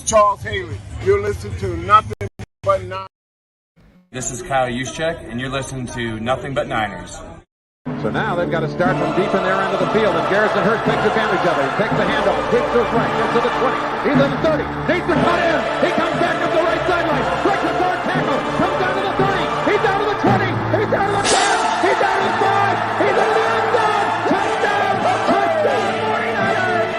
Charles Haley. You're listening to Nothing But Niners. This is Kyle Juszczyk, and you're listening to Nothing But Niners. So now they've got to start from deep in their end of the field, and Garrison Hurst takes advantage of it. He takes the handoff, hits to his right, gets to the 20. He's in the 30. Needs to cut in. He comes back up the right sideline. Breaks a hard tackle. Comes down to the 30. He's down to the 20. He's down to the 10. He's down to the 5. He's in the end zone. Touchdown! Touchdown! 49ers!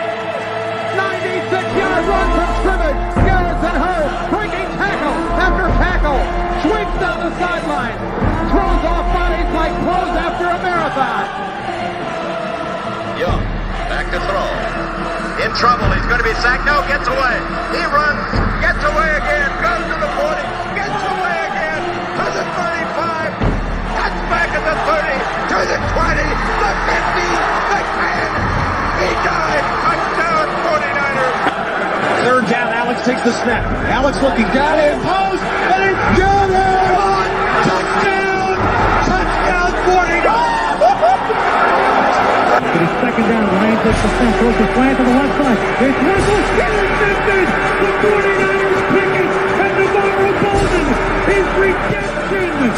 96-yard run from scrimmage. Garrison Hurst breaking tackle after tackle. Swings down the sideline. Throws off bodies like clothes after a marathon. Young, back to throw. In trouble, he's going to be sacked. No, gets away. He runs, gets away again, goes to the 40, gets away again, to the 35, cuts back at the 30, to the 20, the 50, the 10. He died. Touchdown, 49ers. Third down, Alex takes the snap. Alex looking down in post, and it's good. Touchdown! Touchdown, 49ers! It is second down. Ryan takes the snap, throws the flag to the left side. It's Russell intercepted. The 49ers pick it, and Navarro Bowman is redemption.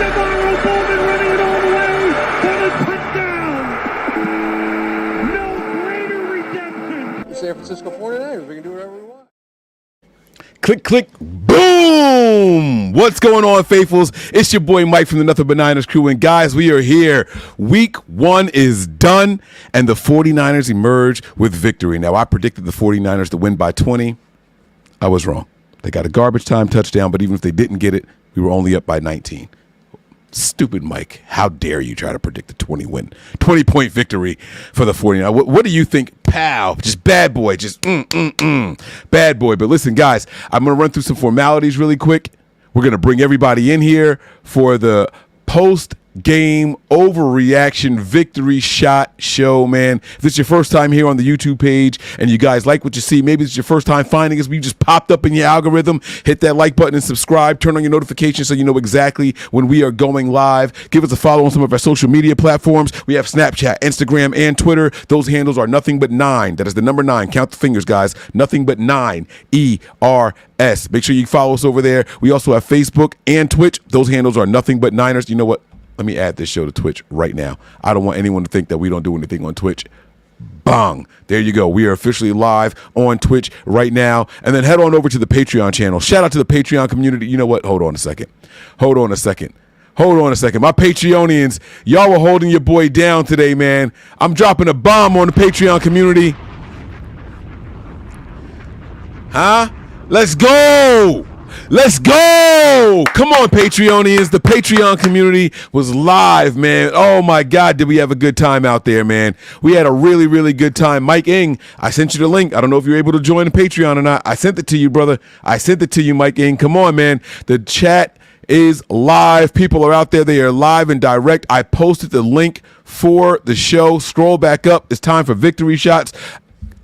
Navarro Bowman running it all the way for the touchdown. No greater redemption. The San Francisco 49ers, we can do whatever we want. Click, click, boom! What's going on, faithfuls? It's your boy Mike from the Nothing But Niners crew. And guys, we are here. Week 1 is done, and the 49ers emerge with victory. Now, I predicted the 49ers to win by 20. I was wrong. They got a garbage time touchdown, but even if they didn't get it, we were only up by 19. Stupid Mike. How dare you try to predict a 20-point victory for the 49ers. What do you think? Pow. Just bad boy. Just bad boy. But listen, guys, I'm going to run through some formalities really quick. We're going to bring everybody in here for the post-game overreaction victory shot show, man. If this is your first time here on the YouTube page and you guys like what you see, maybe it's your first time finding us, we just popped up in your algorithm, hit that like button and subscribe, turn on your notifications so you know exactly when we are going live. Give us a follow on some of our social media platforms. We have Snapchat, Instagram, and Twitter. Those handles are Nothing But 9. That is the number 9. Count the fingers, guys. Nothing But 9. ERS. Make sure you follow us over there. We also have Facebook and Twitch. Those handles are Nothing But Niners. You know what? Let me add this show to Twitch right now. I don't want anyone to think that we don't do anything on Twitch. Bang. There you go. We are officially live on Twitch right now. And then head on over to the Patreon channel. Shout out to the Patreon community. You know what? Hold on a second. My Patreonians, y'all were holding your boy down today, man. I'm dropping a bomb on the Patreon community. Huh? Let's go. Let's go! Come on, Patreonians. The Patreon community was live, man. Oh, my God, did we have a good time out there, man. We had a really, really good time. Mike Ing, I sent you the link. I don't know if you're able to join the Patreon or not. I sent it to you, brother. I sent it to you, Mike Ing. Come on, man. The chat is live. People are out there. They are live and direct. I posted the link for the show. Scroll back up. It's time for victory shots.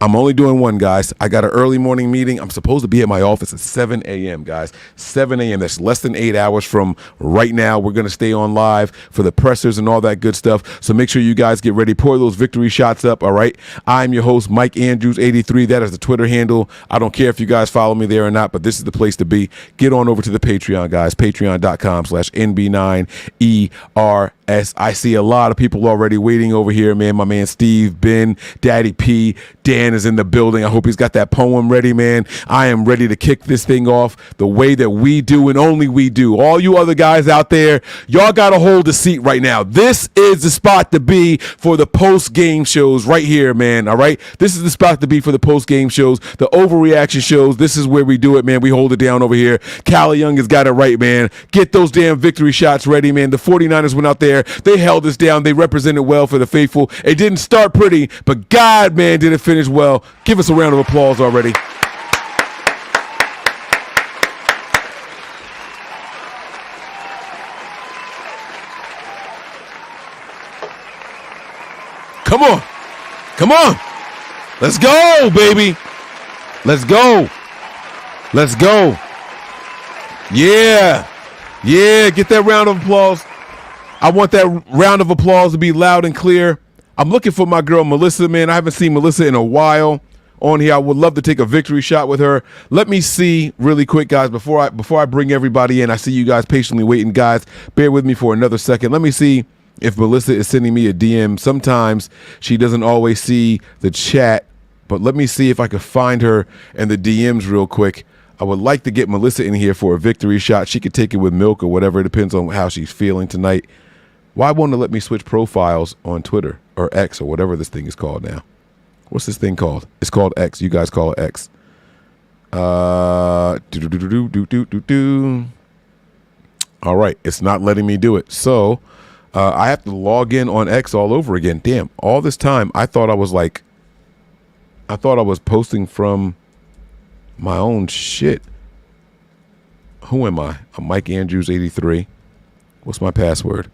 I'm only doing one, guys. I got an early morning meeting. I'm supposed to be at my office at 7 a.m., guys. 7 a.m. That's less than 8 hours from right now. We're going to stay on live for the pressers and all that good stuff. So make sure you guys get ready. Pour those victory shots up, all right? I'm your host, Mike Andrews, 83. That is the Twitter handle. I don't care if you guys follow me there or not, but this is the place to be. Get on over to the Patreon, guys. Patreon.com/NB9ERS. I see a lot of people already waiting over here, man. My man Steve, Ben, Daddy P, Dan is in the building. I hope he's got that poem ready, man. I am ready to kick this thing off the way that we do and only we do. All you other guys out there, y'all got to hold the seat right now. This is the spot to be for the post-game shows right here, man, all right? This is the spot to be for the post-game shows, the overreaction shows. This is where we do it, man. We hold it down over here. Callie Young has got it right, man. Get those damn victory shots ready, man. The 49ers went out there. They held us down. They represented well for the faithful. It didn't start pretty, but God, man, did it finish well. Give us a round of applause already. Come on. Come on. Let's go, baby. Let's go. Let's go. Yeah. Yeah, get that round of applause. I want that round of applause to be loud and clear. I'm looking for my girl, Melissa, man. I haven't seen Melissa in a while. on here. I would love to take a victory shot with her. Let me see really quick, guys, before I bring everybody in. I see you guys patiently waiting, guys. Bear with me for another second. Let me see if Melissa is sending me a DM. Sometimes she doesn't always see the chat, but let me see if I can find her in the DMs real quick. I would like to get Melissa in here for a victory shot. She could take it with milk or whatever. It depends on how she's feeling tonight. Why won't it let me switch profiles on Twitter or X or whatever this thing is called now? What's this thing called? It's called X. You guys call it X. All right. It's not letting me do it. So I have to log in on X all over again. Damn. All this time, I thought I was posting from my own shit. Who am I? I'm Mike Andrews 83. What's my password?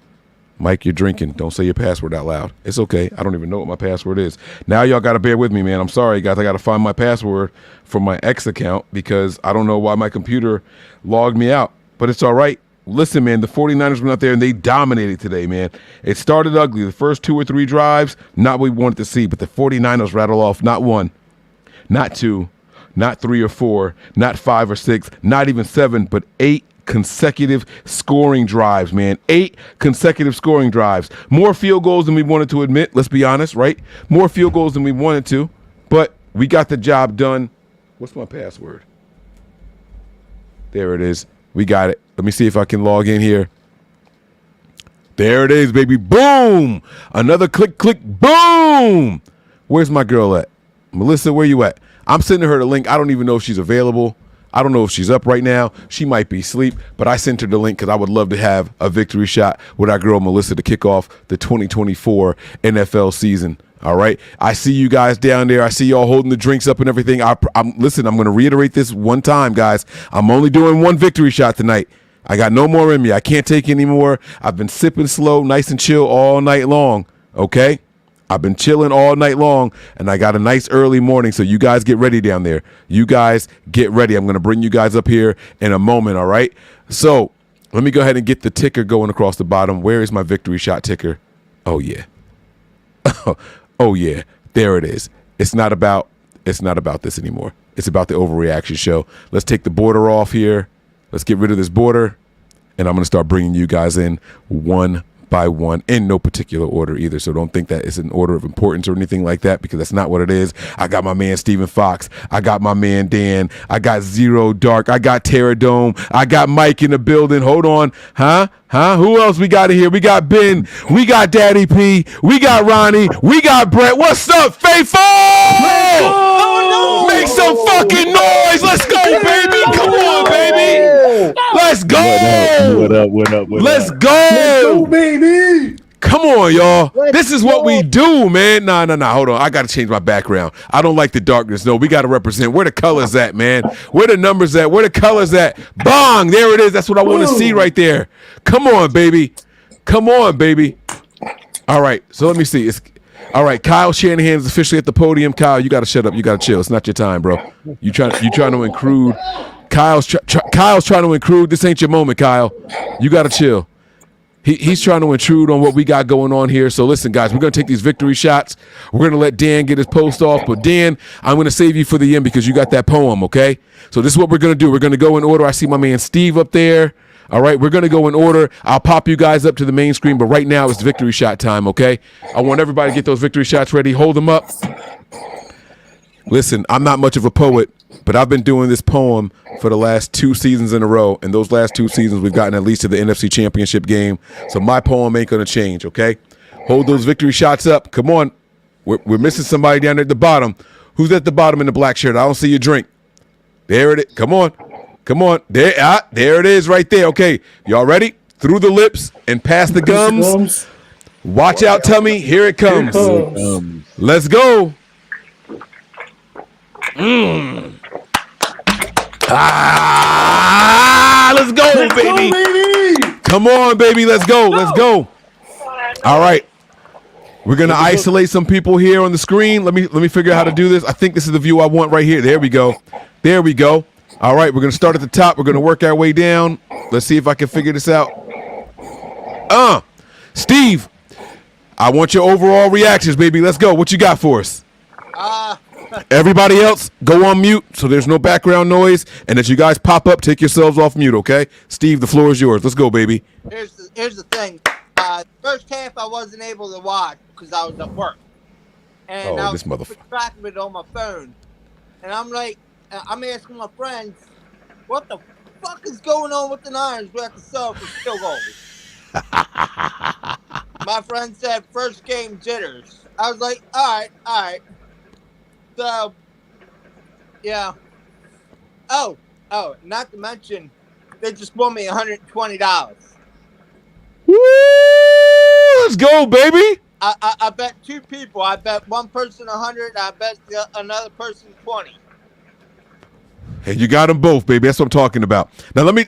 Mike, you're drinking. Don't say your password out loud. It's okay. I don't even know what my password is. Now y'all got to bear with me, man. I'm sorry, guys. I got to find my password for my X account because I don't know why my computer logged me out. But it's all right. Listen, man, the 49ers went out there and they dominated today, man. It started ugly. The first 2 or 3 drives, not what we wanted to see. But the 49ers rattled off not 1, not 2, not 3 or 4, not 5 or 6, not even 7, but 8 consecutive scoring drives, man. 8 consecutive scoring drives. More field goals than we wanted to admit. Let's be honest, right? More field goals than we wanted to, but we got the job done. What's my password? There it is. We got it. Let me see if I can log in here. There it is, baby. Boom! Another click, boom! Where's my girl at? Melissa, where you at? I'm sending her the link. I don't even know if she's available. I don't know if she's up right now. She might be asleep, but I sent her the link because I would love to have a victory shot with our girl Melissa to kick off the 2024 NFL season. All right. I see you guys down there. I see y'all holding the drinks up and everything. Listen, I'm going to reiterate this one time, guys. I'm only doing one victory shot tonight. I got no more in me. I can't take any more. I've been sipping slow, nice and chill all night long. Okay. I've been chilling all night long, and I got a nice early morning, so you guys get ready down there. You guys get ready. I'm going to bring you guys up here in a moment, all right? So let me go ahead and get the ticker going across the bottom. Where is my victory shot ticker? Oh, yeah. Oh, yeah. There it is. It's not about this anymore. It's about the Overreaction show. Let's take the border off here. Let's get rid of this border, and I'm going to start bringing you guys in one by one, in no particular order either. So don't think that it's an order of importance or anything like that, because that's not what it is. I got my man Stephen Fox. I got my man Dan. I got Zero Dark. I got Terra Dome. I got Mike in the building. Hold on. Huh? Who else we got in here? We got Ben. We got Daddy P. We got Ronnie. We got Brett. What's up, Faithful? Make some fucking noise. Let's go, baby. Come on, baby. Let's go. What up? Let's go, baby. Come on, y'all. This is what we do, man. Nah. Hold on. I got to change my background. I don't like the darkness. No, we got to represent. Where the colors at, man? Where the numbers at? Where the colors at? Bong. There it is. That's what I want to see right there. Come on, baby. Come on, baby. All right. So let me see. All right. Kyle Shanahan is officially at the podium. Kyle, you got to shut up. You got to chill. It's not your time, bro. You trying to include. Kyle's trying to intrude. This ain't your moment, Kyle. You got to chill. He's trying to intrude on what we got going on here. So listen, guys, we're going to take these victory shots. We're going to let Dan get his post off. But Dan, I'm going to save you for the end because you got that poem, okay? So this is what we're going to do. We're going to go in order. I see my man Steve up there. All right, we're going to go in order. I'll pop you guys up to the main screen, but right now it's victory shot time, okay? I want everybody to get those victory shots ready. Hold them up. Listen, I'm not much of a poet, but I've been doing this poem for the last 2 seasons in a row, and those last 2 seasons we've gotten at least to the NFC Championship game, so my poem ain't going to change, okay? Hold those victory shots up. Come on. We're missing somebody down there at the bottom. Who's at the bottom in the black shirt? I don't see your drink. There it is. Come on. There it is right there. Okay, y'all ready? Through the lips and past the gums. Watch out, tummy. Here it comes. Let's go. Let's go, baby. Come on, baby. Let's go. All right. We're going to isolate some people here on the screen. Let me figure out how to do this. I think this is the view I want right here. There we go. All right. We're going to start at the top. We're going to work our way down. Let's see if I can figure this out. Steve, I want your overall reactions, baby. Let's go. What you got for us? Everybody else, go on mute so there's no background noise. And as you guys pop up, take yourselves off mute, okay? Steve, the floor is yours. Let's go, baby. Here's the thing. First half I wasn't able to watch because I was at work. And I was this motherfucker. tracking it on my phone. And I'm like, I'm asking my friends, what the fuck is going on with the Niners? We have to sell for field goals. My friend said first game jitters. I was like, all right. So, yeah. Oh, not to mention, they just won me $120. Woo! Let's go, baby. I bet two people. I bet one person 100. I bet another person 20. Hey, you got them both, baby. That's what I'm talking about. Now let me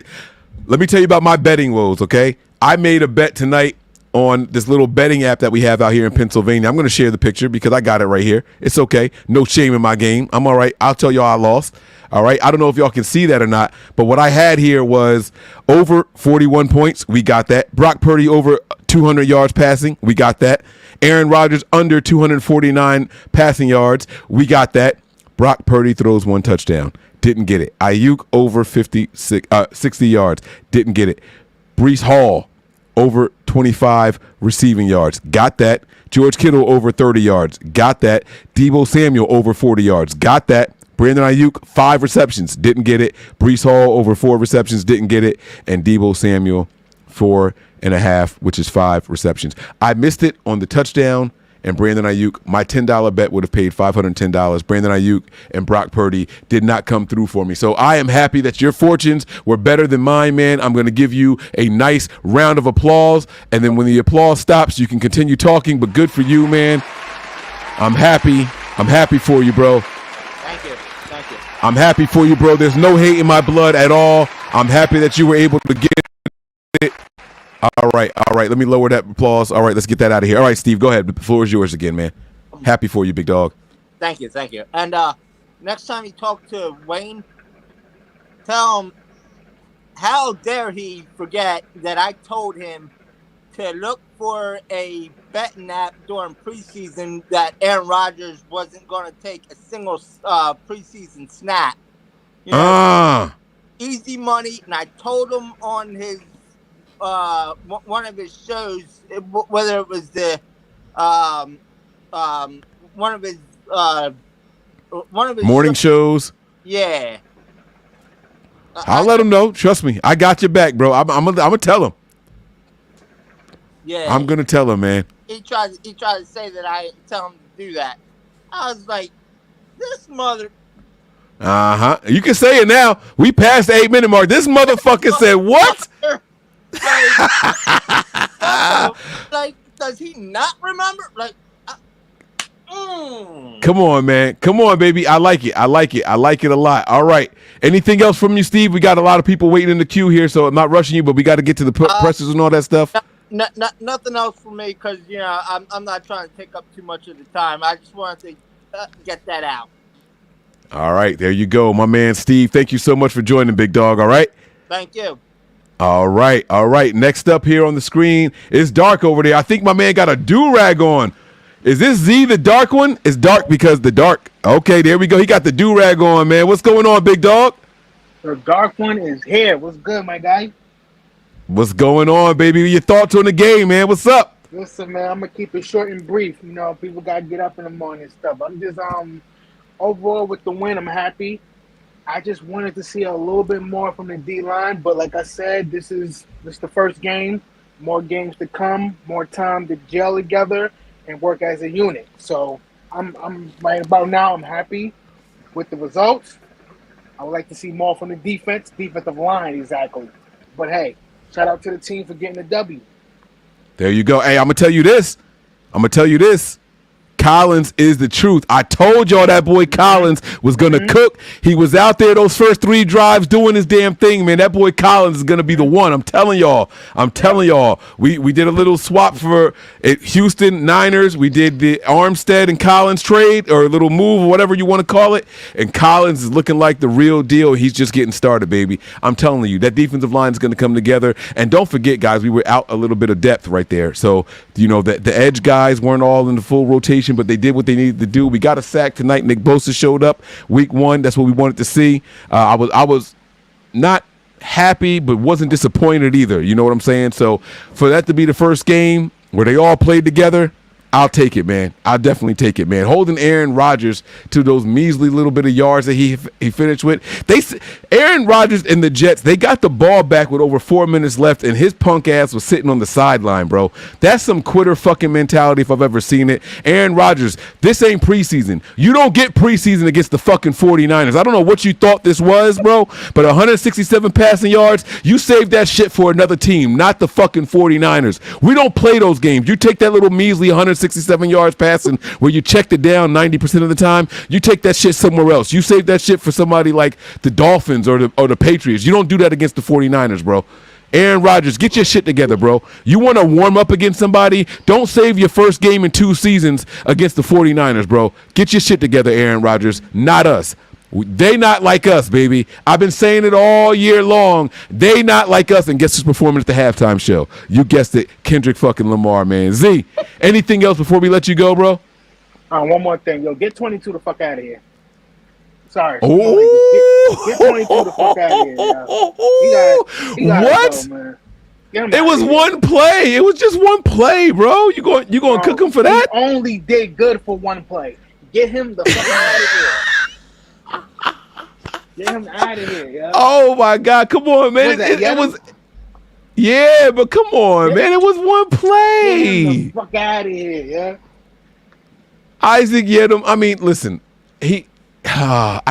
tell you about my betting woes, okay? I made a bet tonight on this little betting app that we have out here in Pennsylvania. I'm going to share the picture because I got it right here. It's okay. No shame in my game. I'm all right. I'll tell y'all I lost. All right. I don't know if y'all can see that or not, but what I had here was over 41 points. We got that. Brock Purdy over 200 yards passing. We got that. Aaron Rodgers under 249 passing yards. We got that. Brock Purdy throws one touchdown. Didn't get it. Ayuk over 60 yards. Didn't get it. Breece Hall over 25 receiving yards. Got that. George Kittle over 30 yards. Got that. Deebo Samuel over 40 yards. Got that. Brandon Ayuk, 5 receptions. Didn't get it. Breece Hall over 4 receptions. Didn't get it. And Deebo Samuel, 4.5, which is 5 receptions. I missed it on the touchdown and Brandon Ayuk. My $10 bet would have paid $510. Brandon Ayuk and Brock Purdy did not come through for me. So I am happy that your fortunes were better than mine, man. I'm going to give you a nice round of applause. And then when the applause stops, you can continue talking. But good for you, man. I'm happy. I'm happy for you, bro. Thank you. I'm happy for you, bro. There's no hate in my blood at all. I'm happy that you were able to get it. All right. Let me lower that applause. All right, let's get that out of here. All right, Steve, go ahead. The floor is yours again, man. Happy for you, big dog. Thank you. And next time you talk to Wayne, tell him, how dare he forget that I told him to look for a betting app during preseason that Aaron Rodgers wasn't going to take a single preseason snap. You know, easy money. And I told him on his one of his shows, whether it was the one of his morning shows. Yeah, I'll let him know. Trust me, I got your back, bro. I'm gonna tell him. Yeah, I'm gonna tell him, man. He tried to say that I tell him to do that. I was like, this mother. You can say it now. We passed the 8-minute mark. This motherfucker said what? Like, does he not remember? Like, Come on, man. Come on, baby. I like it. I like it a lot. All right. Anything else from you, Steve? We got a lot of people waiting in the queue here, so I'm not rushing you, but we got to get to the presses and all that stuff. Nothing else for me because, you know, I'm not trying to take up too much of the time. I just wanted to get that out. All right. There you go, my man, Steve. Thank you so much for joining, big dog. All right. Thank you. All right. Next up here on the screen is Dark over there. I think my man got a do-rag on. Is this Z the dark one? It's dark because the dark. Okay, there we go. He got the do-rag on, man. What's going on, big dog? The dark one is here. What's good, my guy? What's going on, baby? Your thoughts on the game, man? What's up? Listen, man, I'm going to keep it short and brief. You know, people got to get up in the morning and stuff. I'm just, overall with the win, I'm happy. I just wanted to see a little bit more from the D-line, but like I said, this is the first game. More games to come, more time to gel together and work as a unit. So I'm right about now, I'm happy with the results. I would like to see more from the defensive line, exactly. But hey, shout out to the team for getting the W. There you go. Hey, I'm going to tell you this. Collins is the truth. I told y'all that boy Collins was going to cook. He was out there those first 3 drives doing his damn thing, man. That boy Collins is going to be the one. I'm telling y'all. We did a little swap for Houston Niners. We did the Armstead and Collins trade, or a little move, or whatever you want to call it. And Collins is looking like the real deal. He's just getting started, baby. I'm telling you, that defensive line is going to come together. And don't forget, guys, we were out a little bit of depth right there. So, you know, the edge guys weren't all in the full rotation situation, but they did what they needed to do. We got a sack tonight. Nick Bosa showed up week 1. That's what we wanted to see. I was not happy, but wasn't disappointed either. You know what I'm saying? So for that to be the first game where they all played together, I'll take it, man. I'll definitely take it, man. Holding Aaron Rodgers to those measly little bit of yards that he finished with. Aaron Rodgers and the Jets, they got the ball back with over 4 minutes left, and his punk ass was sitting on the sideline, bro. That's some quitter fucking mentality if I've ever seen it. Aaron Rodgers, this ain't preseason. You don't get preseason against the fucking 49ers. I don't know what you thought this was, bro, but 167 passing yards, you saved that shit for another team, not the fucking 49ers. We don't play those games. You take that little measly 167 yards passing where you checked it down 90% of the time, you take that shit somewhere else. You save that shit for somebody like the Dolphins or the Patriots. You don't do that against the 49ers, bro. Aaron Rodgers, get your shit together, bro. You want to warm up against somebody? Don't save your first game in 2 seasons against the 49ers, bro. Get your shit together, Aaron Rodgers, not us. They not like us, baby. I've been saying it all year long. They not like us. And guess who's performing at the halftime show? You guessed it, Kendrick fucking Lamar, man. Z, anything else before we let you go, bro? One more thing. Yo, get 22 the fuck out of here. Sorry. Oh, get 22 the fuck out of here. He gotta what? Go, man. It was one play. It was just one play, bro. You going to cook him for that? He only did good for one play. Get him the fuck out of here. Get him out of here, yo. Oh my God! Come on, man. It was. Yeah, but come on, man. It was one play. Get him the fuck out of here, yeah. Isaac Yedem. I mean, listen. I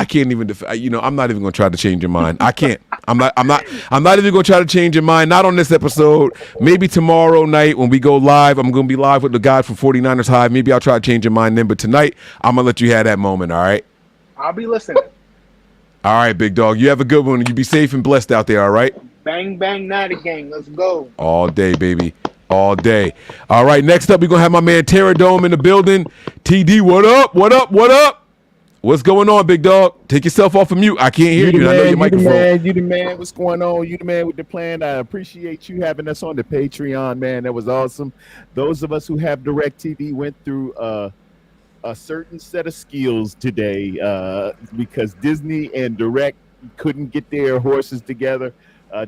can't even. I'm not even going to try to change your mind. I can't. I'm not even going to try to change your mind. Not on this episode. Maybe tomorrow night when we go live. I'm going to be live with the guy from 49ers Hive. Maybe I'll try to change your mind then. But tonight, I'm going to let you have that moment. All right. I'll be listening. All right, big dog. You have a good one. You be safe and blessed out there, all right? Bang, bang, natty gang. Let's go. All day, baby. All day. All right, next up, we're going to have my man Terror Dome in the building. TD, what up? What up? What up? What's going on, big dog? Take yourself off of mute. I can't hear you. I know your microphone. You the man. What's going on? You the man with the plan. I appreciate you having us on the Patreon, man. That was awesome. Those of us who have DirecTV went through a certain set of skills today because Disney and Direct couldn't get their horses together.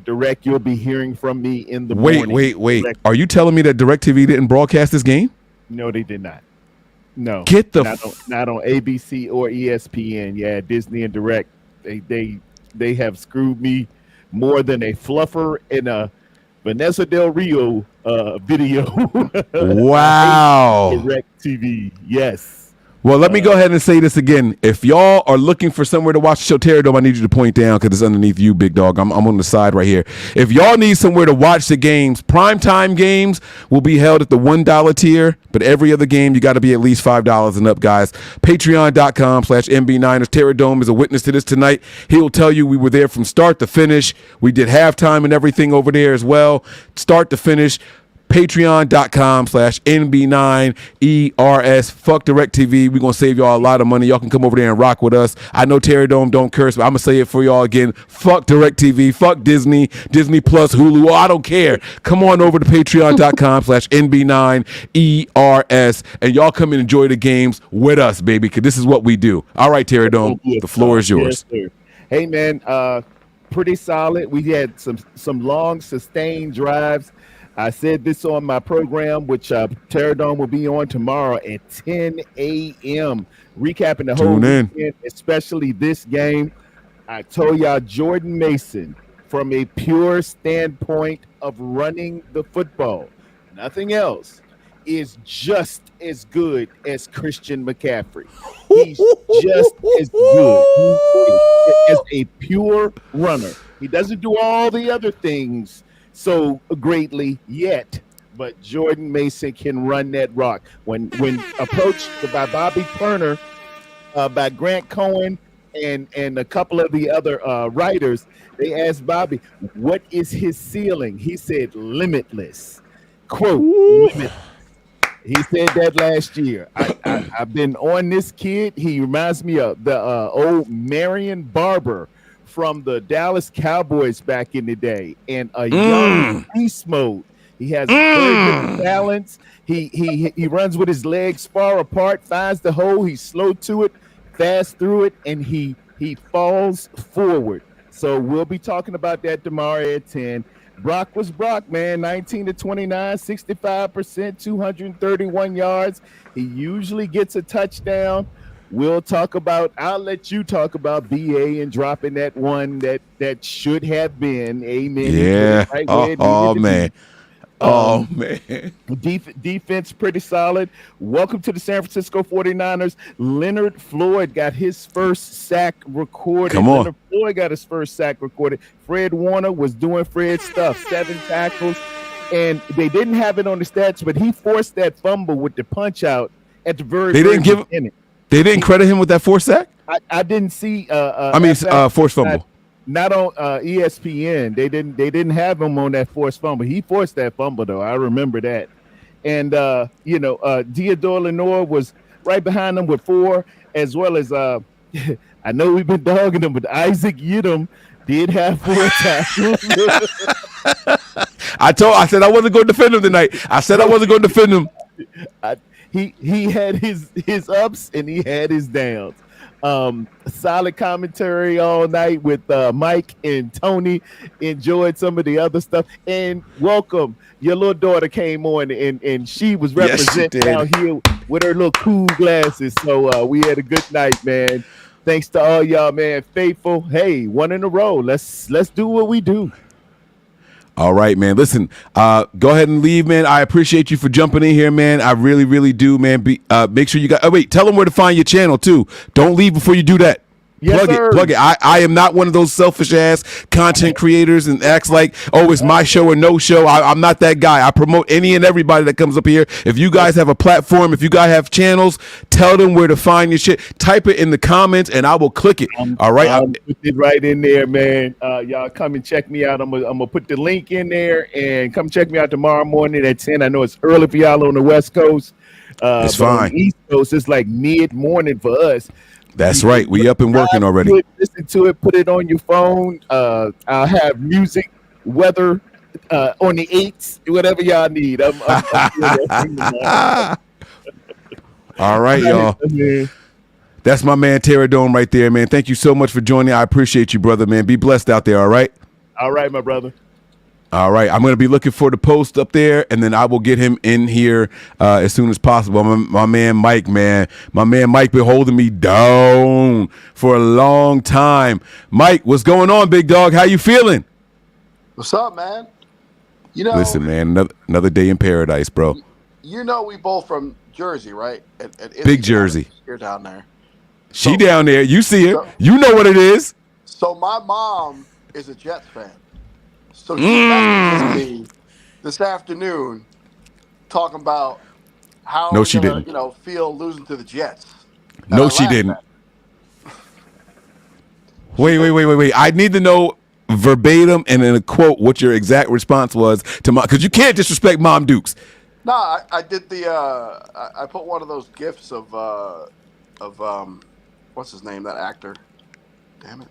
Direct, you'll be hearing from me in the morning. Wait. Are you telling me that DirecTV didn't broadcast this game? No, they did not. No. Get the not on ABC or ESPN. Yeah, Disney and Direct, they have screwed me more than a fluffer in a Vanessa Del Rio video. Wow. DirecTV, yes. Well, let me go ahead and say this again. If y'all are looking for somewhere to watch the show, Terror Dome, I need you to point down because it's underneath you, big dog. I'm on the side right here. If y'all need somewhere to watch the games, primetime games will be held at the $1 tier, but every other game, you got to be at least $5 and up, guys. Patreon.com/MB9ers. Terror Dome is a witness to this tonight. He'll tell you we were there from start to finish. We did halftime and everything over there as well, start to finish. Patreon.com/NB9ERS. Fuck DirecTV. We're going to save y'all a lot of money. Y'all can come over there and rock with us. I know Terror Dome don't curse, but I'm going to say it for y'all again. Fuck DirecTV. Fuck Disney Plus, Hulu. Oh, I don't care. Come on over to Patreon.com/NB9ERS and y'all come and enjoy the games with us, baby, because this is what we do. All right, Terror Dome, the floor is yours. Yes, hey, man, pretty solid. We had some long, sustained drives. I said this on my program, which Terror Dome will be on tomorrow at 10 a.m. Recapping the whole weekend, especially this game. I told y'all Jordan Mason, from a pure standpoint of running the football, nothing else, is just as good as Christian McCaffrey. He's just as good as a pure runner. He doesn't do all the other things so greatly yet, but Jordan Mason can run that rock. When approached by Bobby Turner, by Grant Cohen, and a couple of the other writers, they asked Bobby, what is his ceiling? He said, limitless. Quote, limitless. He said that last year. I've been on this kid. He reminds me of the old Marion Barber from the Dallas Cowboys back in the day, and a young beast mode. He has very good balance. He runs with his legs far apart, finds the hole. He's slow to it, fast through it, and he falls forward. So we'll be talking about that tomorrow at 10. Brock was Brock, man. 19 to 29, 65%, 231 yards. He usually gets a touchdown. I'll let you talk about BA and dropping that one that should have been. Amen. Yeah. Oh man. Oh man. Defense pretty solid. Welcome to the San Francisco 49ers. Leonard Floyd got his first sack recorded. Come on. Leonard Floyd got his first sack recorded. Fred Warner was doing Fred stuff, 7 tackles. And they didn't have it on the stats, but he forced that fumble with the punch out at the very beginning. They didn't credit him with that forced sack? I didn't see forced fumble. Not on ESPN. They didn't have him on that forced fumble. He forced that fumble though. I remember that. And Theodore Lenore was right behind him with 4, as well as I know we've been dogging him, but Isaac Yiadom did have 4 tackles. I said I wasn't going to defend him tonight. I said I wasn't going to defend him. He had his ups and he had his downs. Solid commentary all night with Mike and Tony. Enjoyed some of the other stuff. And welcome, your little daughter came on and she was representing down here with her little cool glasses. So we had a good night, man. Thanks to all y'all, man. Faithful. Hey, 1 in a row. Let's do what we do. All right, man. Listen, go ahead and leave, man. I appreciate you for jumping in here, man. I really, really do, man. Make sure you got. Oh, wait. Tell them where to find your channel too. Don't leave before you do that. Yes, plug it. I am not one of those selfish ass content creators and acts like, oh, it's my show or no show. I'm not that guy. I promote any and everybody that comes up here. If you guys have a platform, if you guys have channels, tell them where to find your shit. Type it in the comments and I will click it. All right. I'll put it right in there, man. Y'all come and check me out. I'm gonna put the link in there and come check me out tomorrow morning at 10. I know it's early for y'all on the West Coast. It's fine. On the East Coast, it's like mid-morning for us. That's right. We up and working already. Listen to it. Put it on your phone. I'll have music, weather on the 8s, whatever y'all need. I'm all right, y'all. That's my man, Terradome, right there, man. Thank you so much for joining. I appreciate you, brother, man. Be blessed out there, all right? All right, my brother. All right, I'm going to be looking for the post up there, and then I will get him in here as soon as possible. My man Mike, man. My man Mike been holding me down for a long time. Mike, what's going on, big dog? How you feeling? What's up, man? Listen, man, another day in paradise, bro. You know we both from Jersey, right? Big Jersey. You're down there. She down there. You see her. You know what it is. So my mom is a Jets fan. So she messaged me this afternoon talking about how no, she didn't. Feel losing to the Jets. No, she didn't. Wait. I need to know verbatim and in a quote what your exact response was to Mom, because you can't disrespect Mom Dukes. No, I did I put one of those gifs of what's his name, that actor? Damn it.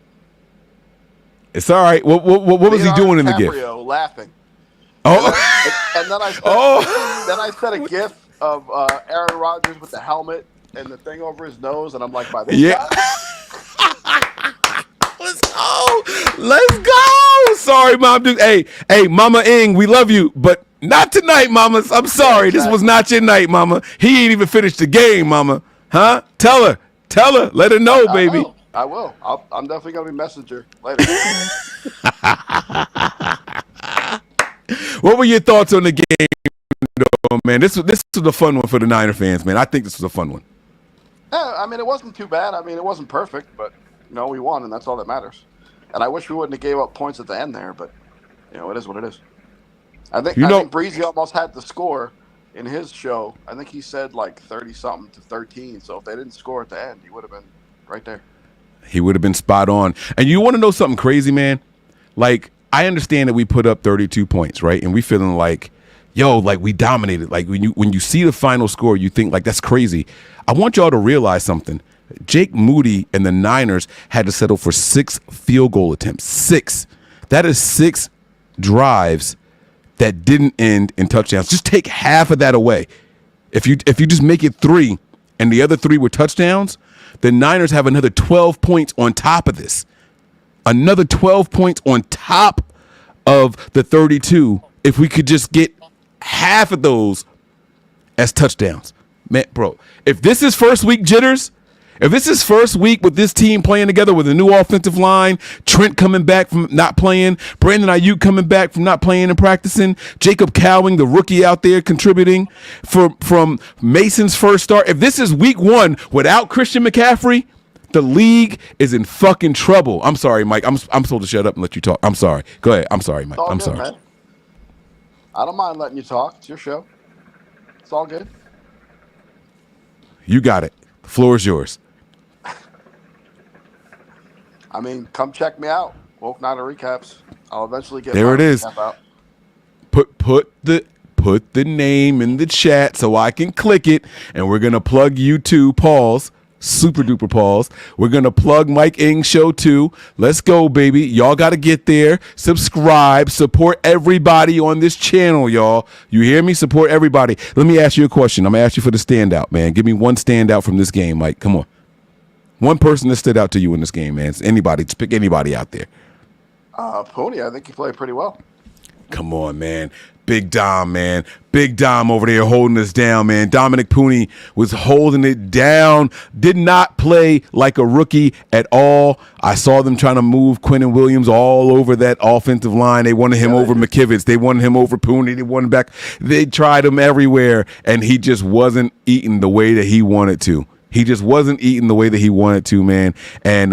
It's all right. What was he doing in the gift? Laughing. Oh, and then I said a gif of Aaron Rodgers with the helmet and the thing over his nose, and I'm like, by this guy? Let's go. Sorry, Mom Duke. Hey, Mama Ing, we love you, but not tonight, Mama. I'm sorry. This was not your night, Mama. He ain't even finished the game, Mama. Huh? Tell her. Let her know, baby. I will. I'm definitely gonna be messenger later. What were your thoughts on the game, though, man? This was a fun one for the Niner fans, man. I think this was a fun one. Yeah, I mean, it wasn't too bad. I mean, it wasn't perfect, but we won, and that's all that matters. And I wish we wouldn't have gave up points at the end there, but it is what it is. I think Breezy almost had the score in his show. I think he said like 30-something to 13. So if they didn't score at the end, he would have been right there. He would have been spot on. And you want to know something crazy, man? Like, I understand that we put up 32 points, right? And we feeling like, like we dominated. Like when you see the final score, you think like that's crazy. I want y'all to realize something. Jake Moody and the Niners had to settle for 6 field goal attempts. 6. That is 6 drives that didn't end in touchdowns. Just take half of that away. If you just make it 3 and the other 3 were touchdowns, the Niners have another 12 points on top of this. Another 12 points on top of the 32 if we could just get half of those as touchdowns. Man, bro, if this is first week jitters, if this is first week with this team playing together with a new offensive line, Trent coming back from not playing, Brandon Ayuk coming back from not playing and practicing, Jacob Cowing, the rookie out there contributing from Mason's first start. If this is week 1 without Christian McCaffrey, the league is in fucking trouble. I'm sorry, Mike. I'm supposed to shut up and let you talk. I'm sorry. Go ahead. I'm sorry, Mike. I'm sorry. Man. I don't mind letting you talk. It's your show. It's all good. You got it. The floor is yours. I mean, come check me out. Woke Niner Recaps. I'll eventually get there. It is. Out. Put the name in the chat so I can click it, and we're gonna plug you too. Pause. Super duper pause. We're gonna plug Mike Ing's show too. Let's go, baby. Y'all gotta get there. Subscribe. Support everybody on this channel, y'all. You hear me? Support everybody. Let me ask you a question. I'm gonna ask you for the standout, man. Give me one standout from this game, Mike. Come on. One person that stood out to you in this game, man. It's anybody. Just pick anybody out there. Pony, I think he played pretty well. Come on, man. Big Dom, man. Big Dom over there holding us down, man. Dominic Pooney was holding it down. Did not play like a rookie at all. I saw them trying to move Quinnen Williams all over that offensive line. They wanted him over McKivitz. They wanted him over Pooney. They wanted him back. They tried him everywhere, and he just wasn't eating the way that he wanted to. He just wasn't eating the way that he wanted to, man. And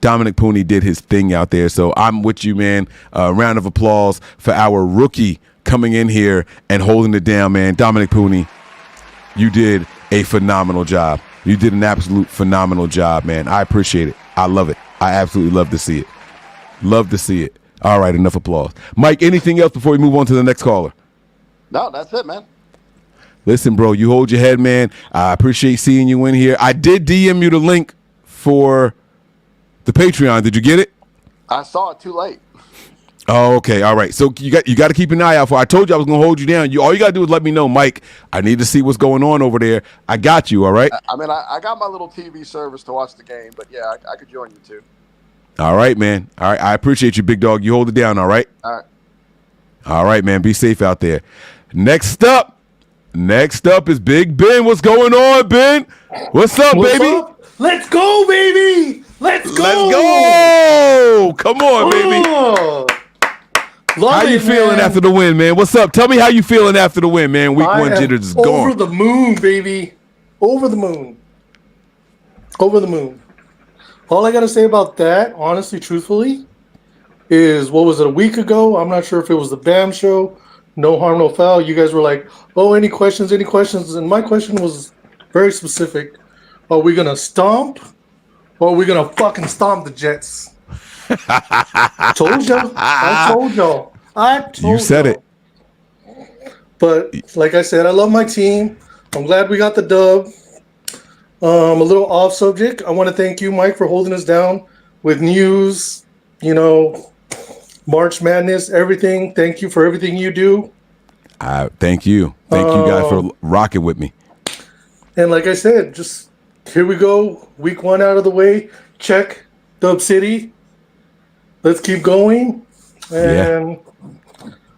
Dominic Pooney did his thing out there. So I'm with you, man. Round of applause for our rookie coming in here and holding it down, man. Dominic Pooney, you did a phenomenal job. You did an absolute phenomenal job, man. I appreciate it. I love it. I absolutely love to see it. Love to see it. All right, enough applause. Mike, anything else before we move on to the next caller? No, that's it, man. Listen, bro, you hold your head, man. I appreciate seeing you in here. I did DM you the link for the Patreon. Did you get it? I saw it too late. Oh, okay. All right. So you got to keep an eye out for. I told you I was going to hold you down. All you got to do is let me know, Mike. I need to see what's going on over there. I got you. All right. I mean, I got my little TV service to watch the game, but yeah, I could join you too. All right, man. All right. I appreciate you, big dog. You hold it down. All right. All right. All right, man. Be safe out there. Next up is Big Ben. What's going on, Ben? What's up, baby? Up? Let's go, baby. Let's go. Let's go. Come on, baby. How you feeling after the win, man? What's up? Tell me how you feeling after the win, man. Week 1 jitters is gone. Over the moon, baby. Over the moon. Over the moon. All I got to say about that, honestly, truthfully, is what was it, a week ago? I'm not sure if it was the BAM show. No harm, no foul. You guys were like, oh, any questions, any questions? And my question was very specific. Are we going to stomp or are we going to fucking stomp the Jets? Told y'all. I told y'all. You said it. But like I said, I love my team. I'm glad we got the dub. A little off subject. I want to thank you, Mike, for holding us down with news, March Madness, everything. Thank you for everything you do. Thank you. Thank you guys for rocking with me. And like I said, just here we go. Week 1 out of the way. Check Dub City. Let's keep going. And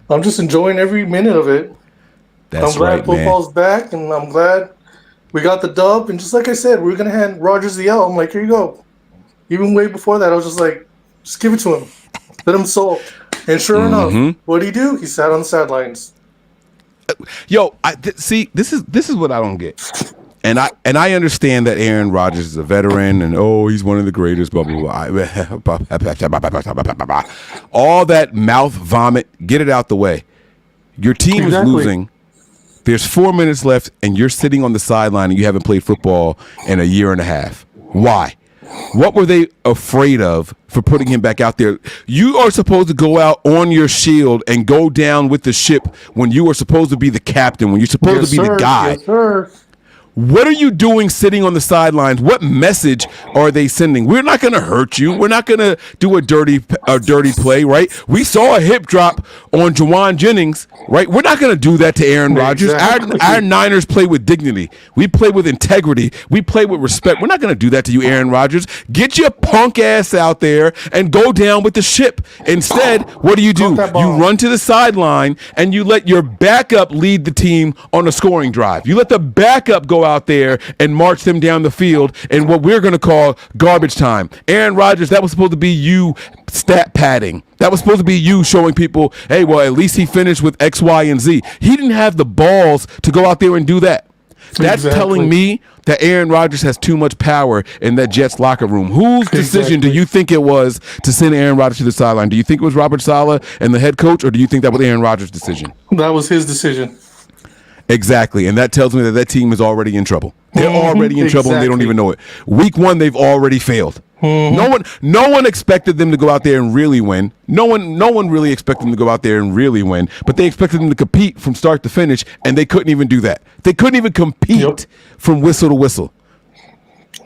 I'm just enjoying every minute of it. That's I'm glad right, football's back, and I'm glad we got the dub. And just like I said, we are going to hand Rodgers the L. I'm like, here you go. Even way before that, I was just like, just give it to him. Let him soak. And sure enough, what did he do? He sat on the sidelines. Yo, see, this is what I don't get. And I understand that Aaron Rodgers is a veteran and he's one of the greatest, blah, blah, blah. All that mouth vomit, get it out the way. Your team is losing. There's 4 minutes left and you're sitting on the sideline and you haven't played football in a year and a half. Why? What were they afraid of for putting him back out there? You are supposed to go out on your shield and go down with the ship when you are supposed to be the captain, when you're supposed to be the guy. Yes, sir. What are you doing sitting on the sidelines? What message are they sending? We're not going to hurt you. We're not going to do a dirty play, right? We saw a hip drop on Juwan Jennings, right? We're not going to do that to Aaron Rodgers. Exactly. Our Niners play with dignity. We play with integrity. We play with respect. We're not going to do that to you, Aaron Rodgers. Get your punk ass out there and go down with the ship. Instead, what do? You run to the sideline and you let your backup lead the team on a scoring drive. You let the backup go out there and march them down the field in what we're going to call garbage time. Aaron Rodgers, that was supposed to be you stat padding. That was supposed to be you showing people, hey, well, at least he finished with X, Y, and Z. He didn't have the balls to go out there and do that. That's telling me that Aaron Rodgers has too much power in that Jets locker room. Whose decision do you think it was to send Aaron Rodgers to the sideline? Do you think it was Robert Saleh and the head coach, or do you think that was Aaron Rodgers' decision? That was his decision. Exactly, and that tells me that team is already in trouble. They're already in trouble, and they don't even know it. Week 1, they've already failed. No one expected them to go out there and really win. No one really expected them to go out there and really win, but they expected them to compete from start to finish, and they couldn't even do that. They couldn't even compete from whistle to whistle.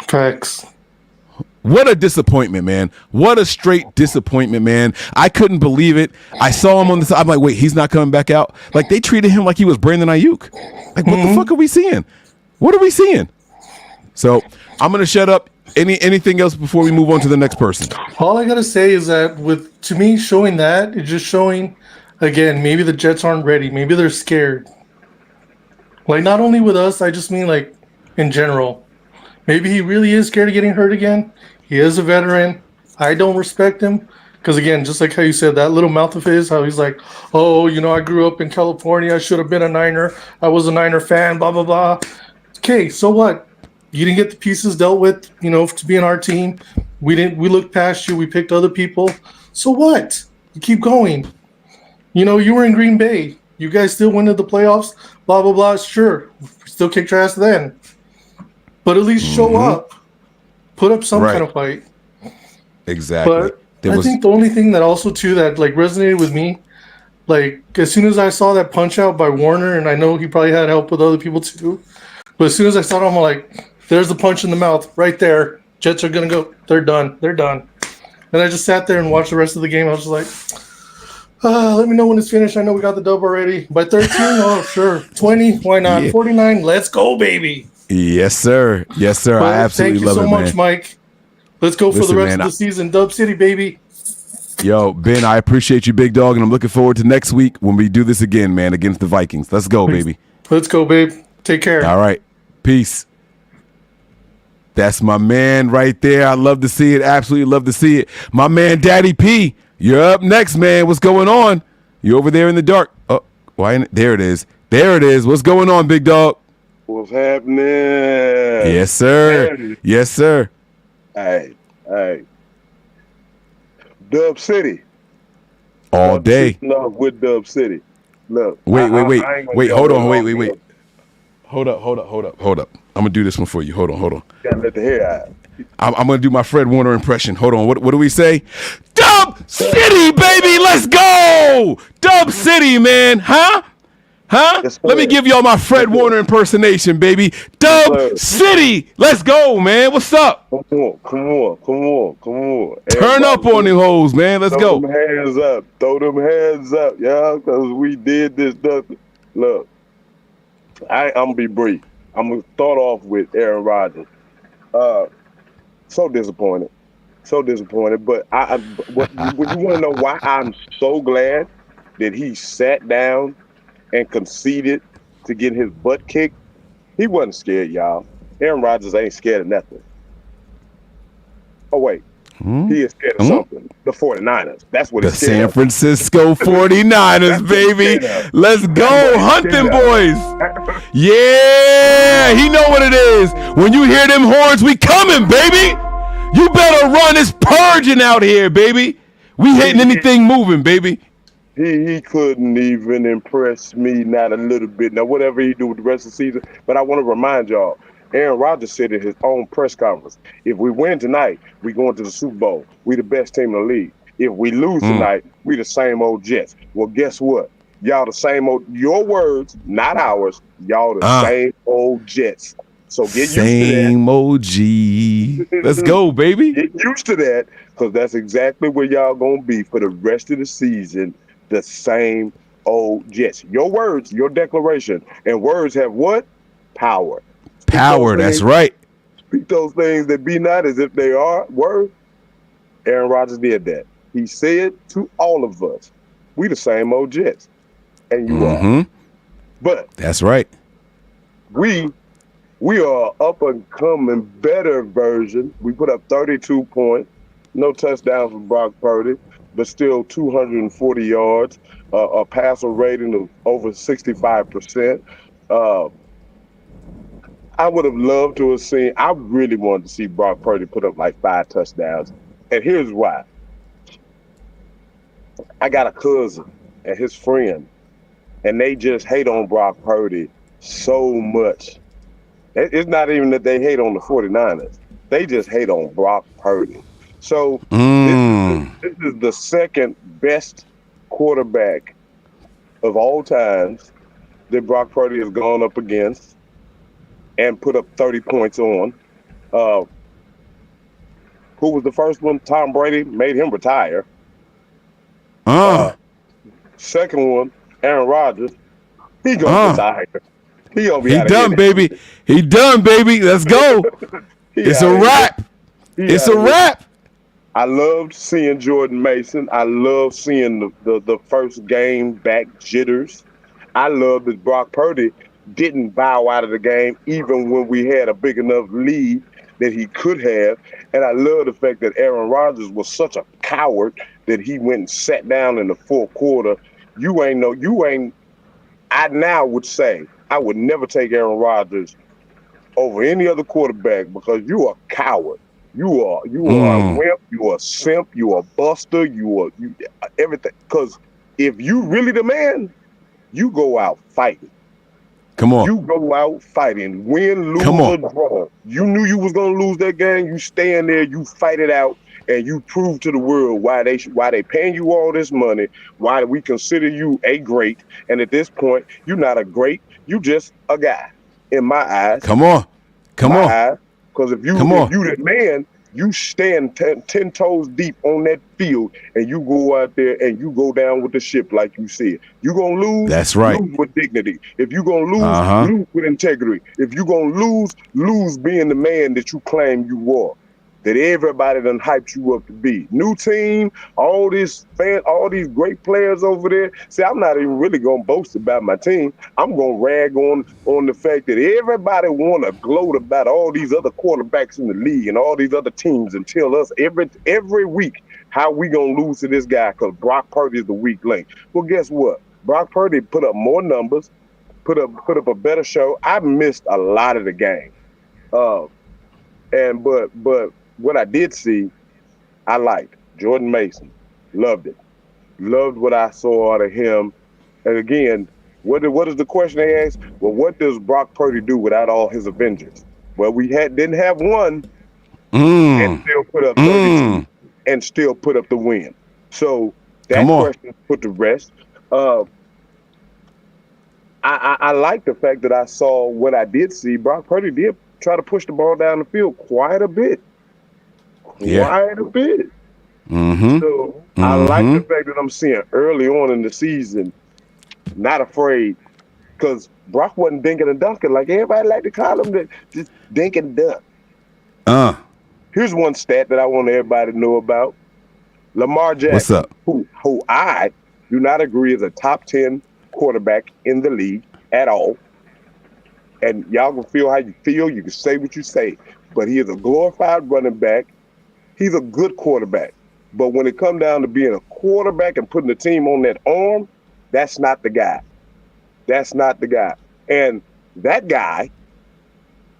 Facts. What a disappointment, man. What a straight disappointment, man. I couldn't believe it. I saw him on the side. I'm like, wait, he's not coming back out? Like, they treated him like he was Brandon Ayuk. Like, what the fuck are we seeing? What are we seeing? So I'm going to shut up. Anything else before we move on to the next person? All I got to say is that to me, showing that, it's just showing, again, maybe the Jets aren't ready. Maybe they're scared. Like, not only with us, I just mean, like, in general. Maybe he really is scared of getting hurt again. He is a veteran. I don't respect him. Because, again, just like how you said, that little mouth of his, how he's like, oh, I grew up in California. I should have been a Niner. I was a Niner fan, blah, blah, blah. Okay, so what? You didn't get the pieces dealt with, to be in our team. We looked past you. We picked other people. So what? You keep going. You were in Green Bay. You guys still went to the playoffs, blah, blah, blah. Sure. Still kicked your ass then. But at least show up. Put up some kind of fight. Exactly. But I think the only thing that also, too, that, like, resonated with me, like, as soon as I saw that punch out by Warner, and I know he probably had help with other people, too, but as soon as I saw it, I'm like, there's the punch in the mouth right there. Jets are going to go. They're done. They're done. And I just sat there and watched the rest of the game. I was just like, let me know when it's finished. I know we got the dub already. By 13, oh, sure. 20, why not? Yeah. 49, let's go, baby. Yes, sir. Yes, sir. I absolutely love it, man. Thank you so much, Mike. Let's go for the rest of the season. Dub City, baby. Yo, Ben, I appreciate you, big dog, and I'm looking forward to next week when we do this again, man, against the Vikings. Let's go, baby. Let's go, babe. Take care. All right. Peace. That's my man right there. I love to see it. Absolutely love to see it. My man, Daddy P, you're up next, man. What's going on? You over there in the dark. Oh, why? There it is. There it is. What's going on, big dog? What's happening? Yes, sir. Yes, sir. Hey. Dub City. All day. Love with Dub City. Look. Wait. Hold on. Wait. Hold up. I'm going to do this one for you. Hold on. Gotta let the hair out. I'm going to do my Fred Warner impression. Hold on. What do we say? Dub City, baby. Let's go. Dub City, man. Huh? Let me give y'all my Fred Warner impersonation, baby. Dub City. Let's go, man. What's up? Come on. Turn up on them hoes, man. Let's go. Throw them hands up, y'all, because we did this stuff. Look, I'm going to be brief. I'm going to start off with Aaron Rodgers. So disappointed. But what you want to know why I'm so glad that he sat down and conceded to get his butt kicked? He wasn't scared, y'all. Aaron Rodgers ain't scared of nothing. Oh, wait. He is scared of something. The 49ers. That's what he's scared of. The San Francisco 49ers, baby. Let's go. Hunt them boys. Yeah. He know what it is. When you hear them horns, we coming, baby. You better run. It's purging out here, baby. We hitting anything moving, baby. He couldn't even impress me, not a little bit. Now, whatever he do with the rest of the season, but I want to remind y'all, Aaron Rodgers said in his own press conference, if we win tonight, we going to the Super Bowl. We the best team in the league. If we lose tonight, we the same old Jets. Well, guess what? Y'all the same old, your words, not ours, y'all the same old Jets. So get used to that. Same OG. Let's go, baby. Get used to that, because that's exactly where y'all gonna be for the rest of the season. The same old Jets. Your words, your declaration, and words have what? Power. Power. That's right. Speak those things that be not as if they were. Aaron Rodgers did that. He said to all of us, we the same old Jets. And you are. But that's right. We are up and coming better version. We put up 32 points, no touchdowns from Brock Purdy, but still 240 yards, a passer rating of over 65%. I would have loved to have seen, I really wanted to see Brock Purdy put up like 5 touchdowns. And here's why. I got a cousin and his friend, and they just hate on Brock Purdy so much. It's not even that they hate on the 49ers. They just hate on Brock Purdy. So this is the second best quarterback of all times that Brock Purdy has gone up against and put up 30 points on. Who was the first one? Tom Brady made him retire. Second one, Aaron Rodgers. He gonna retire. He gonna be He done, baby. He done, baby. Let's go. It's a wrap. It's a wrap. I loved seeing Jordan Mason. I loved seeing the first game back jitters. I love that Brock Purdy didn't bow out of the game even when we had a big enough lead that he could have. And I love the fact that Aaron Rodgers was such a coward that he went and sat down in the fourth quarter. I now would say I would never take Aaron Rodgers over any other quarterback, because you are a coward. You are a wimp. You are a simp. You are a buster. You are everything. Because if you really the man, you go out fighting. Come on. You go out fighting. Win, lose, or draw. You knew you was gonna lose that game. You stand there. You fight it out, and you prove to the world why they paying you all this money. Why we consider you a great. And at this point, you're not a great. You just a guy. In my eyes. Come on. Because if you the man, you stand 10 toes deep on that field, and you go out there and you go down with the ship, like you said. You gonna lose. That's right. Lose with dignity. If you gonna lose, lose with integrity. If you gonna lose being the man that you claim you are. That everybody done hyped you up to be. New team, all these great players over there. See, I'm not even really gonna boast about my team. I'm gonna rag on the fact that everybody wanna gloat about all these other quarterbacks in the league and all these other teams, and tell us every week how we gonna lose to this guy because Brock Purdy is the weak link. Well, guess what? Brock Purdy put up more numbers, put up a better show. I missed a lot of the game, but what I did see, I liked. Jordan Mason, loved it. Loved what I saw out of him. And again, what is the question they asked? Well, what does Brock Purdy do without all his Avengers? Well, we didn't have one and still put up 32 and still put up the win. So that question put to rest. I like the fact that I saw what I did see. Brock Purdy did try to push the ball down the field quite a bit. Quite a bit. So I like the fact that I'm seeing early on in the season, not afraid, because Brock wasn't dinking and dunking like everybody like to call him, just dink and dunk. Here's one stat that I want everybody to know about. Lamar Jackson, what's up? Who I do not agree is a top 10 quarterback in the league at all. And y'all can feel how you feel. You can say what you say. But he is a glorified running back. He's a good quarterback. But when it comes down to being a quarterback and putting the team on that arm, that's not the guy. That's not the guy. And that guy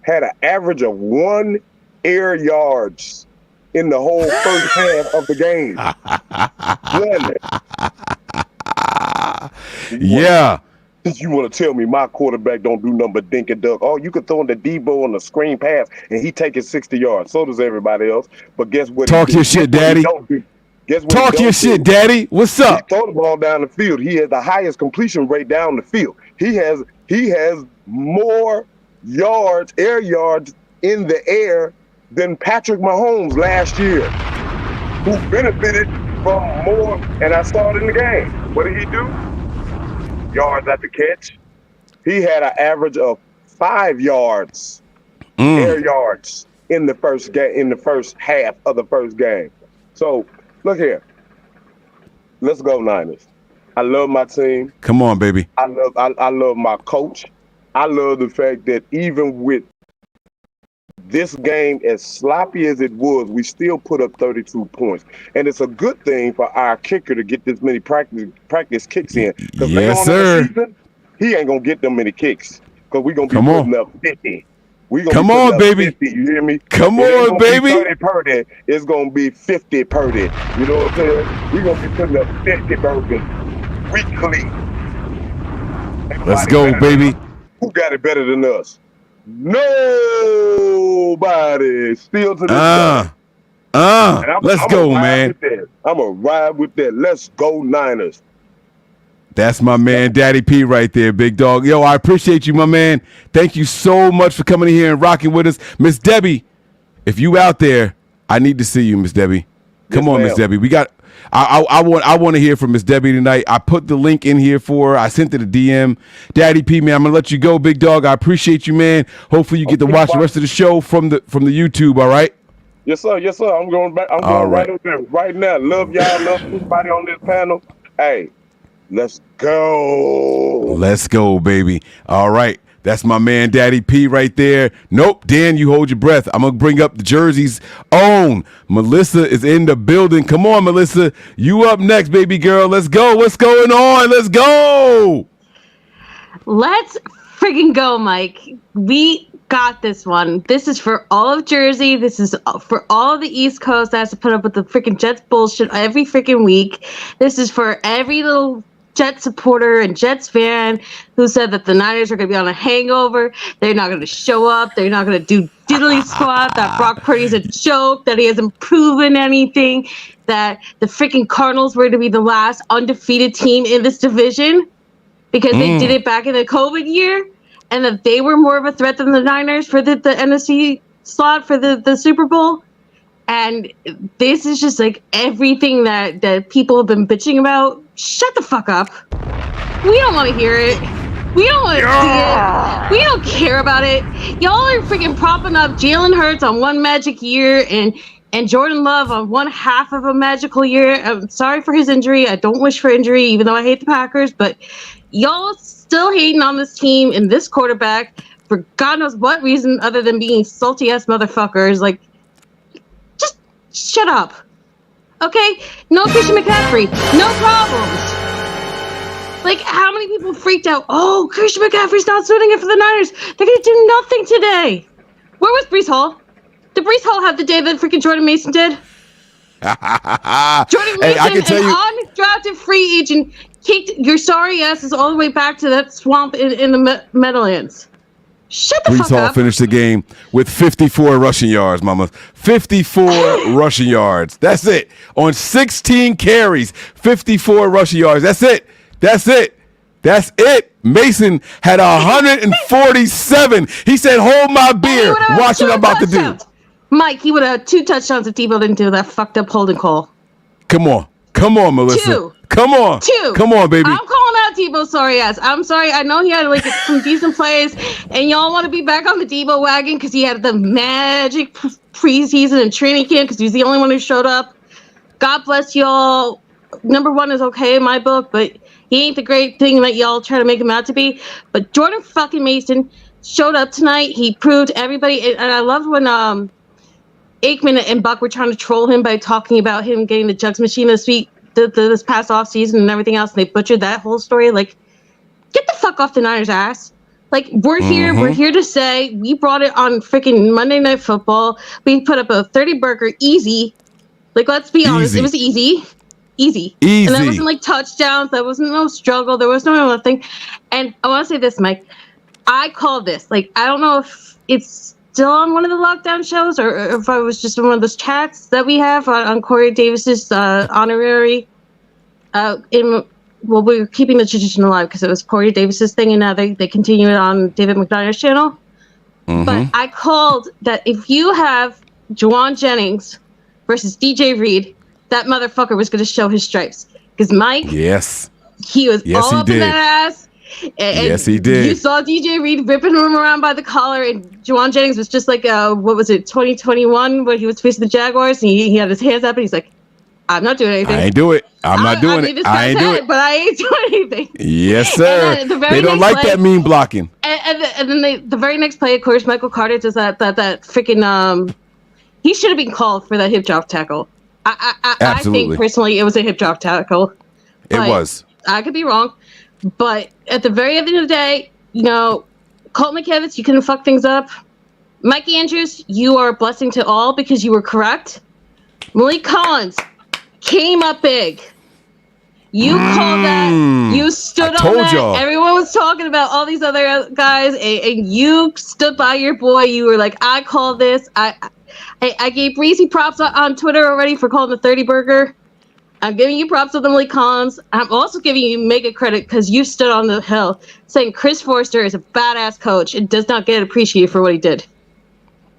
had an average of 1 air yards in the whole first half of the game. Yeah. You want to tell me my quarterback don't do nothing but dink and dunk? Oh, you could throw in the Debo on the screen pass and he take it 60 yards. So does everybody else. But guess what? Talk your shit, Daddy. Talk your shit, Daddy. What's up? He throw the ball down the field. He has the highest completion rate down the field. He has more yards, air yards in the air than Patrick Mahomes last year, who benefited from more. And I saw it in the game. What did he do? Yards at the catch. He had an average of 5 yards, air yards in the first game, in the first half of the first game. So look here. Let's go Niners. I love my team. Come on, baby. I love my coach. I love the fact that even with this game, as sloppy as it was, we still put up 32 points. And it's a good thing for our kicker to get this many practice kicks in. Because later on in the season, he ain't going to get them many kicks. Because we're going to be putting up 50. Come on, baby. 50, you hear me? Come on, baby. 30 per day. It's going to be 50 per day. You know what I'm saying? We're going to be putting up 50 burgers weekly. Let's go, baby. Who got it better than us? Nobody. Still to this day. Let's go, man. I'm going to ride with that. Let's go, Niners. That's my man, Daddy P right there, big dog. Yo, I appreciate you, my man. Thank you so much for coming in here and rocking with us. Miss Debbie, if you out there, I need to see you, Miss Debbie. Come on, Miss Debbie. We got I want to hear from Miss Debbie tonight. I put the link in here for her. I sent it a DM. Daddy P, man, I'm gonna let you go, big dog. I appreciate you, man. Hopefully you get to watch the rest of the show from the YouTube, all right? Yes, sir. Yes, sir. I'm going back. I'm going right up there right now. Love y'all. Love everybody on this panel. Hey, let's go. Let's go, baby. All right. That's my man, Daddy P right there. Nope, Dan, you hold your breath. I'm going to bring up the Jersey's own. Melissa is in the building. Come on, Melissa. You up next, baby girl. Let's go. What's going on? Let's go. Let's friggin' go, Mike. We got this one. This is for all of Jersey. This is for all of the East Coast that has to put up with the freaking Jets bullshit every freaking week. This is for every little Jets supporter and Jets fan who said that the Niners are going to be on a hangover. They're not going to show up. They're not going to do diddly squat. That Brock Purdy's a joke. That he hasn't proven anything. That the freaking Cardinals were going to be the last undefeated team in this division because they did it back in the COVID year, and that they were more of a threat than the Niners for the NFC slot for the Super Bowl. And this is just like everything that people have been bitching about. Shut the fuck up. We don't want to hear it. We don't want to see it. We don't care about it. Y'all are freaking propping up Jalen Hurts on one magic year and Jordan Love on one half of a magical year. I'm sorry for his injury. I don't wish for injury, even though I hate the Packers. But y'all still hating on this team and this quarterback for God knows what reason other than being salty-ass motherfuckers. Like, just shut up. Okay? No Christian McCaffrey. No problems. Like, how many people freaked out? Oh, Christian McCaffrey's not suiting it for the Niners. They're going to do nothing today. Where was Breece Hall? Did Breece Hall have the day that freaking Jordan Mason did? Jordan Mason, an undrafted free agent, kicked your sorry asses all the way back to that swamp in the Meadowlands. Shut the fuck up. Breece Hall finished the game with 54 rushing yards, mama. 54 rushing yards. That's it. On 16 carries, 54 rushing yards. That's it. That's it. That's it. Mason had 147. He said, hold my beer. Watch what I'm about to do. Mike, he would have 2 touchdowns if Tebow didn't do that fucked up holding call. Come on. Come on, Melissa. 2. Come on. 2. Come on, baby. I'm calling out Tebow's sorry ass. I'm sorry. I know he had like some decent plays, and y'all want to be back on the Tebow wagon because he had the magic preseason and training camp because he's the only one who showed up. God bless y'all. Number 1 is okay in my book, but he ain't the great thing that y'all try to make him out to be. But Jordan fucking Mason showed up tonight. He proved everybody, and I loved when Aikman and Buck were trying to troll him by talking about him getting the jugs machine this week, this past off season and everything else, and they butchered that whole story. Like, get the fuck off the Niners' ass. Like, we're here to say we brought it on freaking Monday Night Football. We put up a 30-burger easy. Like, let's be honest, it was easy. And that wasn't like touchdowns. That wasn't no struggle. There was no nothing. And I want to say this, Mike. I called this. Like, I don't know if it's still on one of the lockdown shows or if I was just in one of those chats that we have on Corey Davis's honorary. We're keeping the tradition alive because it was Corey Davis's thing, and now they continue it on David McDonough's channel. But I called that if you have Juwan Jennings versus DJ Reed, that motherfucker was going to show his stripes. Because Mike, he was all up in that ass. And yes, he did. You saw DJ Reed ripping him around by the collar, and Juwan Jennings was just like, 2021, when he was facing the Jaguars, and he had his hands up, and he's like, I'm not doing anything. I ain't do it. I'm not doing it. I ain't do it. But I ain't doing anything. Yes, sir. They don't like that mean blocking. And then the very next play, of course, Michael Carter does that freaking he should have been called for that hip drop tackle. I think personally it was a hip drop tackle. It was. I could be wrong, but at the very end of the day, Colt McKevitz, you couldn't fuck things up. Mike Andrews, you are a blessing to all because you were correct. Malik Collins came up big. You called that. You stood on that. Y'all. Everyone was talking about all these other guys, and you stood by your boy. You were like, I called this. I gave Breezy props on Twitter already for calling the 30 burger. I'm giving you props on the Malik Collins. I'm also giving you mega credit because you stood on the hill saying Chris Forster is a badass coach and does not get appreciated for what he did.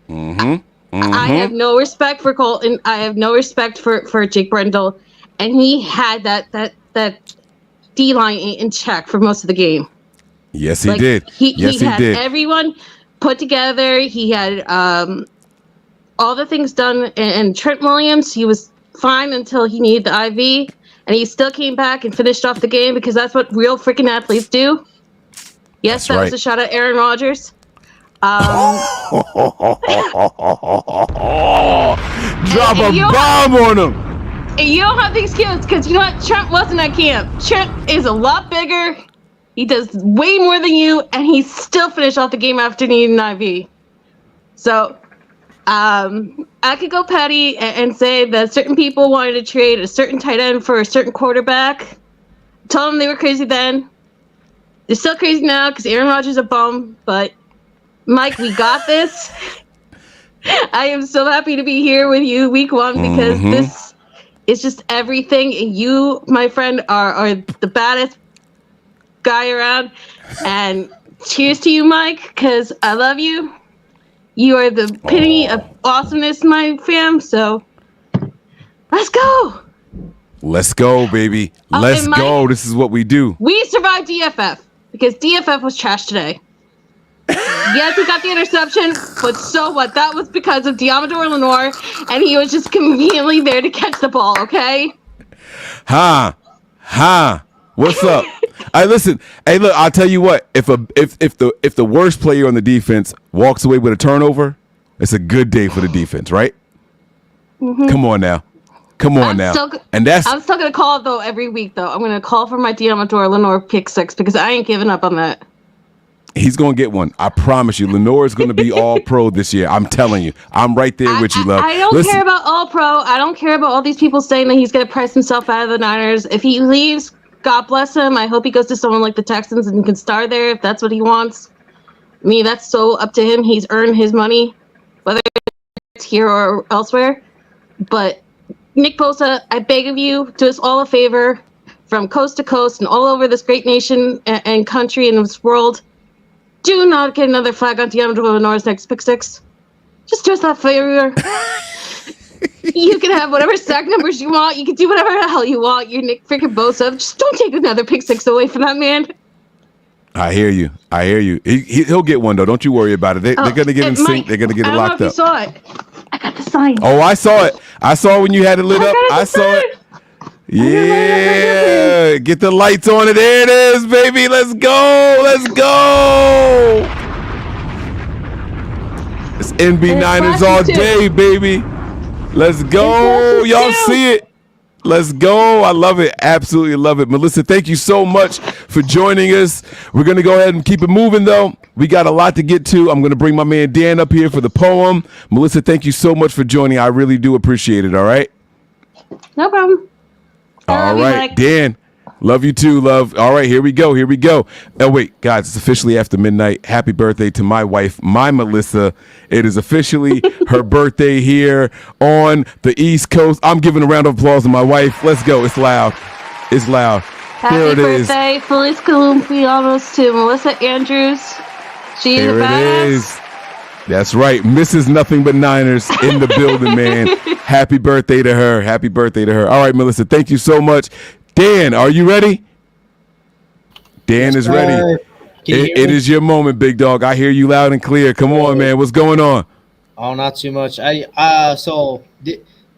I have no respect for Colton. I have no respect for Jake Brendel, and he had that D-line in check for most of the game. Yes, he did. He had everyone put together. He had all the things done. And Trent Williams, he was fine until he needed the IV, and he still came back and finished off the game because that's what real freaking athletes do. Yes, that was a shot at Aaron Rodgers. Drop a bomb on him. And you don't have the excuse because you know what? Trent wasn't at camp. Trent is a lot bigger. He does way more than you, and he still finished off the game after needing an IV. So, I could go petty and say that certain people wanted to trade a certain tight end for a certain quarterback. Told them they were crazy then. They're still crazy now because Aaron Rodgers is a bum, but Mike, we got this. I am so happy to be here with you week one because this is just everything. And you, my friend, are the baddest guy around. And cheers to you, Mike, because I love you. You are the epitome of awesomeness, my fam. So let's go. Let's go, baby. Let's go. This is what we do. We survived DFF because DFF was trash today. Yes, he got the interception, but so what? That was because of Diamador Lenore, and he was just conveniently there to catch the ball, okay? What's up? Listen. Hey, look, I'll tell you what. If the worst player on the defense walks away with a turnover, it's a good day for the defense, right? Come on now. I'm still gonna call though every week though. I'm gonna call for my Diamador Lenore pick 6 because I ain't giving up on that. He's going to get one. I promise you. Lenore is going to be all pro this year. I'm telling you. I'm right there with you, love. I don't care about all pro. I don't care about all these people saying that he's going to price himself out of the Niners. If he leaves, God bless him. I hope he goes to someone like the Texans and can star there if that's what he wants. I mean, that's so up to him. He's earned his money, whether it's here or elsewhere. But Nick Bosa, I beg of you, do us all a favor from coast to coast and all over this great nation and country and this world. Do not get another flag on Diamador Lenore's next pick 6. Just do us that favor. You can have whatever sack numbers you want. You can do whatever the hell you want. You're Nick freaking Bosa. Just don't take another pick 6 away from that man. I hear you. He'll get one, though. Don't you worry about it. They're going to get him synced. They're going to get it locked up. I don't know if you saw it. I got the sign. Oh, I saw it. I saw when you had it lit up. I saw it. Yeah, get the lights on it. There it is, baby. Let's go. It's NB Niners all day, baby. Let's go. Y'all see it. Let's go. I love it. Absolutely love it. Melissa, thank you so much for joining us. We're going to go ahead and keep it moving, though. We got a lot to get to. I'm going to bring my man Dan up here for the poem. Melissa, thank you so much for joining. I really do appreciate it, all right? No problem. All right, Dan. Love you too, love. All right, here we go. Oh, wait, guys, it's officially after midnight. Happy birthday to my wife, my Melissa. It is officially her birthday here on the East Coast. I'm giving a round of applause to my wife. Let's go. It's loud. Happy birthday, Feliz Cumpleaños to Melissa Andrews. She is a badass. That's right. Mrs. Nothing But Niners in the building, man. Happy birthday to her. Happy birthday to her. All right, Melissa, thank you so much. Dan, are you ready? Dan is ready. It is your moment, big dog. I hear you loud and clear. Come on, man. What's going on? Oh, not too much. So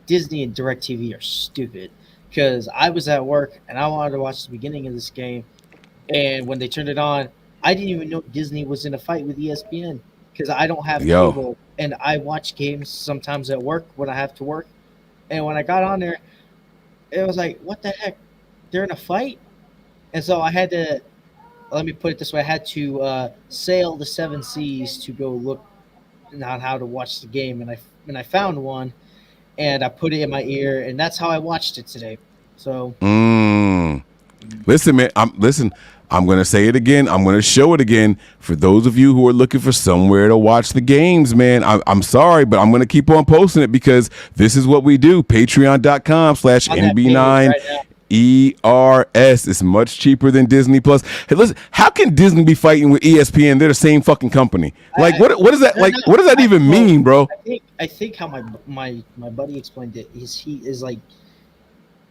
Disney and DirecTV are stupid because I was at work and I wanted to watch the beginning of this game, and when they turned it on, I didn't even know Disney was in a fight with ESPN because I don't have cable, and I watch games sometimes at work when I have to work, and when I got on there, it was like, what the heck? They're in a fight, and so I had to. Let me put it this way: I had to sail the 7 seas to go look on how to watch the game, and I found one, and I put it in my ear, and that's how I watched it today. So, listen, man. I'm going to say it again. I'm going to show it again for those of you who are looking for somewhere to watch the games, man. I'm sorry, but I'm going to keep on posting it because this is what we do. Patreon.com/NB9. ERS is much cheaper than Disney Plus. Hey, listen, how can Disney be fighting with ESPN? They're the same fucking company. Like, what is that? Like, what does that even mean, bro? I think how my buddy explained it is he is like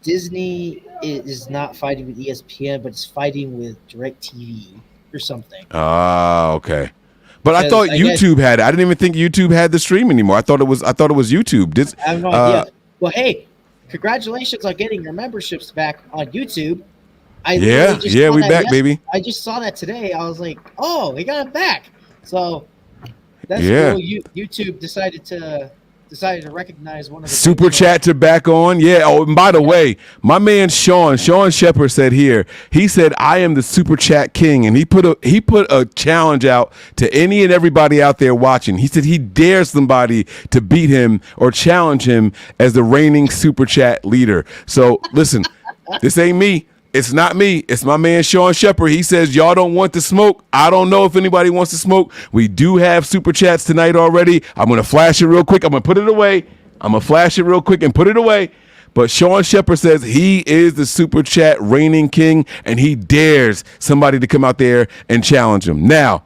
Disney is not fighting with ESPN, but it's fighting with DirecTV or something. Ah, okay. But I thought YouTube had it. I didn't even think YouTube had the stream anymore. I thought it was YouTube. I have no idea. Well, hey. Congratulations on getting your memberships back on YouTube. We back, baby. I just saw that today. I was like, oh, they got it back. So that's cool. YouTube decided to recognize one of the Super Chats are back on. Yeah. Oh, and by the way, my man Sean Shepard said here, he said, I am the Super Chat king. And he put a challenge out to any and everybody out there watching. He said he dares somebody to beat him or challenge him as the reigning Super Chat leader. So listen, this ain't me. It's not me. It's my man Sean Shepard. He says y'all don't want to smoke. I don't know if anybody wants to smoke. We do have Super Chats tonight already. I'm going to flash it real quick. I'm going to put it away. I'm going to flash it real quick and put it away. But Sean Shepard says he is the Super Chat reigning king, and he dares somebody to come out there and challenge him. Now,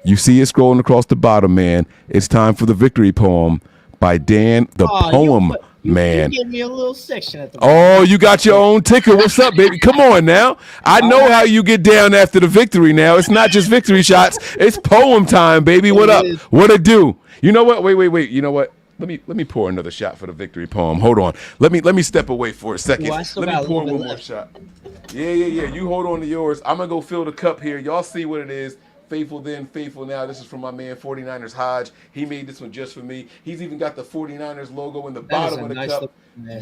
you see it scrolling across the bottom, man. It's time for the victory poem by Dan the Poem Man. You give me a little section at the Oh, you got your own ticker. What's up, baby? Come on now. I know how you get down after the victory now. It's not just victory shots. It's poem time, baby. What up? What it do? You know what? Wait. You know what? Let me pour another shot for the victory poem. Hold on. Let me step away for a second. Let me pour one more shot. Yeah. You hold on to yours. I'm going to go fill the cup here. Y'all see what it is. Faithful then, faithful now. This is from my man 49ers Hodge. He made this one just for me. He's even got the 49ers logo in the bottom of the cup.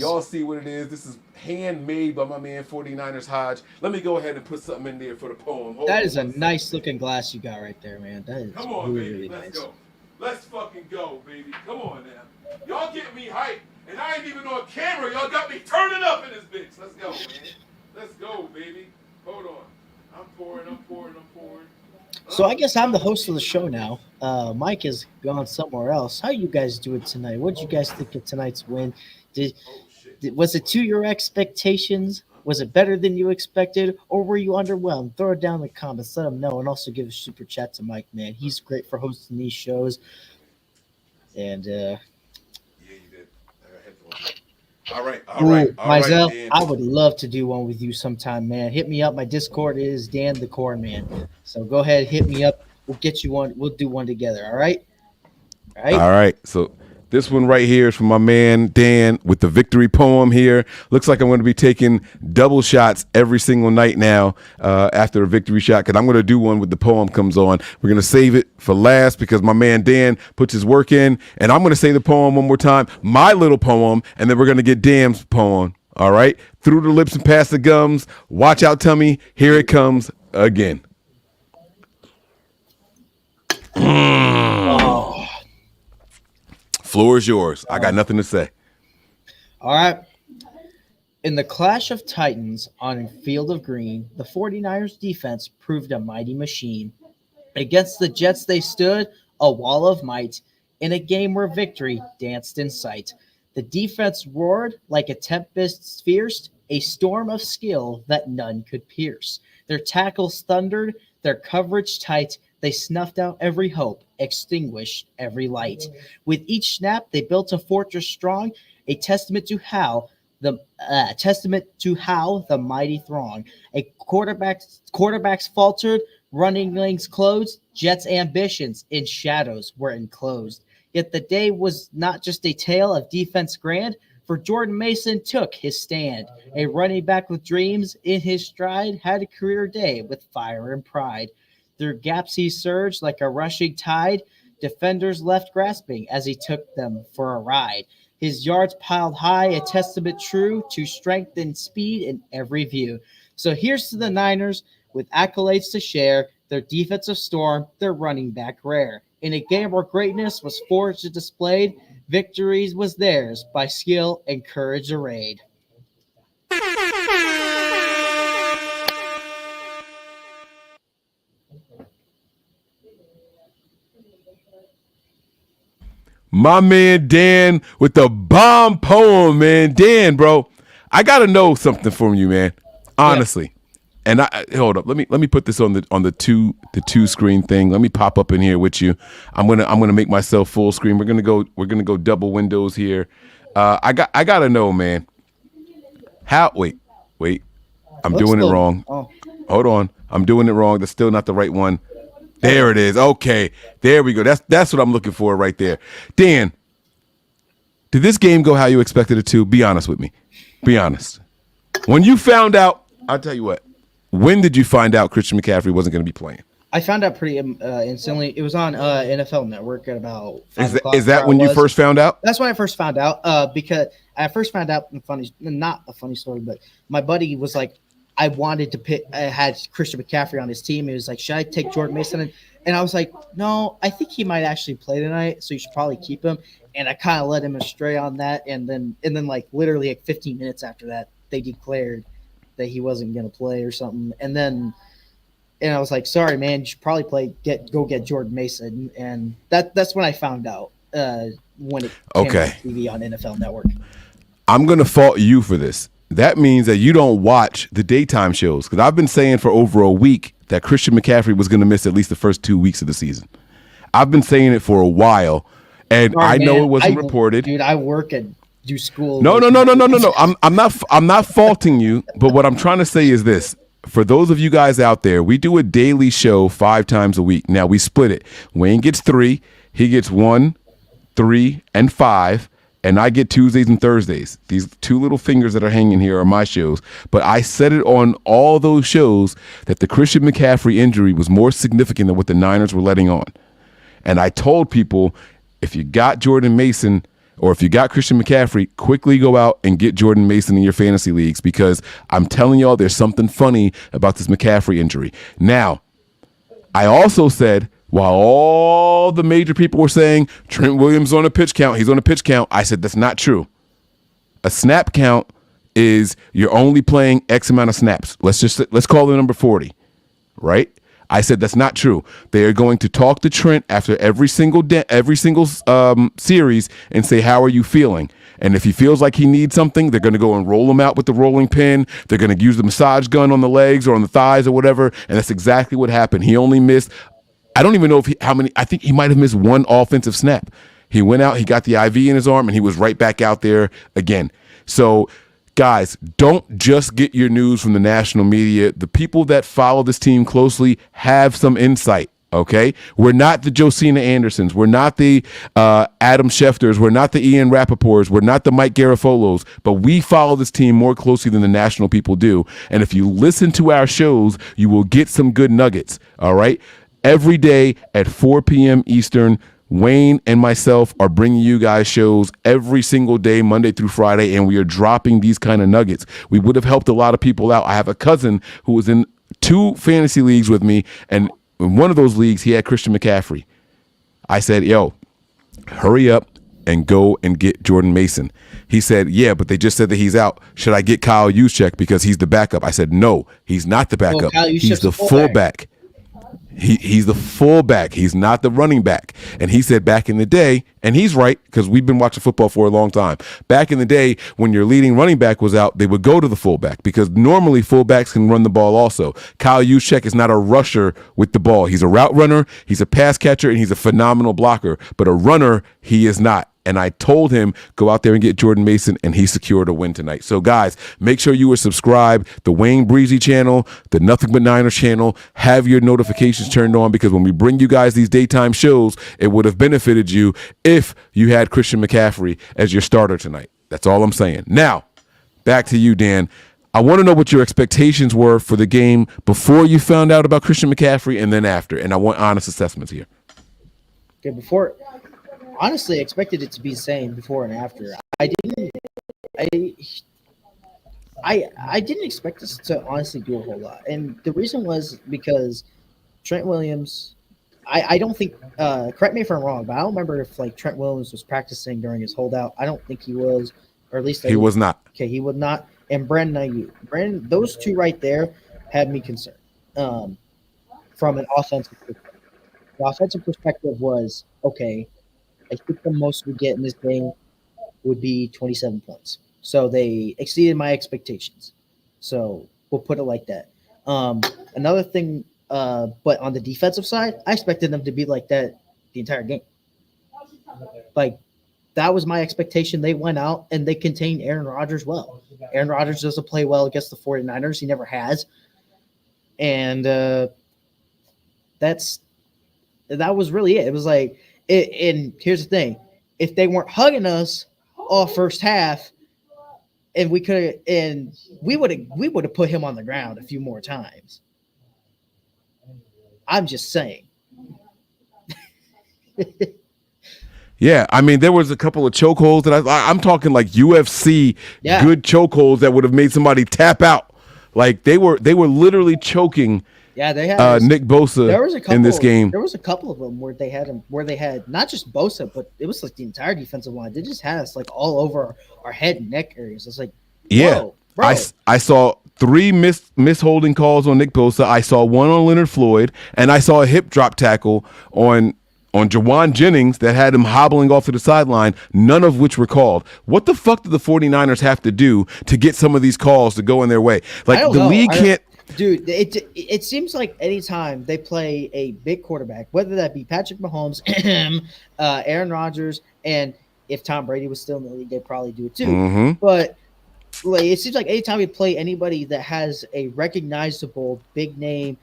Y'all see what it is. This is handmade by my man 49ers Hodge. Let me go ahead and put something in there for the poem. That is a nice looking glass you got right there, man. That is Come on, really, baby. really Let's nice. go. Let's fucking go, baby. Come on now. Y'all get me hyped, and I ain't even on camera. Y'all got me turning up in this bitch. Let's go, man. Let's go, baby. Hold on. I'm pouring. So I guess I'm the host of the show now. Mike has gone somewhere else. How you guys doing tonight? What did you guys think of tonight's win? Was it to your expectations? Was it better than you expected? Or were you underwhelmed? Throw it down in the comments. Let them know. And also give a super chat to Mike, man. He's great for hosting these shows. And yeah, you did. I got headphones. All right. Myself, Dan. I would love to do one with you sometime, man. Hit me up. My Discord is Dan the Corn Man. So go ahead, hit me up. We'll get you one. We'll do one together. All right. All right. So this one right here is from my man Dan with the victory poem here. Looks like I'm going to be taking double shots every single night now after a victory shot, because I'm going to do one with the poem comes on. We're going to save it for last because my man Dan puts his work in, and I'm going to say the poem one more time, my little poem, and then we're going to get Dan's poem. All right. Through the lips and past the gums. Watch out, tummy. Here it comes again. Floor is yours. I got nothing to say. All right. In the clash of titans on a field of green, the 49ers defense proved a mighty machine. Against the Jets they stood, a wall of might, in a game where victory danced in sight. The defense roared like a tempest fierce, a storm of skill that none could pierce. Their tackles thundered, their coverage tight, They snuffed out every hope, extinguished every light. With each snap, they built a fortress strong, a testament to how the mighty throng. Quarterbacks faltered, running lanes closed, Jets' ambitions in shadows were enclosed. Yet the day was not just a tale of defense grand, for Jordan Mason took his stand. A running back with dreams in his stride had a career day with fire and pride. Through gaps he surged like a rushing tide. Defenders left grasping as he took them for a ride. His yards piled high, a testament true to strength and speed in every view. So here's to the Niners with accolades to share, their defensive storm, their running back rare. In a game where greatness was forged and displayed, victories was theirs by skill and courage arrayed. My man Dan with the bomb poem, man. Dan, bro, I gotta know something from you, man. Honestly. Yeah. And I hold up. Let me put this on the two screen thing. Let me pop up in here with you. I'm gonna make myself full screen. We're gonna go double windows here. I gotta know, man. How? Wait. I'm doing it wrong. Oh. Hold on. I'm doing it wrong. That's still not the right one. There it is. Okay, there we go. That's what I'm looking for right there. Dan, did this game go how you expected it to? Be honest with me. Be honest. When you found out, I'll tell you what. When did you find out Christian McCaffrey wasn't going to be playing? I found out pretty instantly. It was on NFL Network at about 5 o'clock. Is that when you first found out? That's when I first found out. Because I first found out, not a funny story, but my buddy was like, I wanted to pick. I had Christian McCaffrey on his team. He was like, should I take Jordan Mason? And I was like, no, I think he might actually play tonight, so you should probably keep him. And I kind of led him astray on that. And then like literally like 15 minutes after that, they declared that he wasn't going to play or something. And I was like, sorry, man, you should probably go get Jordan Mason. And that's when I found out when it came on TV on NFL Network. I'm going to fault you for this. That means that you don't watch the daytime shows, because I've been saying for over a week that Christian McCaffrey was going to miss at least the first 2 weeks of the season. I've been saying it for a while, and I know it wasn't reported. Dude, I work and do school. No. I'm not faulting you, but what I'm trying to say is this. For those of you guys out there, we do a daily show 5 times a week. Now, we split it. Wayne gets 3. He gets 1, 3, and 5. And I get Tuesdays and Thursdays. These 2 little fingers that are hanging here are my shows. But I said it on all those shows that the Christian McCaffrey injury was more significant than what the Niners were letting on. And I told people, if you got Jordan Mason or if you got Christian McCaffrey, quickly go out and get Jordan Mason in your fantasy leagues, because I'm telling y'all there's something funny about this McCaffrey injury. Now, I also said, while all the major people were saying Trent Williams on a pitch count, he's on a pitch count, I said that's not true. A snap count is you're only playing X amount of snaps. Let's call the number 40, right? I said that's not true. They are going to talk to Trent after every single series and say, how are you feeling? And if he feels like he needs something, they're going to go and roll him out with the rolling pin. They're going to use the massage gun on the legs or on the thighs or whatever. And that's exactly what happened. He only missed, I don't even know how many, I think he might have missed 1 offensive snap. He went out, he got the IV in his arm, and he was right back out there again. So, guys, don't just get your news from the national media. The people that follow this team closely have some insight, okay? We're not the Josina Andersons. We're not the Adam Schefters. We're not the Ian Rappaports. We're not the Mike Garafolos. But we follow this team more closely than the national people do. And if you listen to our shows, you will get some good nuggets, all right? Every day at 4 p.m. Eastern, Wayne and myself are bringing you guys shows every single day, Monday through Friday, and we are dropping these kind of nuggets. We would have helped a lot of people out. I have a cousin who was in 2 fantasy leagues with me, and in one of those leagues, he had Christian McCaffrey. I said, yo, hurry up and go and get Jordan Mason. He said, yeah, but they just said that he's out. Should I get Kyle Juszczyk because he's the backup? I said, no, he's not the backup. He's the fullback. He's the fullback. He's not the running back. And he said back in the day, and he's right because we've been watching football for a long time. Back in the day, when your leading running back was out, they would go to the fullback because normally fullbacks can run the ball also. Kyle Juszczyk is not a rusher with the ball. He's a route runner, he's a pass catcher, and he's a phenomenal blocker. But a runner, he is not. And I told him, go out there and get Jordan Mason, and he secured a win tonight. So, guys, make sure you are subscribed. The Wayne Breezy channel, the Nothing But Niners channel, have your notifications turned on because when we bring you guys these daytime shows, it would have benefited you if you had Christian McCaffrey as your starter tonight. That's all I'm saying. Now, back to you, Dan. I want to know what your expectations were for the game before you found out about Christian McCaffrey and then after. And I want honest assessments here. Okay, honestly, I expected it to be the same before and after. I didn't expect us to honestly do a whole lot. And the reason was because Trent Williams, I don't think, correct me if I'm wrong, but I don't remember if like Trent Williams was practicing during his holdout. I don't think he was, or at least he was not. Okay, he would not. And Brandon Ayuk. Those two right there had me concerned from an offensive perspective. The offensive perspective was, okay, I think the most we get in this game would be 27 points. So they exceeded my expectations. So we'll put it like that. Another thing, but on the defensive side, I expected them to be like that the entire game. Like, that was my expectation. They went out and they contained Aaron Rodgers well. Aaron Rodgers doesn't play well against the 49ers. He never has. And that was really it. It was like, and here's the thing: if they weren't hugging us all first half, and we would have put him on the ground a few more times. I'm just saying. Yeah, I mean, there was a couple of chokeholds that I'm talking like UFC good chokeholds that would have made somebody tap out. Like they were literally choking. Yeah, they had Nick Bosa in this game. There was a couple of them where they had not just Bosa, but it was like the entire defensive line. They just had us like all over our head and neck areas. It's like, yeah, bro. I saw 3 misholding calls on Nick Bosa. I saw 1 on Leonard Floyd, and I saw a hip drop tackle on Jawan Jennings that had him hobbling off to the sideline, none of which were called. What the fuck did the 49ers have to do to get some of these calls to go in their way? Like the league can't. Dude, it seems like anytime they play a big quarterback, whether that be Patrick Mahomes, Aaron Rodgers, and if Tom Brady was still in the league, they'd probably do it too. Mm-hmm. But like, it seems like anytime we play anybody that has a recognizable big name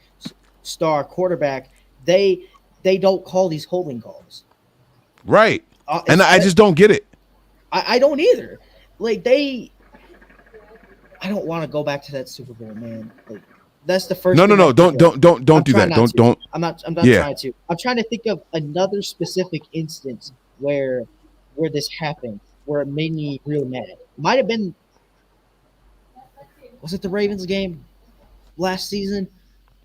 star quarterback, they don't call these holding calls. Right. And I just don't get it. I don't either. Like I don't want to go back to that Super Bowl, man. Like, that's the first. No. Don't do that. Don't. I'm not trying to. I'm trying to think of another specific instance where this happened, where it made me really mad. Might have been. Was it the Ravens game last season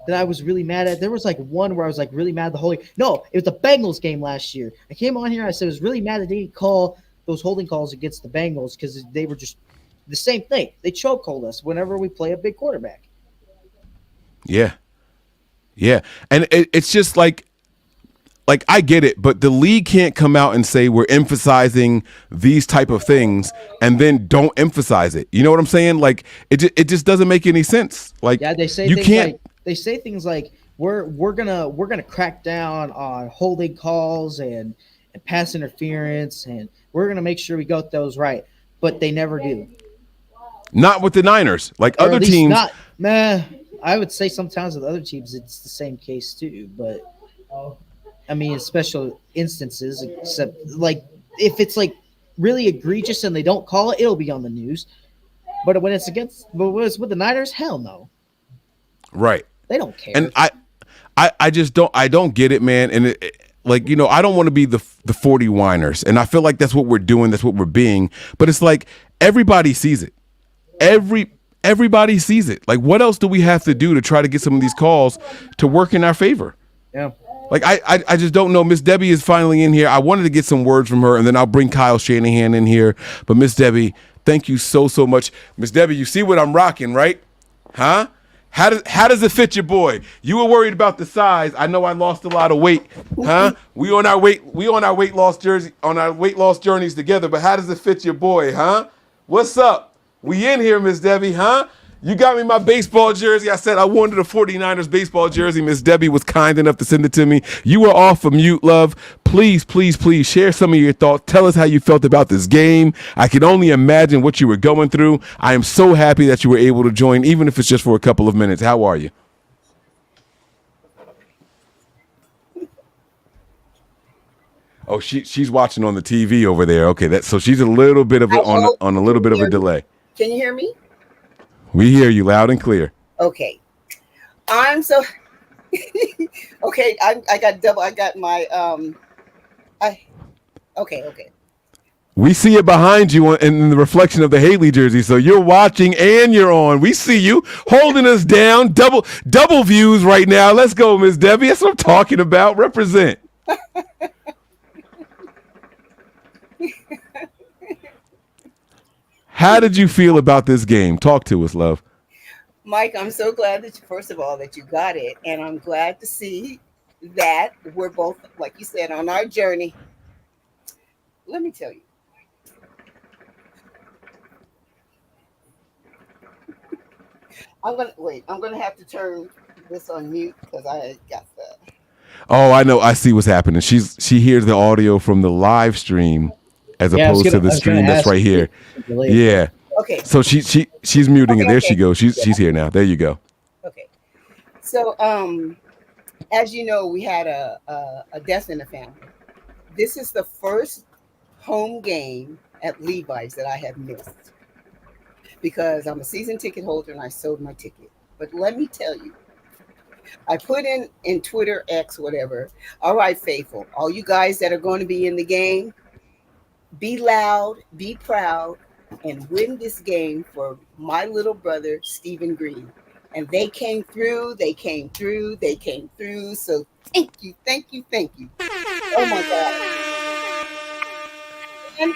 that I was really mad at? There was like one where I was like really mad No, it was the Bengals game last year. I came on here. I said I was really mad that they didn't call those holding calls against the Bengals because they were just the same thing. They chokehold us whenever we play a big quarterback. Yeah. And it's just like I get it, but the league can't come out and say we're emphasizing these type of things and then don't emphasize it. You know what I'm saying? Like it just doesn't make any sense. Like yeah, they say things like we're gonna crack down on holding calls and pass interference, and we're gonna make sure we got those right, but they never do. Not with the Niners. Like other teams. I would say sometimes with other teams it's the same case too, but I mean, in special instances, except like if it's like really egregious and they don't call it, it'll be on the news. But when it's with the Niners, hell no. Right. They don't care. And I just don't get it, man. And I don't want to be the 40 whiners, and I feel like that's what we're doing. That's what we're being. But it's like everybody sees it. Everybody sees it. Like, what else do we have to do to try to get some of these calls to work in our favor? Yeah. Like, I just don't know. Miss Debbie is finally in here. I wanted to get some words from her, and then I'll bring Kyle Shanahan in here. But Miss Debbie, thank you so much. Miss Debbie, you see what I'm rocking, right? Huh? How does it fit your boy? You were worried about the size. I know I lost a lot of weight, huh? We on our weight loss journeys together. But how does it fit your boy, huh? What's up? We in here, Miss Debbie, huh? You got me my baseball jersey. I said I wanted a 49ers baseball jersey. Miss Debbie was kind enough to send it to me. You were off of mute, love. Please, please, please share some of your thoughts. Tell us how you felt about this game. I can only imagine what you were going through. I am so happy that you were able to join, even if it's just for a couple of minutes. How are you? Oh, she's watching on the TV over there. Okay, so she's a little bit of on a little bit of a delay. Can you hear me? We hear you loud and clear. Okay. I'm so okay. I got double. I got my okay. We see it behind you in the reflection of the Haley jersey. So you're watching and you're on. We see you holding us down. Double views right now. Let's go, Miss Debbie. That's what I'm talking about. Represent. How did you feel about this game? Talk to us, love. Mike, I'm so glad that first of all, that you got it. And I'm glad to see that we're both, like you said, on our journey. Let me tell you. I'm going to have to turn this on mute because I got the. Oh, I know. I see what's happening. She hears the audio from the live stream as opposed to the stream that's right here. Yeah. Okay. So she's muting it. There she goes. She's here now. There you go. Okay. So as you know, we had a death in the family. This is the first home game at Levi's that I have missed because I'm a season ticket holder and I sold my ticket. But let me tell you, I put in Twitter, X, whatever. All right, faithful. All you guys that are going to be in the game, be loud, be proud, and win this game for my little brother, Stephen Green. And they came through. So thank you. Oh my God.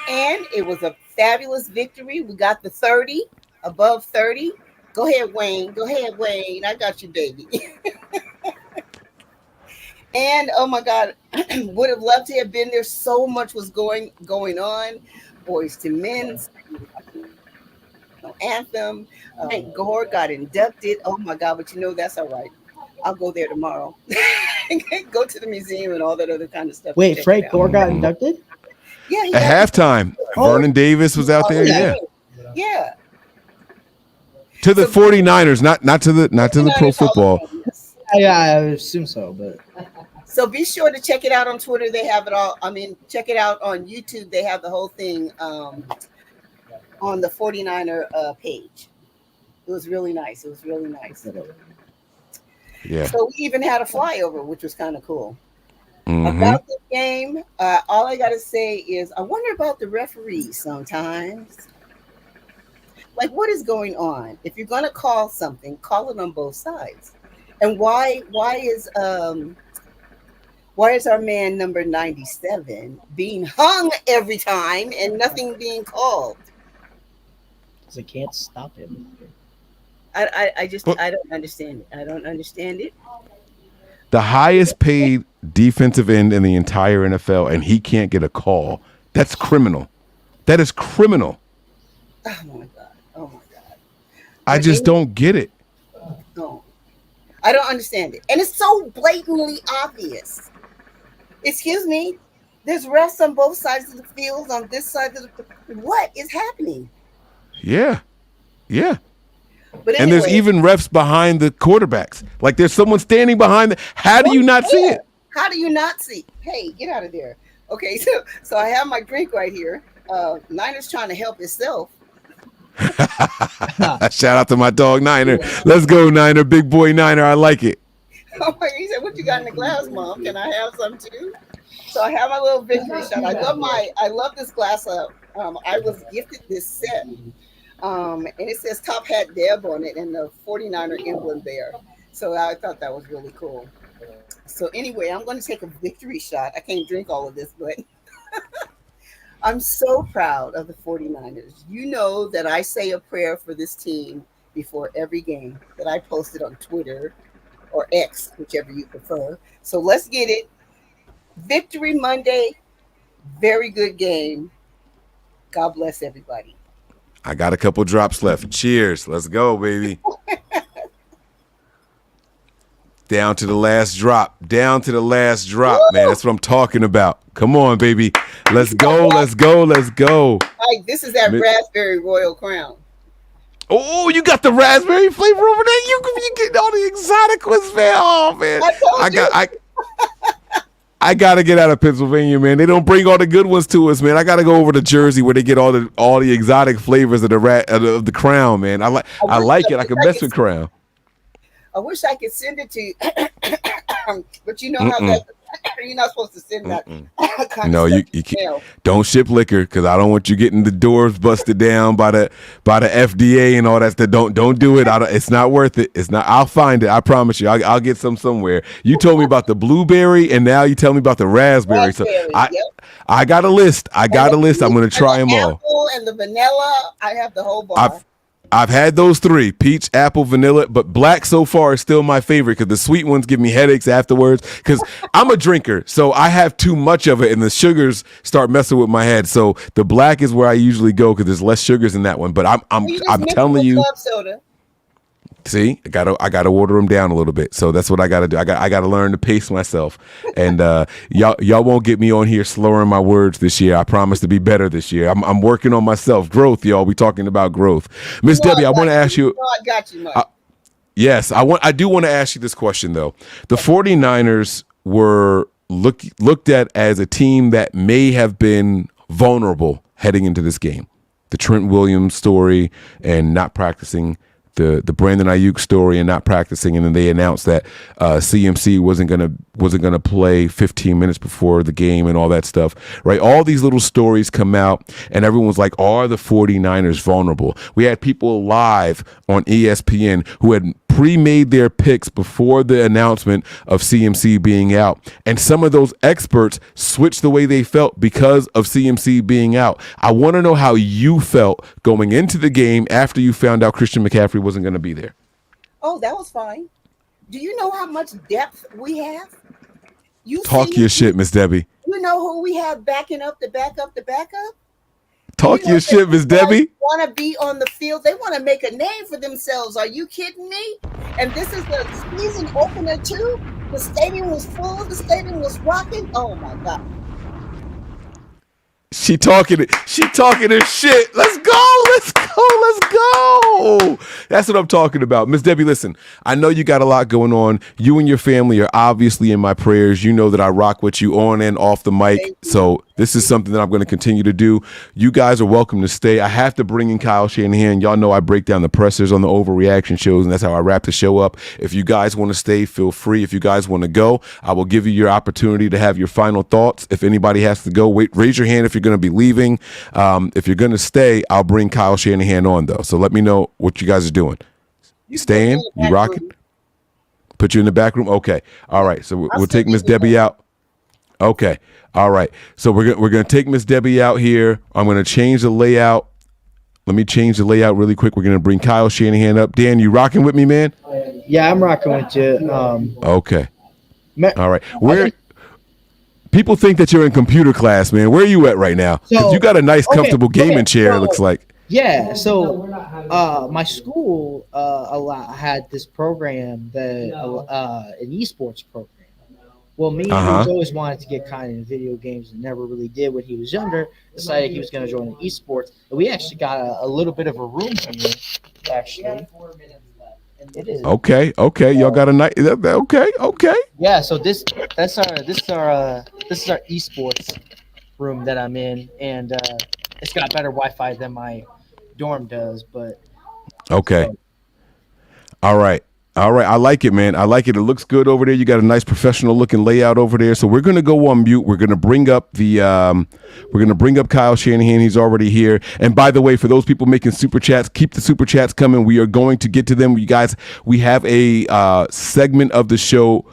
And it was a fabulous victory. We got the 30, above 30. Go ahead, Wayne. I got you, baby. And oh my God, would have loved to have been there. So much was going on. Boys to Men, anthem. Gore got inducted. Oh my God, but that's all right. I'll go there tomorrow. Go to the museum and all that other kind of stuff. Wait, Frank Gore got inducted? Yeah. At halftime, Vernon Davis was out there. Yeah. To the 49ers, not to the pro football. Yeah, I assume so, but. So be sure to check it out on Twitter. They have it all. Check it out on YouTube. They have the whole thing on the 49er page. It was really nice. Yeah. So we even had a flyover, which was kind of cool. About the game, all I got to say is I wonder about the referees sometimes. Like, what is going on? If you're going to call something, call it on both sides. And why is our man number 97 being hung every time and nothing being called? Because they can't stop him. I don't understand it. The highest paid defensive end in the entire NFL, and he can't get a call. That's criminal. That is criminal. Oh my God. I just don't get it. No. I don't understand it. And it's so blatantly obvious. Excuse me. There's refs on both sides of the field, on this side of the... What is happening? Yeah. But anyway, and there's even refs behind the quarterbacks. Like there's someone standing behind. How do you not see it? How do you not see? Hey, get out of there. Okay, so I have my drink right here. Niner's trying to help himself. Shout out to my dog Niner. Let's go, Niner. Big boy Niner. I like it. Oh my, he said, "What you got in the glass, Mom? Can I have some too?" So I have my little victory shot. I love this glass up. I was gifted this set. And it says Top Hat Deb on it and the 49er emblem there. So I thought that was really cool. So anyway, I'm going to take a victory shot. I can't drink all of this, but I'm so proud of the 49ers. You know that I say a prayer for this team before every game that I posted on Twitter or X, whichever you prefer. So let's get it. Victory Monday. Very good game. God bless everybody. I got a couple drops left. Cheers. Let's go, baby. Down to the last drop. Down to the last drop, man. That's what I'm talking about. Come on, baby. Let's go. Let's go. Let's go. Like, this is that raspberry Royal Crown. Oh, you got the raspberry flavor over there. You get all the exotic ones, man. Oh, man. I gotta get out of Pennsylvania, man. They don't bring all the good ones to us, man. I gotta go over to Jersey where they get all the exotic flavors of the Crown, man. I like it. I can mess with Crown. I wish I could send it to you, but you know how that you're not supposed to send that. No, you can't. Don't ship liquor because I don't want you getting the doors busted down by the FDA and all that stuff. Don't do it. It's not worth it. It's not. I'll find it. I promise you. I'll get some somewhere. You told me about the blueberry and now you tell me about the raspberry. So I got a list. I'm gonna try them all. Apple and the vanilla. I have the whole bar. I've had those three: peach, apple, vanilla, but black so far is still my favorite because the sweet ones give me headaches afterwards. Because I'm a drinker, so I have too much of it, and the sugars start messing with my head. So the black is where I usually go because there's less sugars in that one. But I'm telling you. Club soda. See, I gotta order them down a little bit. So that's what I gotta do. I gotta learn to pace myself. And y'all won't get me on here slurring my words this year. I promise to be better this year. I'm working on myself. Growth, y'all. We talking about growth. Miss Debbie, I want to ask you. I got you, Mike. Yes, I do want to ask you this question though. The 49ers were looked at as a team that may have been vulnerable heading into this game. The Trent Williams story and not practicing. The Brandon Ayuk story and not practicing, and then they announced that CMC wasn't gonna play 15 minutes before the game and all that stuff, right? All these little stories come out, and everyone's like, "Are the 49ers vulnerable?" We had people live on ESPN who had pre-made their picks before the announcement of CMC being out, and some of those experts switched the way they felt because of CMC being out. I want to know how you felt going into the game after you found out Christian McCaffrey wasn't going to be there. Oh, that was fine. Do you know how much depth we have? Talk your shit, Miss Debbie. You know who we have backing up the backup? Talk your shit, Miss Debbie. Want to be on the field. They want to make a name for themselves. Are you kidding me? And this is the season opener too. The stadium was full. The stadium was rocking. Oh my God. She talking her shit. Let's go. That's what I'm talking about. Miss Debbie, listen, I know you got a lot going on. You and your family are obviously in my prayers. You know that I rock with you on and off the mic. So this is something that I'm going to continue to do. You guys are welcome to stay. I have to bring in Kyle Shanahan. Y'all know I break down the pressers on the Overreaction shows, and that's how I wrap the show up. If you guys want to stay, feel free. If you guys want to go, I will give you your opportunity to have your final thoughts. If anybody has to go, raise your hand if you're going to be leaving. If you're going to stay, I'll bring Kyle Shanahan on, though. So let me know what you guys are doing. You staying? You rocking? Put you in the back room? Okay. All right. So we'll take Miss Debbie out. Okay. All right. So we're gonna take Miss Debbie out here. I'm gonna change the layout. Let me change the layout really quick. We're gonna bring Kyle Shanahan up. Dan, you rocking with me, man? Yeah, I'm rocking with you. Okay. All right. People think that you're in computer class, man. Where are you at right now? Because you got a nice, comfortable gaming chair. It looks like. Yeah, so my school had this program that an esports program. Well, me, he was always wanted to get kind of in video games and never really did when he was younger. Decided he was going to join an esports, and we actually got a little bit of a room here. Actually, it is okay. Y'all got a night. Okay. Yeah, so this is our esports room that I'm in, and it's got better Wi-Fi than my dorm does, but okay. All right. I like it, man. I like it. It looks good over there. You got a nice professional looking layout over there. So we're gonna go on mute. We're gonna bring up Kyle Shanahan. He's already here. And by the way, for those people making super chats, keep the super chats coming. We are going to get to them. You guys, we have a segment of the show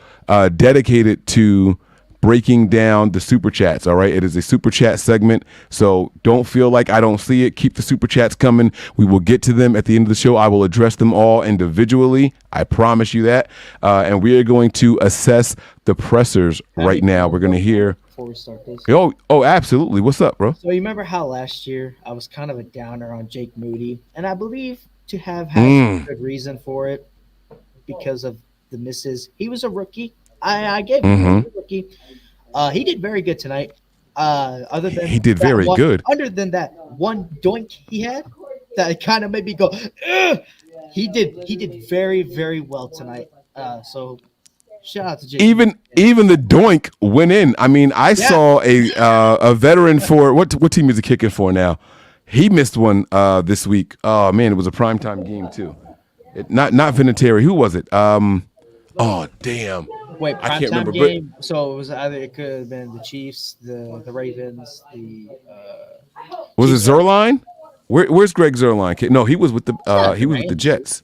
dedicated to breaking down the super chats. All right, it is a super chat segment, so don't feel like I don't see it. Keep the super chats coming. We will get to them at the end of the show. I will address them all individually. I promise you that. And we are going to assess the pressers right now. We're going to hear. Before we start this. Oh, absolutely. What's up, bro? So you remember how last year I was kind of a downer on Jake Moody, and I believe to have had good reason for it because of the misses. He was a rookie. I gave him a rookie. He did very good tonight. Other than he did very good. Other than that one doink he had, that kind of made me go. Ugh! He did very, very well tonight. So shout out to Jake. Even the doink went in. I mean, I saw a veteran for what team is he kicking for now? He missed one this week. Oh man, it was a primetime game too. Not Vinatieri. Who was it? Oh damn. Wait, I can't remember. Game, so it was either it could have been the Chiefs, the Ravens, the. Was it Zerline? Where's Greg Zerline? No, he was with the with the Jets.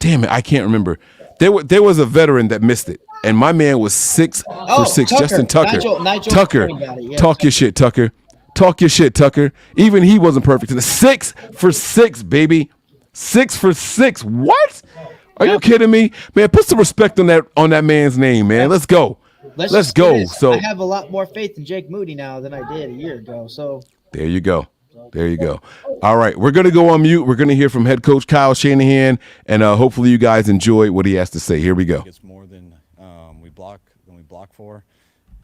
Damn it, I can't remember. There was a veteran that missed it, and my man was 6 for 6. Tucker. Justin Tucker. Nigel Tucker. Talk your shit, Tucker. Talk your shit, Tucker. Even he wasn't perfect. 6 for 6, baby. 6 for 6. What? Are you kidding me, man? Put some respect on that man's name, man. Let's go. Let's go. So I have a lot more faith in Jake Moody now than I did a year ago. So there you go. There you go. All right, we're going to go on mute. We're going to hear from head coach Kyle Shanahan, and hopefully you guys enjoy what he has to say. Here we go. It's more than we block for.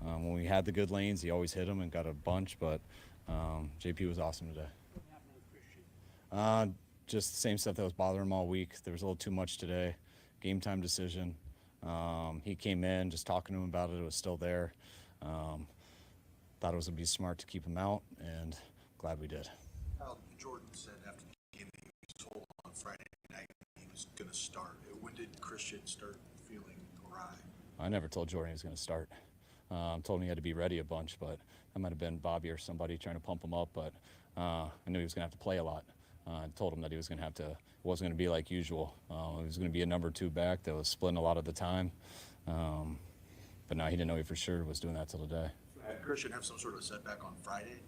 When we had the good lanes, he always hit them and got a bunch, but JP was awesome today. Just the same stuff that was bothering him all week. There was a little too much today. Game time decision. He came in, just talking to him about it. It was still there. Thought it was going to be smart to keep him out, and glad we did. Jordan said after the game that he was told on Friday night he was going to start. When did Christian start feeling awry? I never told Jordan he was going to start. Told him he had to be ready a bunch, but that might have been Bobby or somebody trying to pump him up. But I knew he was going to have to play a lot. I told him that he was going to have to. It wasn't going to be like usual. He was going to be a number 2 back that was splitting a lot of the time. But no, he didn't know he for sure was doing that till today. Did Christian have some sort of setback on Friday?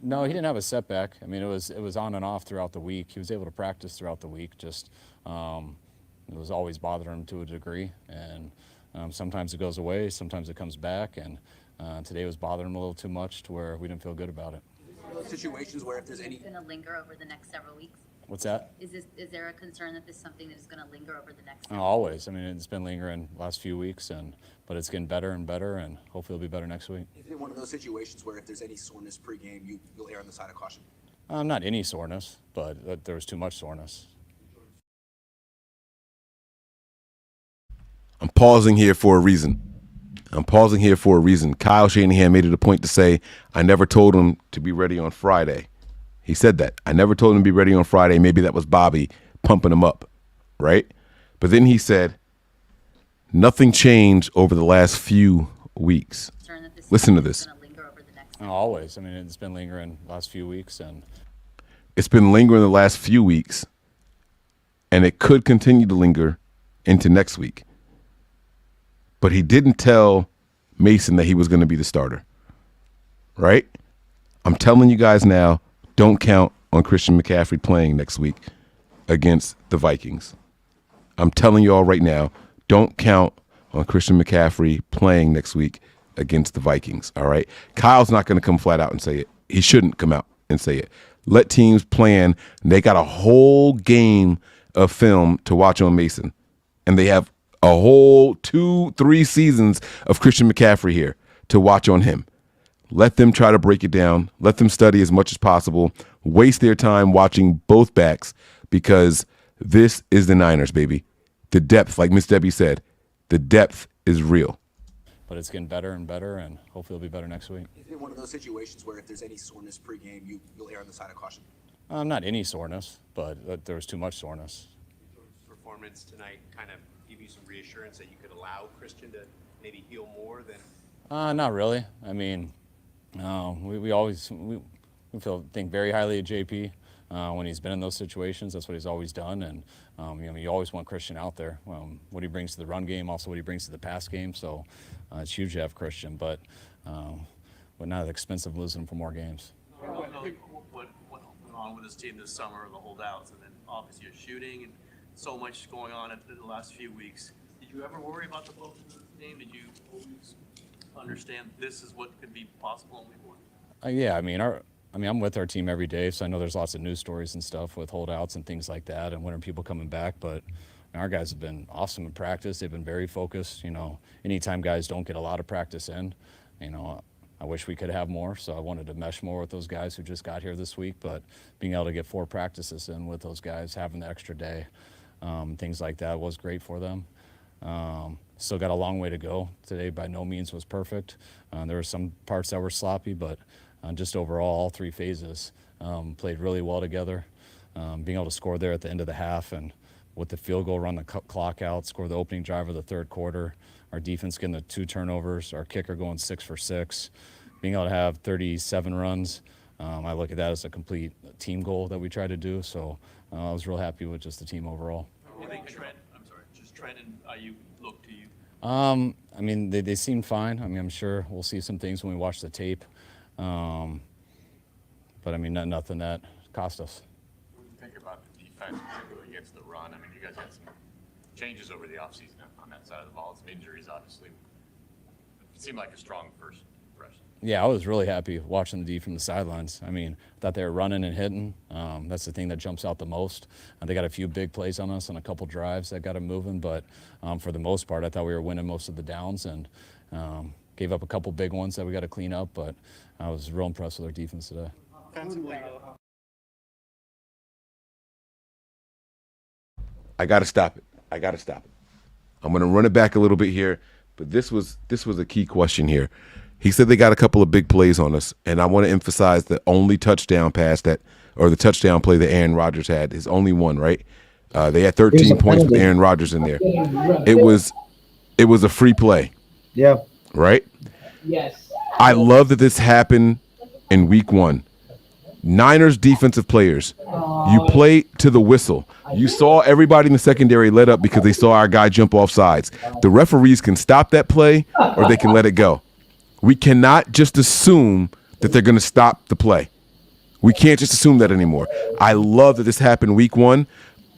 No, he didn't have a setback. I mean, it was on and off throughout the week. He was able to practice throughout the week. Just it was always bothering him to a degree, and sometimes it goes away, sometimes it comes back, and today was bothering him a little too much to where we didn't feel good about it. Situations where if there's any going to linger over the next several weeks. What's that? Is there a concern that this is something that is going to linger over the next? Always. I mean, it's been lingering the last few weeks, but it's getting better and better, and hopefully it'll be better next week. Is it one of those situations where if there's any soreness pregame, you'll err on the side of caution? Not any soreness, but there was too much soreness. I'm pausing here for a reason. Kyle Shanahan made it a point to say, I never told him to be ready on Friday. He said that. I never told him to be ready on Friday. Maybe that was Bobby pumping him up, right? But then he said, nothing changed over the last few weeks. Listen to this. Always. I mean, it's been lingering the last few weeks. It's been lingering the last few weeks, and it could continue to linger into next week. But he didn't tell Mason that he was going to be the starter, right? I'm telling you guys now, don't count on Christian McCaffrey playing next week against the Vikings. I'm telling you all right now, don't count on Christian McCaffrey playing next week against the Vikings, all right? Kyle's not going to come flat out and say it. He shouldn't come out and say it. Let teams plan. They got a whole game of film to watch on Mason, and they have a whole 2-3 seasons of Christian McCaffrey here to watch on him. Let them try to break it down. Let them study as much as possible. Waste their time watching both backs because this is the Niners, baby. The depth, like Miss Debbie said, the depth is real. But it's getting better and better, and hopefully it'll be better next week. Is it one of those situations where if there's any soreness pregame, you'll err on the side of caution? Not any soreness, but there was too much soreness. Performance tonight kind of give you some reassurance that you could allow Christian to maybe heal more than? Not really. I mean, we think very highly of JP. when he's been in those situations. That's what he's always done, and you always want Christian out there. What he brings to the run game, also what he brings to the pass game. So it's huge to have Christian, but not at the expense of losing him for more games. What went on with this team this summer, the holdouts, and then obviously your shooting and so much going on in the last few weeks. Did you ever worry about the flow of the game? Did you always understand this is what could be possible in week one? Yeah, I'm with our team every day, so I know there's lots of news stories and stuff with holdouts and things like that, and when are people coming back. But our guys have been awesome in practice. They've been very focused. Anytime guys don't get a lot of practice in, I wish we could have more. So I wanted to mesh more with those guys who just got here this week. But being able to get 4 practices in with those guys, having the extra day, things like that was great for them. Still got a long way to go. Today by no means was perfect. There were some parts that were sloppy, but just overall, all 3 phases played really well together. Being able to score there at the end of the half and with the field goal, run the clock out, score the opening drive of the third quarter. Our defense getting the 2 turnovers, our kicker going 6 for 6. Being able to have 37 runs, I look at that as a complete team goal that we try to do. So I was real happy with just the team overall. I think Trent and IU look to you. They seem fine. I'm sure we'll see some things when we watch the tape. But nothing that cost us. What do you think about the defense, particularly against the run? You guys had some changes over the offseason on that side of the ball. Some injuries, obviously. It seemed like a strong first impression. Yeah, I was really happy watching the D from the sidelines. I thought they were running and hitting. That's the thing that jumps out the most. They got a few big plays on us on a couple drives that got them moving, but for the most part, I thought we were winning most of the downs and gave up a couple big ones that we got to clean up, but I was real impressed with our defense today. I got to stop it. I'm going to run it back a little bit here, but this was a key question here. He said they got a couple of big plays on us, and I want to emphasize the only touchdown pass the touchdown play that Aaron Rodgers had, his only one, right? They had 13 points with Aaron Rodgers in there. It was a free play. Yeah. Right? Yes. I love that this happened in week 1. Niners defensive players, you play to the whistle. You saw everybody in the secondary let up because they saw our guy jump off sides. The referees can stop that play or they can let it go. We cannot just assume that they're going to stop the play. We can't just assume that anymore. I love that this happened week 1.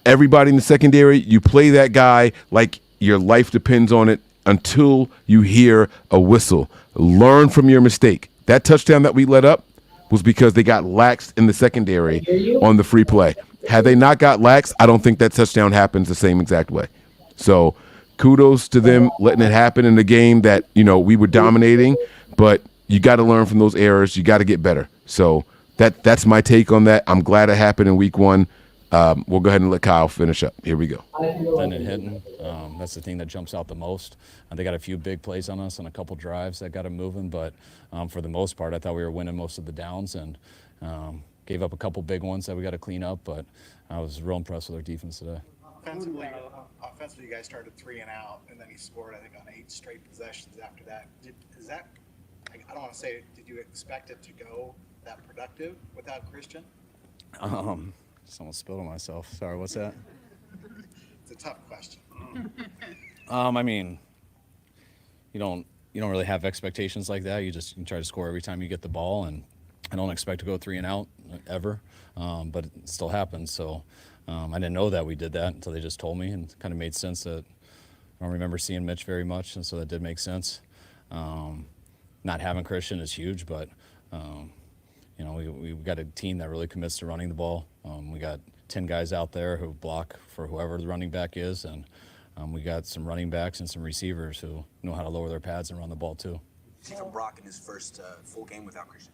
Everybody in the secondary, you play that guy like your life depends on it until you hear a whistle. Learn from your mistake. That touchdown that we let up was because they got laxed in the secondary on the free play. Had they not got laxed, I don't think that touchdown happens the same exact way. So kudos to them letting it happen in the game that, we were dominating, but you got to learn from those errors. You got to get better. So that's my take on that. I'm glad it happened in week 1. We'll go ahead and let Kyle finish up. Here we go. Then and hitting, that's the thing that jumps out the most. They got a few big plays on us and a couple drives that got them moving, but for the most part, I thought we were winning most of the downs and gave up a couple big ones that we got to clean up, but I was real impressed with our defense today. Offensively, you guys started 3 and out, and then he scored, I think, on 8 straight possessions after that. I don't want to say, did you expect it to go that productive without Christian? Just almost spilled on myself. Sorry, what's that? It's a tough question. You don't really have expectations like that. You try to score every time you get the ball, and I don't expect to go 3 and out ever, but it still happens. So I didn't know that we did that until they just told me, and it kind of made sense that I don't remember seeing Mitch very much, and so that did make sense. Not having Christian is huge, but we've got a team that really commits to running the ball. We got 10 guys out there who block for whoever the running back is, and we got some running backs and some receivers who know how to lower their pads and run the ball too. See from Brock in his first full game without Christian?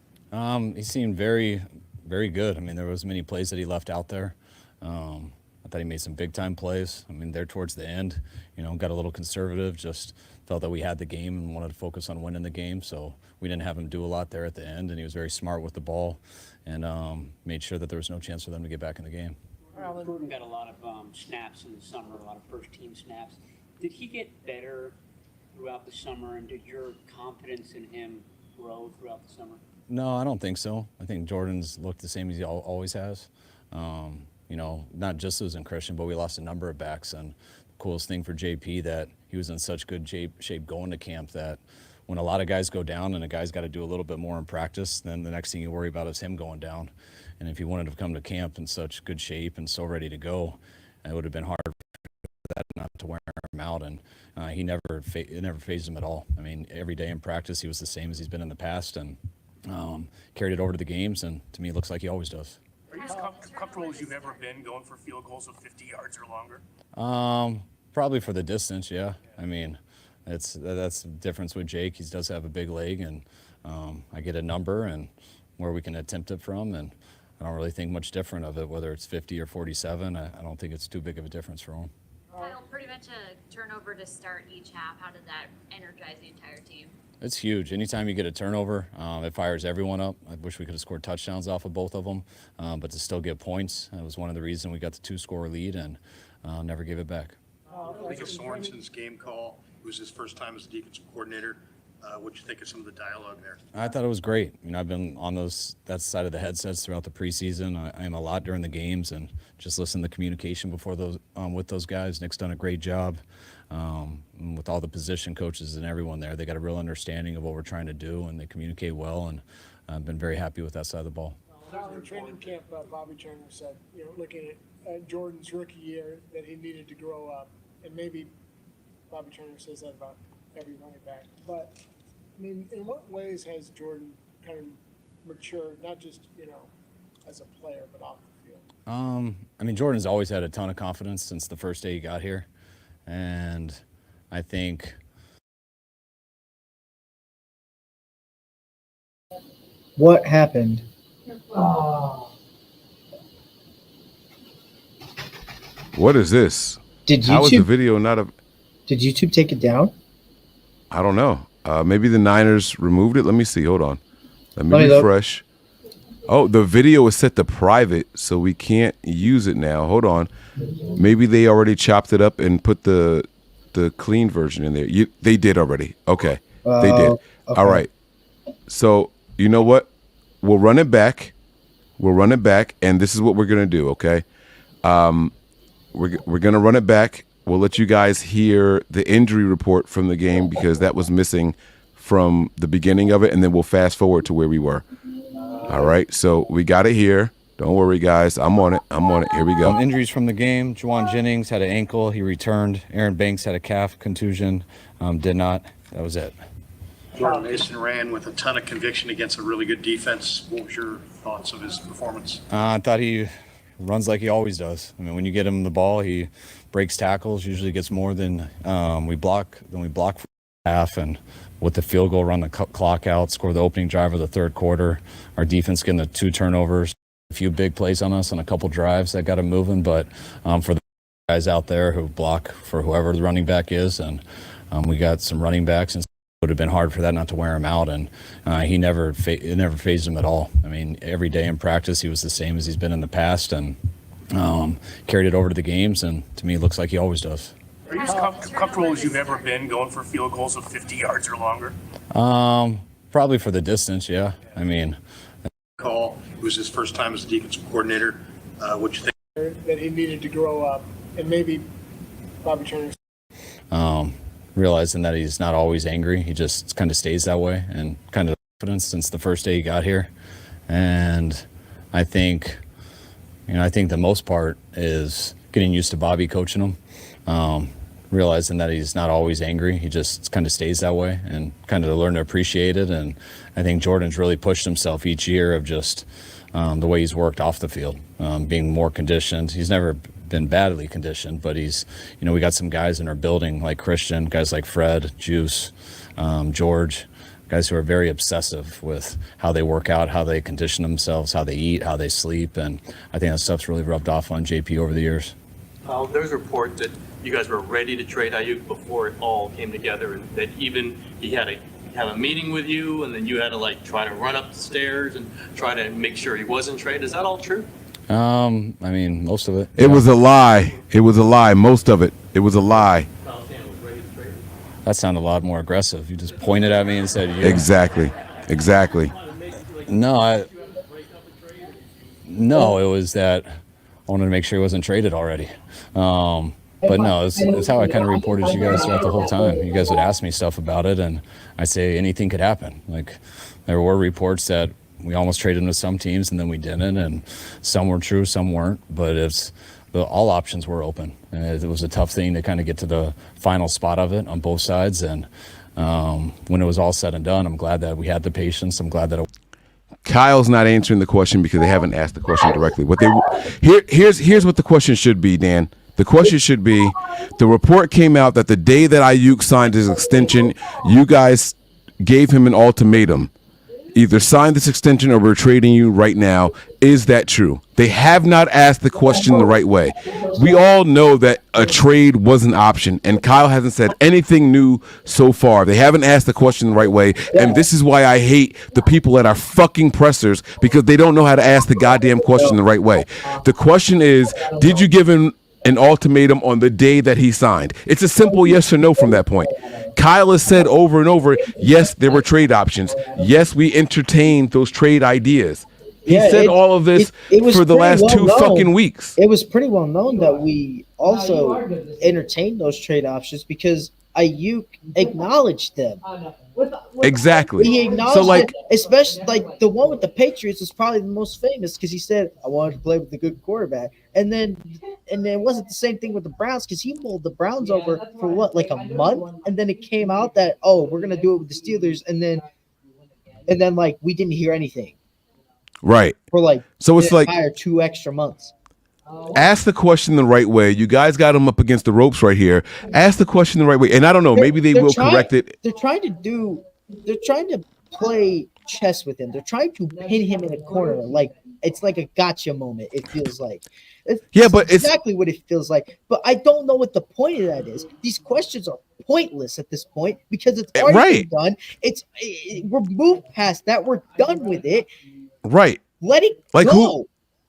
He seemed very, very good. There was many plays that he left out there. I thought he made some big-time plays. There towards the end, got a little conservative, just felt that we had the game and wanted to focus on winning the game, so we didn't have him do a lot there at the end, and he was very smart with the ball and made sure that there was no chance for them to get back in the game. Jordan got a lot of snaps in the summer, a lot of first-team snaps. Did he get better throughout the summer, and did your confidence in him grow throughout the summer? No, I don't think so. I think Jordan's looked the same as he always has. You know, not just losing Christian, but we lost a number of backs. And the coolest thing for JP that he was in such good shape going to camp that when a lot of guys go down and a guy's got to do a little bit more in practice, then the next thing you worry about is him going down. And if he wanted to come to camp in such good shape and so ready to go, it would have been hard for that not to wear him out. And it never fazed him at all. I mean, every day in practice, he was the same as he's been in the past, and carried it over to the games. And to me, it looks like he always does. Are you as comfortable as you've ever been going for field goals of 50 yards or longer? Probably for the distance, yeah. I mean, that's the difference with Jake. He does have a big leg, and I get a number and where we can attempt it from, and I don't really think much different of it, whether it's 50 or 47. I don't think it's too big of a difference for him. Kyle, pretty much a turnover to start each half. How did that energize the entire team? It's huge. Anytime you get a turnover, it fires everyone up. I wish we could have scored touchdowns off of both of them, but to still get points, that was one of the reasons we got the 2-score lead and never gave it back. I think of Sorensen's game call. It was his first time as a defensive coordinator. What'd you think of some of the dialogue there? I thought it was great. You know, I've been on that side of the headsets throughout the preseason. I am a lot during the games and just listen to the communication before those with those guys. Nick's done a great job with all the position coaches and everyone there. They got a real understanding of what we're trying to do, and they communicate well. And I've been very happy with that side of the ball. In training camp, Bobby Turner said, you know, looking at Jordan's rookie year, that he needed to grow up, and maybe Bobby Turner says that about every running back, but. I mean, in what ways has Jordan kind of matured, not just, you know, as a player, but off the field? I mean, Jordan's always had a ton of confidence since the first day he got here. And I think What happened? What is this? Did How is YouTube- the video not a? Did YouTube take it down? I don't know. Maybe the Niners removed it. Let me see. Hold on. Let Let me me look. refresh. Oh, the video is set to private, so we can't use it now. Hold on. Maybe they already chopped it up and put the clean version in there. They did already. Okay. They did. okay. All right. So you know what? We'll run it back. We'll run it back, and this is what we're gonna do. Okay. We're gonna run it back. We'll let you guys hear the injury report from the game because that was missing from the beginning of it, and then we'll fast forward to where we were. All right, so we got it here. Don't worry, guys. I'm on it. Here we go. Injuries from the game. Juwan Jennings had an ankle. He returned. Aaron Banks had a calf contusion. Did not. That was it. Jordan Mason ran with a ton of conviction against a really good defense. What was your thoughts of his performance? I thought he runs like he always does. I mean, when you get him the ball, he breaks tackles, usually gets more than we block for half, and with the field goal, run the clock out, score the opening drive of the third quarter. Our defense getting the 2 turnovers, a few big plays on us on a couple drives that got him moving, but for the guys out there who block for whoever the running back is, and we got some running backs, and it would have been hard for that not to wear him out, and it never fazed him at all. I mean, every day in practice, he was the same as he's been in the past, and carried it over to the games, and to me, it looks like he always does. Are you as comfortable as you've ever been going for field goals of 50 yards or longer? Probably for the distance, yeah. I mean, Call. It was his first time as a defensive coordinator. What'd you think? That he needed to grow up, and maybe Bobby Turner. Realizing that he's not always angry, he just kind of stays that way, and kind of confidence since the first day he got here. And I think the most part is getting used to Bobby coaching him, realizing that he's not always angry. He just kind of stays that way, and kind of learn to appreciate it. And I think Jordan's really pushed himself each year of just the way he's worked off the field, being more conditioned. He's never been badly conditioned, but we got some guys in our building like Christian, guys like Fred, Juice, George, guys who are very obsessive with how they work out, how they condition themselves, how they eat, how they sleep. And I think that stuff's really rubbed off on JP over the years. There's a report that you guys were ready to trade Ayuk before it all came together, and that even he had to have a meeting with you, and then you had to try to run up the stairs and try to make sure he wasn't traded. Is that all true? I mean, most of it. It was a lie. It was a lie. Most of it. It was a lie. That sounded a lot more aggressive. You just pointed at me and said, yeah. Exactly. No, it was that wanted to make sure he wasn't traded already. But no, it's how I kind of reported to you guys throughout the whole time. You guys would ask me stuff about it, and I say anything could happen. Like, there were reports that we almost traded him to some teams, and then we didn't, and some were true, some weren't. But all options were open. And it was a tough thing to kind of get to the final spot of it on both sides. And when it was all said and done, I'm glad that we had the patience. I'm glad that Kyle's not answering the question because they haven't asked the question directly. Here's what the question should be, Dan. The question should be, the report came out that the day that Ayuk signed his extension, you guys gave him an ultimatum. Either sign this extension or we're trading you right now. Is that true? They have not asked the question the right way. We all know that a trade was an option, and Kyle hasn't said anything new so far. They haven't asked the question the right way, and this is why I hate the people at our fucking pressers, because they don't know how to ask the goddamn question the right way. The question is, did you give him an ultimatum on the day that he signed? It's a simple yes or no from that point. Kyle has said over and over, yes, there were trade options. Yes, we entertained those trade ideas. He said all of this for the last two fucking weeks. It was pretty well known that we also entertained those trade options because Ayuk acknowledged them. Exactly. He acknowledged it, especially like the one with the Patriots is probably the most famous because he said, I wanted to play with a good quarterback. And then it wasn't the same thing with the Browns because he mulled the Browns over for what, like a month? And then it came out that, oh, we're gonna do it with the Steelers, and then like we didn't hear anything. Right. For like so it's like 2 extra months. Ask the question the right way. You guys got him up against the ropes right here. Ask the question the right way. And I don't know, maybe they will correct it. They're trying to play chess with him. They're trying to pin him in a corner. Like it's like a gotcha moment, it feels like. It's exactly what it feels like. But I don't know what the point of that is. These questions are pointless at this point because it's already been done. We're moved past that. We're done with it. Right. Let it like go.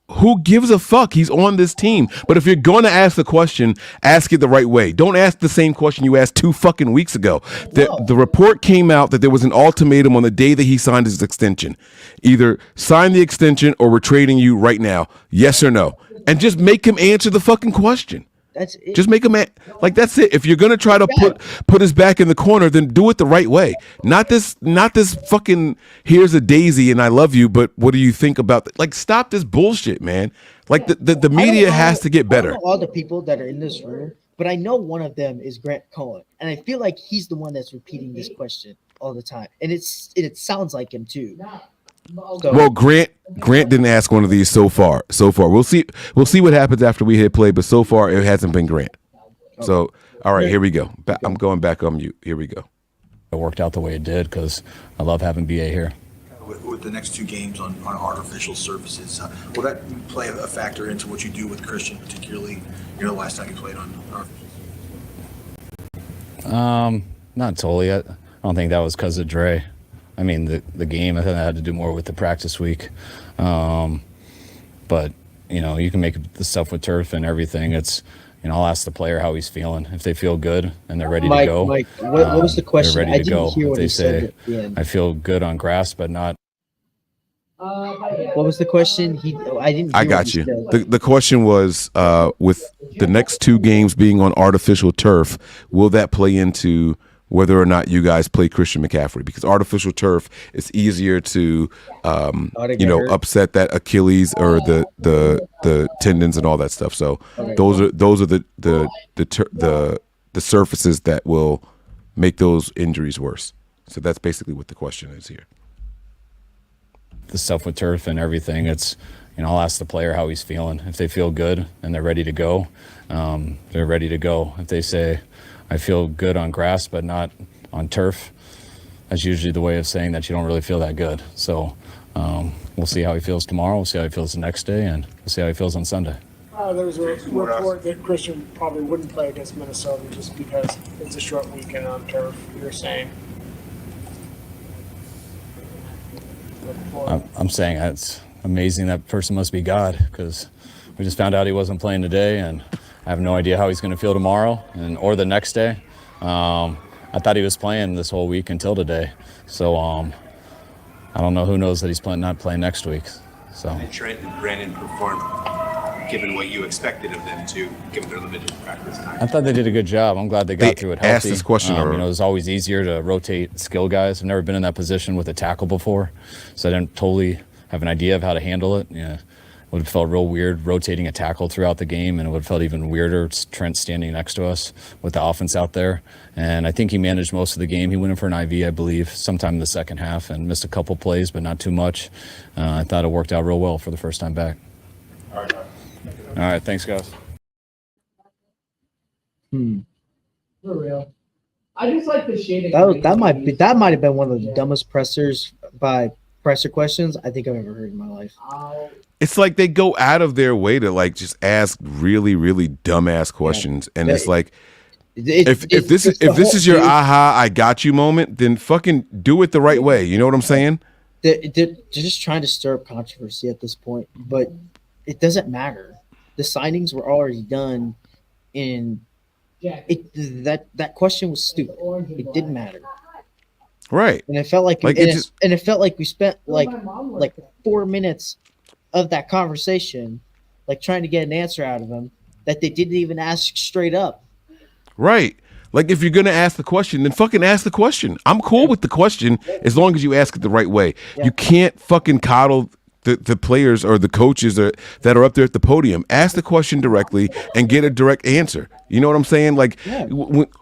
Who gives a fuck? He's on this team. But if you're going to ask the question, ask it the right way. Don't ask the same question you asked 2 fucking weeks ago. The report came out that there was an ultimatum on the day that he signed his extension. Either sign the extension or we're trading you right now. Yes or no. And just make him answer the fucking question. That's it. Just make him that's it. If you're gonna try to put his back in the corner, then do it the right way. Not this fucking here's a daisy and I love you, but what do you think about that? Like, stop this bullshit, man. Like the media has to get better. I don't know all the people that are in this room, but I know one of them is Grant Cohen, and I feel like he's the one that's repeating this question all the time, and it sounds like him too. So, well, Grant didn't ask one of these so far. We'll see what happens after we hit play, but so far it hasn't been Grant. So, all right, here we go. I'm going back on mute. Here we go. It worked out the way it did because I love having BA here. With the next 2 games on artificial surfaces, will that play a factor into what you do with Christian, particularly the last time you played on artificial? Not totally. I don't think that was because of Dre. I mean, the game, I think that had to do more with the practice week. But, you can make the stuff with turf and everything. It's, I'll ask the player how he's feeling. If they feel good and they're ready to go. Mike, what was the question? They're ready to go. Hear if what they he said say, at the end. I feel good on grass, but not. What was the question? I didn't. I got you. The question was, with the next 2 games being on artificial turf, will that play into whether or not you guys play Christian McCaffrey? Because artificial turf is easier to, upset that Achilles or the tendons and all that stuff. So those are the surfaces that will make those injuries worse. So that's basically what the question is here. The stuff with turf and everything, it's, I'll ask the player how he's feeling. If they feel good and they're ready to go, they're ready to go. If they say, I feel good on grass, but not on turf, that's usually the way of saying that you don't really feel that good. So we'll see how he feels tomorrow. We'll see how he feels the next day, and we'll see how he feels on Sunday. There was a report that Christian probably wouldn't play against Minnesota just because it's a short weekend on turf. You're saying? I'm saying that's amazing. That person must be God, because we just found out he wasn't playing today, and I have no idea how he's going to feel tomorrow or the next day. I thought he was playing this whole week until today. So I don't know. Who knows that he's not playing next week. So. Trent and Brandon performed given what you expected of them to, given their limited practice time? I thought they did a good job. I'm glad they got through it healthy. asked this question You know, it's always easier to rotate skill guys. I've never been in that position with a tackle before, so I didn't totally have an idea of how to handle it. Yeah. It would have felt real weird rotating a tackle throughout the game, and it would have felt even weirder Trent standing next to us with the offense out there. And I think he managed most of the game. He went in for an IV, I believe, sometime in the second half and missed a couple plays, but not too much. I thought it worked out real well for the first time back. All right, thanks, guys. For real. I just like the shading. That might have been one of the dumbest presser questions I think I've ever heard in my life. It's like they go out of their way to like just ask really, really dumbass questions, and it's like, if this is your aha, I got you moment, then fucking do it the right way. You know what I'm saying? They're just trying to stir up controversy at this point, but it doesn't matter. The signings were already done, and that question was stupid. It didn't matter. Right. And it felt like it felt like we spent like 4 minutes of that conversation, like trying to get an answer out of them that they didn't even ask straight up. Right. Like if you're gonna ask the question, then fucking ask the question. I'm cool with the question as long as you ask it the right way. Yeah. You can't fucking coddle the players or the coaches that are up there at the podium. Ask the question directly and get a direct answer. You know what I'm saying? Like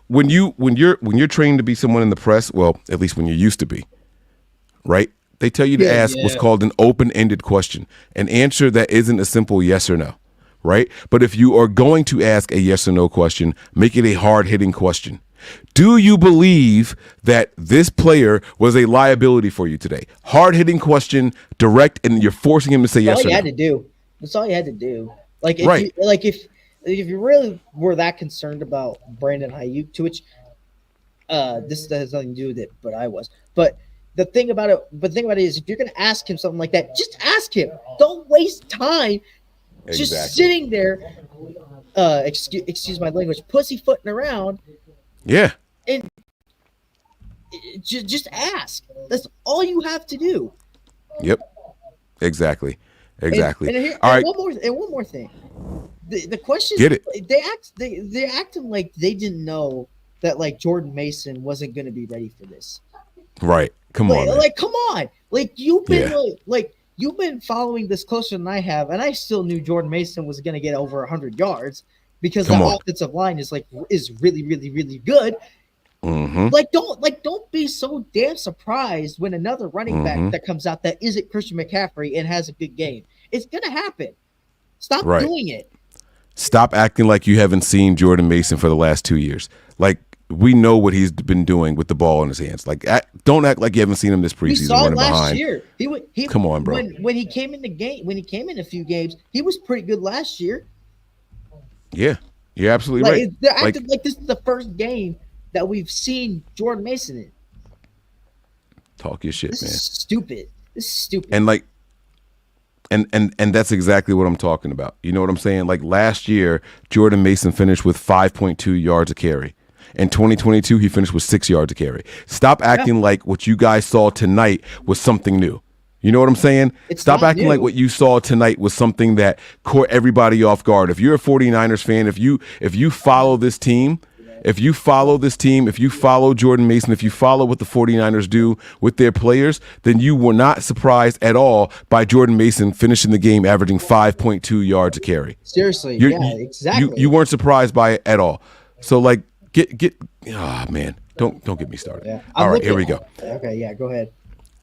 when you're trained to be someone in the press, well, at least when you used to be, right? They tell you to ask what's called an open-ended question, an answer that isn't a simple yes or no, right? But if you are going to ask a yes or no question, make it a hard-hitting question. Do you believe that this player was a liability for you today? Hard-hitting question, direct, and you're forcing him to say yes or no. That's all you had to do. That's all you had to do. Like, if you really were that concerned about Brandon Ayuk, to which this has nothing to do with it, but I was. But the thing about it is, if you're going to ask him something like that, just ask him. Don't waste time just sitting there. Excuse my language, pussyfooting around. Yeah. And just ask. That's all you have to do. Yep. Exactly. All right. One more thing. The question. Get it. They acting like they didn't know that like Jordan Mason wasn't going to be ready for this. Right. Come on. Like, come on. Like you've been you've been following this closer than I have, and I still knew Jordan Mason was going to get over 100 yards because the offensive line is really, really, really good. Mm-hmm. Don't be so damn surprised when another running back that comes out that isn't Christian McCaffrey and has a good game. It's gonna happen. Stop doing it. Stop acting like you haven't seen Jordan Mason for the last 2 years. Like we know what he's been doing with the ball in his hands. Like don't act like you haven't seen him this preseason. We saw it last year. He come on, bro. When he came in the game, when he came in a few games, he was pretty good last year. Yeah, you're absolutely right. They're acting like this is the first game that we've seen Jordan Mason in. Talk your shit, man. This is stupid. And like, and that's exactly what I'm talking about. You know what I'm saying? Like last year, Jordan Mason finished with 5.2 yards a carry. In 2022, he finished with 6 yards a carry. Stop acting like what you guys saw tonight was something new. You know what I'm saying? Stop acting like what you saw tonight was something that caught everybody off guard. If you're a 49ers fan, if you follow this team, if you follow Jordan Mason, if you follow what the 49ers do with their players, then you were not surprised at all by Jordan Mason finishing the game averaging 5.2 yards a carry. Seriously, exactly. You weren't surprised by it at all. So like man, don't get me started. Yeah. All right, here we go. Okay, yeah, go ahead.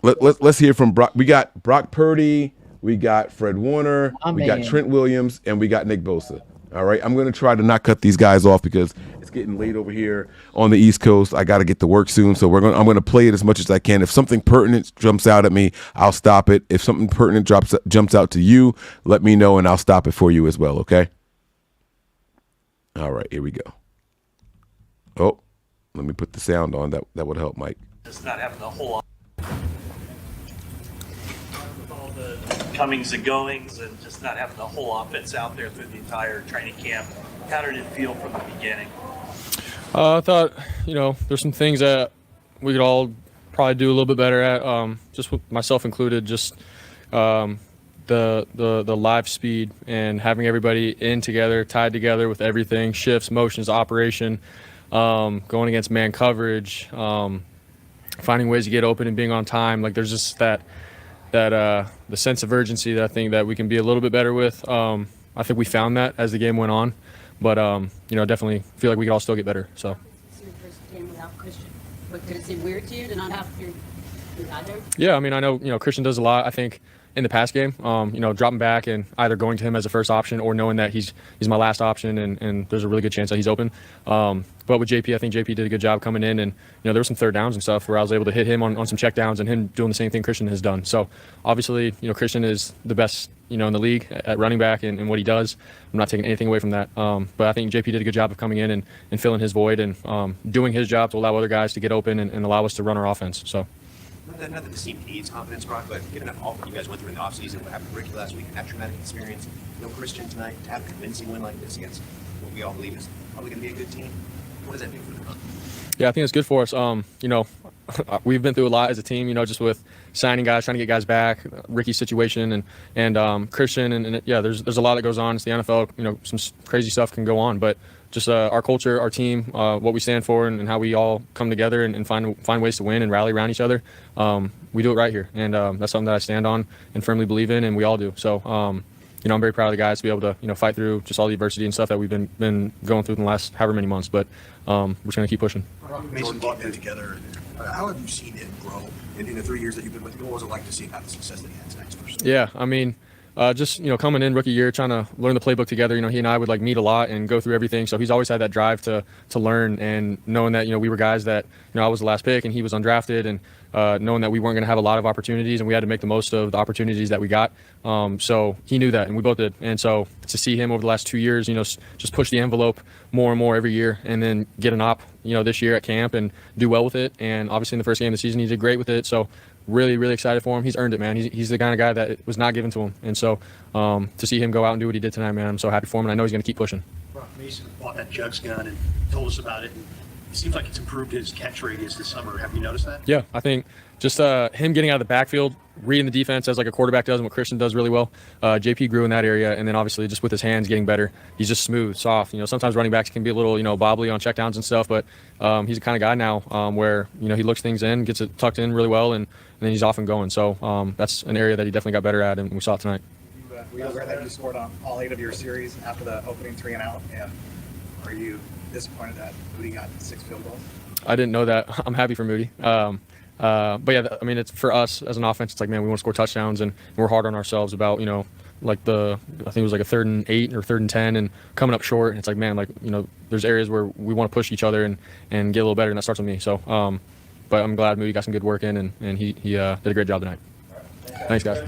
Let's hear from Brock. We got Brock Purdy, we got Fred Warner, we got Trent Williams, and we got Nick Bosa. All right, I'm going to try to not cut these guys off because it's getting late over here on the East Coast. I got to get to work soon, so I'm going to play it as much as I can. If something pertinent jumps out at me, I'll stop it. If something pertinent jumps out to you, let me know, and I'll stop it for you as well, okay? All right, here we go. Oh, let me put the sound on. That would help, Mike. Just not having the whole all the comings and goings and just not having the whole offense out there through the entire training camp. How did it feel from the beginning? I thought, there's some things that we could all probably do a little bit better at, just with myself included, just the live speed and having everybody in together, tied together with everything, shifts, motions, operation, going against man coverage, finding ways to get open and being on time. Like there's just that the sense of urgency that I think that we can be a little bit better with. I think we found that as the game went on, but definitely feel like we could all still get better. So. It's your first game without Christian. But did it seem weird to you to not have your guy there? Yeah, I mean, I know Christian does a lot. I think in the past game, dropping back and either going to him as a first option or knowing that he's my last option and there's a really good chance that he's open. But with JP, I think JP did a good job coming in, and there were some third downs and stuff where I was able to hit him on some check downs and him doing the same thing Christian has done. So obviously, Christian is the best in the league at running back and what he does. I'm not taking anything away from that. But I think JP did a good job of coming in and filling his void and doing his job to allow other guys to get open and allow us to run our offense. So. Not that the team needs confidence, Brock, but given all that you guys went through in the offseason, what happened to Ricky last week, and that traumatic experience, no Christian tonight, to have a convincing win like this against what we all believe is probably going to be a good team, what does that mean for the club? Yeah, I think it's good for us. We've been through a lot as a team, just with signing guys, trying to get guys back, Ricky's situation and Christian. And there's a lot that goes on. It's the NFL, some crazy stuff can go on. But just our culture, our team, what we stand for and how we all come together and find ways to win and rally around each other. We do it right here. And that's something that I stand on and firmly believe in, and we all do. So, I'm very proud of the guys to be able to, fight through just all the adversity and stuff that we've been going through in the last however many months. But we're just going to keep pushing. Jordan brought them together. How have you seen him grow in the 3 years that you've been with him? What was it like to see him have the success that he had tonight? Yeah, I mean, just coming in rookie year, trying to learn the playbook together. He and I would meet a lot and go through everything. So he's always had that drive to learn, and knowing that we were guys that I was the last pick and he was undrafted, and knowing that we weren't going to have a lot of opportunities and we had to make the most of the opportunities that we got. So he knew that, and we both did. And so to see him over the last 2 years, just push the envelope more and more every year, and then get an op, this year at camp and do well with it. And obviously in the first game of the season, he did great with it. So really, really excited for him. He's earned it, man. He's the kind of guy that it was not given to him. And so to see him go out and do what he did tonight, man, I'm so happy for him, and I know he's going to keep pushing. Brock Mason bought that Jugs gun and told us about it. And it seems like it's improved his catch radius this summer. Have you noticed that? Yeah, I think just him getting out of the backfield, reading the defense as a quarterback does and what Christian does really well. JP grew in that area, and then obviously just with his hands getting better, he's just smooth, soft. Sometimes running backs can be a little bobbly on checkdowns and stuff, but he's the kind of guy now where he looks things in, gets it tucked in really well, and then he's off and going. So that's an area that he definitely got better at, and we saw it tonight. Were you aware that you scored on all 8 of your series after the opening 3 and out? And are you disappointed that Moody got 6 field goals? I didn't know that. I'm happy for Moody. But yeah, I mean, it's for us as an offense. It's like, man, we want to score touchdowns, and we're hard on ourselves about I think it was a 3rd and 8 or 3rd and 10, and coming up short. And it's like, man, there's areas where we want to push each other and get a little better, and that starts with me. So, but I'm glad Moody got some good work in, and he did a great job tonight. Thanks, guys.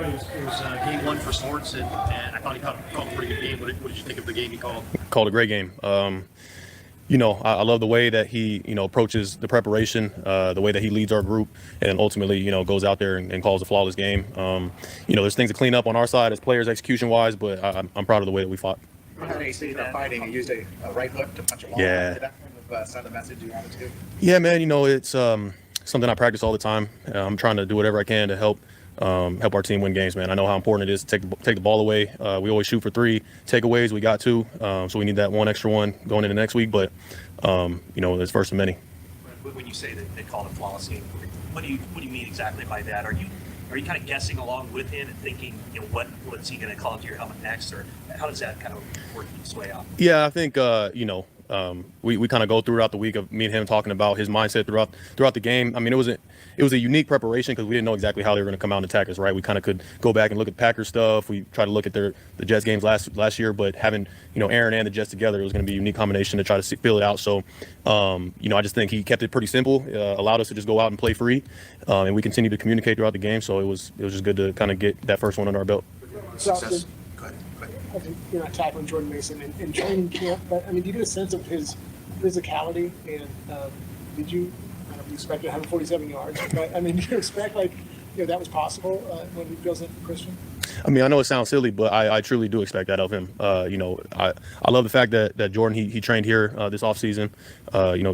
It was game 1 for Sports, and I thought he called a pretty good game. What did you think of the game he called? Called a great game. I love the way that he, approaches the preparation, the way that he leads our group, and ultimately, goes out there and calls a flawless game. There's things to clean up on our side as players, execution-wise, but I'm proud of the way that we fought. When you see that fighting, you used a right hook to punch a ball. Yeah. Did that kind of send the message you wanted to? Yeah, man. It's something I practice all the time. I'm trying to do whatever I can to help our team win games, man. I know how important it is to take the ball away. We always shoot for 3 takeaways. We got 2, so we need that one extra one going into next week. But it's first of many. When you say that they called it flawless game, what do you mean exactly by that? Are you kind of guessing along with him and thinking, what's he going to call into your helmet next, or how does that kind of work its way out? Yeah, I think we kind of go throughout the week of me and him talking about his mindset throughout the game. I mean, it was a unique preparation because we didn't know exactly how they were going to come out and attack us, right? We kind of could go back and look at Packers stuff. We tried to look at the Jets games last year, but having Aaron and the Jets together, it was going to be a unique combination to try to fill it out. So I just think he kept it pretty simple, allowed us to just go out and play free, and we continued to communicate throughout the game. So it was just good to kind of get that first one under our belt. Success. You're not tackling Jordan Mason in training camp, but I mean, do you get a sense of his physicality? And did you? I don't know if you expected 147 yards, but I mean, did you expect that was possible when he goes in for Christian? I mean, I know it sounds silly, but I truly do expect that of him. I love the fact that Jordan he trained here this offseason.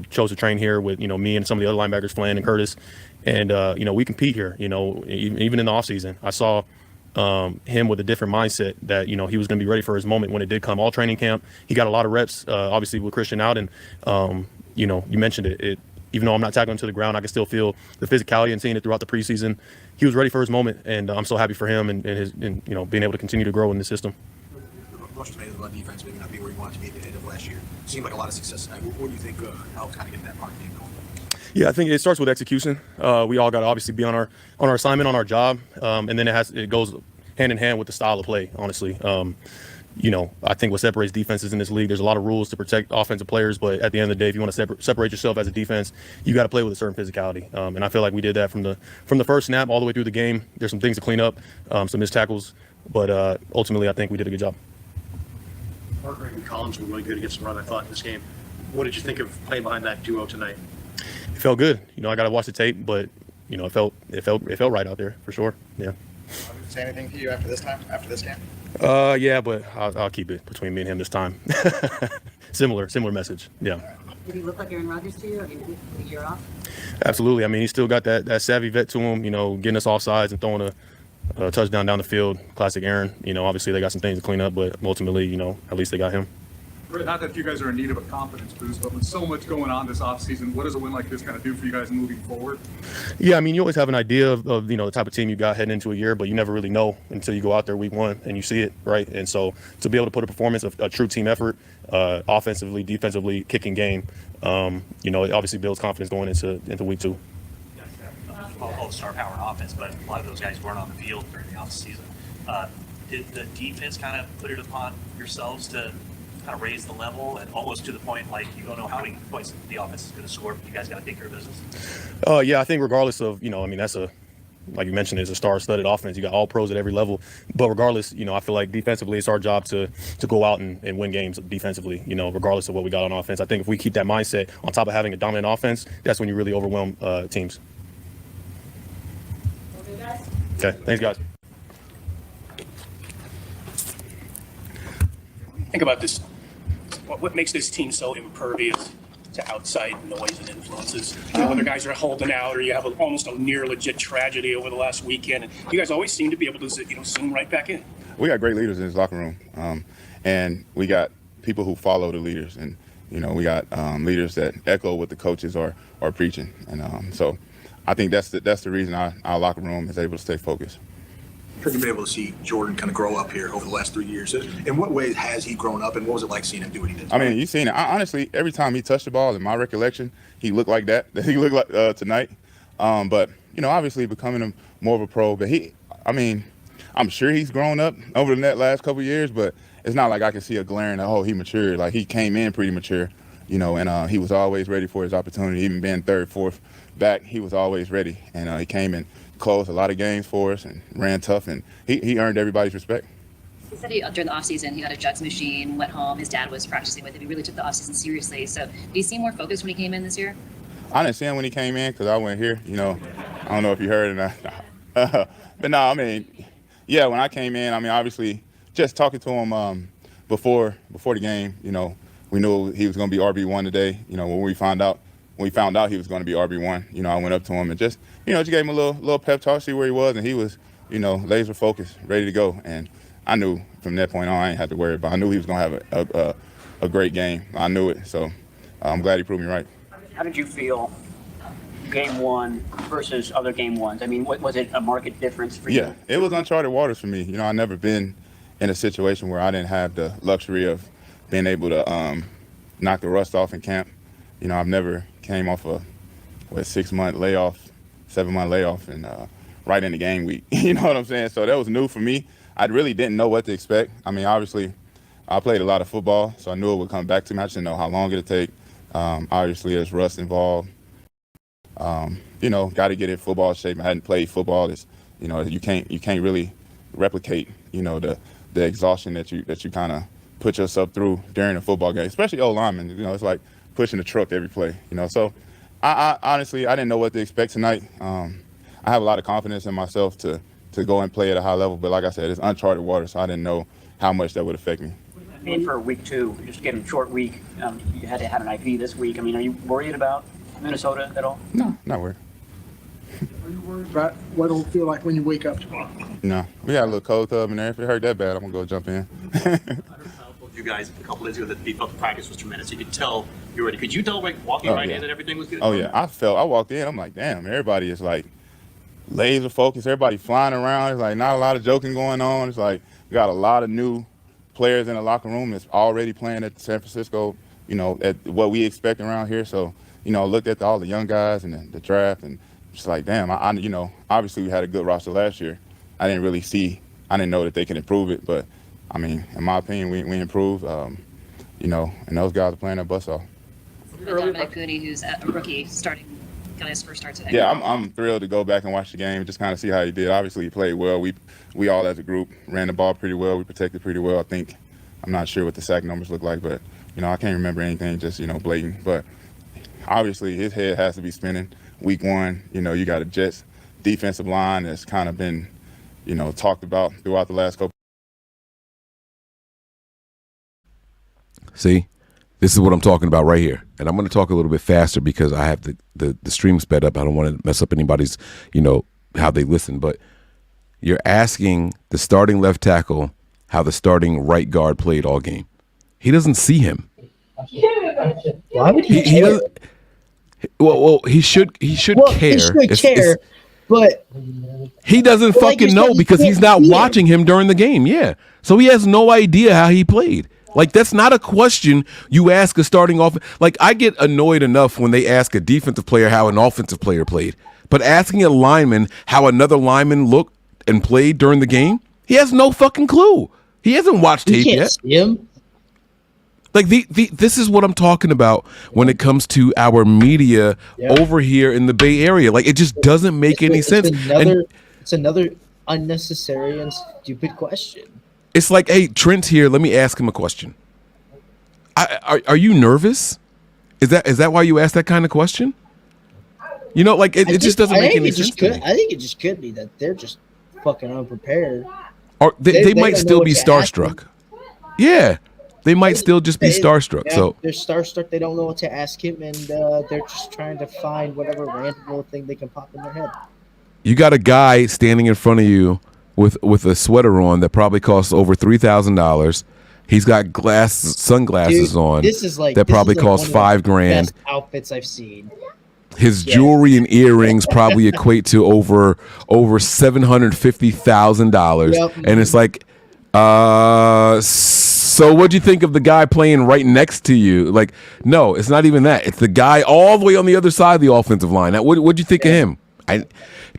Chose to train here with me and some of the other linebackers, Flan and Curtis. And we compete here. Even in the offseason, I saw him with a different mindset that he was going to be ready for his moment when it did come. All training camp, he got a lot of reps, obviously with Christian out, and you mentioned it. Even though I'm not tackling him to the ground, I can still feel the physicality and seeing it throughout the preseason. He was ready for his moment, and I'm so happy for him and being able to continue to grow in the system. Rush tomato on defense maybe not be where you want to be at the end of last year. Seemed like a lot of success tonight. What do you think helped kind of get that part of the game going? Yeah, I think it starts with execution. We all got to obviously be on our assignment, on our job, and then it goes hand in hand with the style of play. Honestly, I think what separates defenses in this league, there's a lot of rules to protect offensive players, but at the end of the day, if you want to separate yourself as a defense, you got to play with a certain physicality. And I feel like we did that from the first snap all the way through the game. There's some things to clean up, some missed tackles, but ultimately, I think we did a good job. Parker and Collins were really good against the run, I thought, in this game. What did you think of playing behind that duo tonight? It felt good. I got to watch the tape, but it felt right out there for sure. Yeah. Say anything to you after this game? Yeah, but I'll keep it between me and him this time. Similar message. Yeah. Did he look like Aaron Rodgers to you? I mean, a year off? Absolutely. I mean, he's still got that savvy vet to him. Getting us off sides and throwing a touchdown down the field. Classic Aaron. Obviously they got some things to clean up, but ultimately, at least they got him. Not that you guys are in need of a confidence boost, but with so much going on this offseason, what does a win like this kind of do for you guys moving forward? Yeah, I mean, you always have an idea of the type of team you got heading into a year, but you never really know until you go out there week one and you see it, right? And so to be able to put a performance of a true team effort, offensively, defensively, kicking game, it obviously builds confidence going into week two. All star power and offense, but a lot of those guys weren't on the field during the offseason. Did the defense kind of put it upon yourselves to kind of raise the level and almost to the point like you don't know how many points the offense is going to score, but you guys got to take care of business? Yeah, I think regardless of, that's like you mentioned, it's a star-studded offense. You got all pros at every level. But regardless, I feel like defensively it's our job to go out and win games defensively, regardless of what we got on offense. I think if we keep that mindset on top of having a dominant offense, that's when you really overwhelm teams. Okay, thanks, guys. Think about this. What makes this team so impervious to outside noise and influences? When the guys are holding out, or you have almost a near legit tragedy over the last weekend, and you guys always seem to be able to zoom right back in. We got great leaders in this locker room, and we got people who follow the leaders, and we got leaders that echo what the coaches are preaching, and so I think that's the reason our locker room is able to stay focused. You've been able to see Jordan kind of grow up here over the last 3 years. In what ways has he grown up, and what was it like seeing him do what he did? I mean, you've seen it. Honestly, every time he touched the ball, in my recollection, he looked like that. He looked like tonight. But obviously becoming more of a pro. But I'm sure he's grown up over the last couple of years. But it's not like I can see a glaring, he matured. Like he came in pretty mature, and he was always ready for his opportunity. Even being third, fourth back, he was always ready, and he came in. Closed a lot of games for us and ran tough, and he earned everybody's respect. He said during the offseason he got a Jets machine, went home, his dad was practicing with him. He really took the offseason seriously. So did he seem more focused when he came in this year? I didn't see him when he came in because I went here. I don't know if you heard or not. But no, when I came in, obviously just talking to him before the game, we knew he was going to be RB1 today. When we found out he was going to be RB1, I went up to him and just gave him a little pep talk, see where he was, and he was, laser focused, ready to go. And I knew from that point on, I ain't had to worry about it. I knew he was going to have a great game. I knew it, so I'm glad he proved me right. How did you feel game one versus other game ones? I mean, was it a market difference for you? Yeah, it was uncharted waters for me. I've never been in a situation where I didn't have the luxury of being able to knock the rust off in camp. I've never came off a 6-month layoff, 7-month layoff, and right in the game week. You know what I'm saying? So that was new for me. I really didn't know what to expect. Obviously, I played a lot of football, so I knew it would come back to me. I just didn't know how long it'd take. Obviously, there's rust involved. Got to get in football shape. I hadn't played football. You can't really replicate, the exhaustion that you kind of put yourself through during a football game, especially old linemen. It's like pushing a truck every play. So I honestly, I didn't know what to expect tonight. I have a lot of confidence in myself to go and play at a high level, but like I said, it's uncharted water, so I didn't know how much that would affect me. And for week two, just getting a short week, you had to have an IV this week. Are you worried about Minnesota at all? No, not worried. Are you worried about what it'll feel like when you wake up tomorrow? No, we got a little cold tub in there. If it hurt that bad, I'm gonna go jump in. You guys a couple days ago that you felt the practice was tremendous. You could tell you were ready. Could you tell like walking right in that everything was good? Oh yeah, I walked in. I'm like, damn, everybody is like laser focused. Everybody flying around. It's like not a lot of joking going on. It's like we got a lot of new players in the locker room that's already playing at San Francisco. You know, at what we expect around here. So you know, looked at all the young guys and the draft and just like, damn, I you know, obviously we had a good roster last year. I didn't know that they could improve it, but I mean, in my opinion, we improved. You know, and those guys are playing their butts off. Dominic Mooney, who's a rookie, got his first start today. Yeah, I'm thrilled to go back and watch the game and just kind of see how he did. Obviously, he played well. We all as a group ran the ball pretty well. We protected pretty well. I'm not sure what the sack numbers look like, but you know, I can't remember anything just, you know, blatant. But obviously, his head has to be spinning. Week 1, you know, you got a Jets defensive line that's kind of been, you know, talked about throughout the last couple. See, this is what I'm talking about right here. And I'm going to talk a little bit faster because I have the stream sped up. I don't want to mess up anybody's, you know, how they listen. But you're asking the starting left tackle how the starting right guard played all game. He doesn't see him. Why would he care? doesn't. Well, he should care. He should care, but he doesn't fucking know because he's not watching him during the game. Yeah, so he has no idea how he played. Like, that's not a question you ask a starting off. Like, I get annoyed enough when they ask a defensive player how an offensive player played, but asking a lineman how another lineman looked and played during the game, he has no fucking clue. He hasn't watched tape yet. See him. Like this is what I'm talking about when it comes to our media over here in the Bay Area. Like, it just doesn't make any sense. It's another unnecessary and stupid question. It's like, hey, Trent's here. Let me ask him a question. Are you nervous? Is that why you asked that kind of question? You know, like it just doesn't make any sense. I think it just could be that they're just fucking unprepared. Or they might still be starstruck. Yeah. They might still just be starstruck. So they're starstruck. They don't know what to ask him, and they're just trying to find whatever random little thing they can pop in their head. You got a guy standing in front of you with a sweater on that probably costs over $3,000. He's got sunglasses on. This is like that probably costs $5,000. Best outfits I've seen. His jewelry and earrings probably equate to over $750,000. Yep. And it's like, so what'd you think of the guy playing right next to you? Like, no, it's not even that. It's the guy all the way on the other side of the offensive line. Now, what'd you think of him?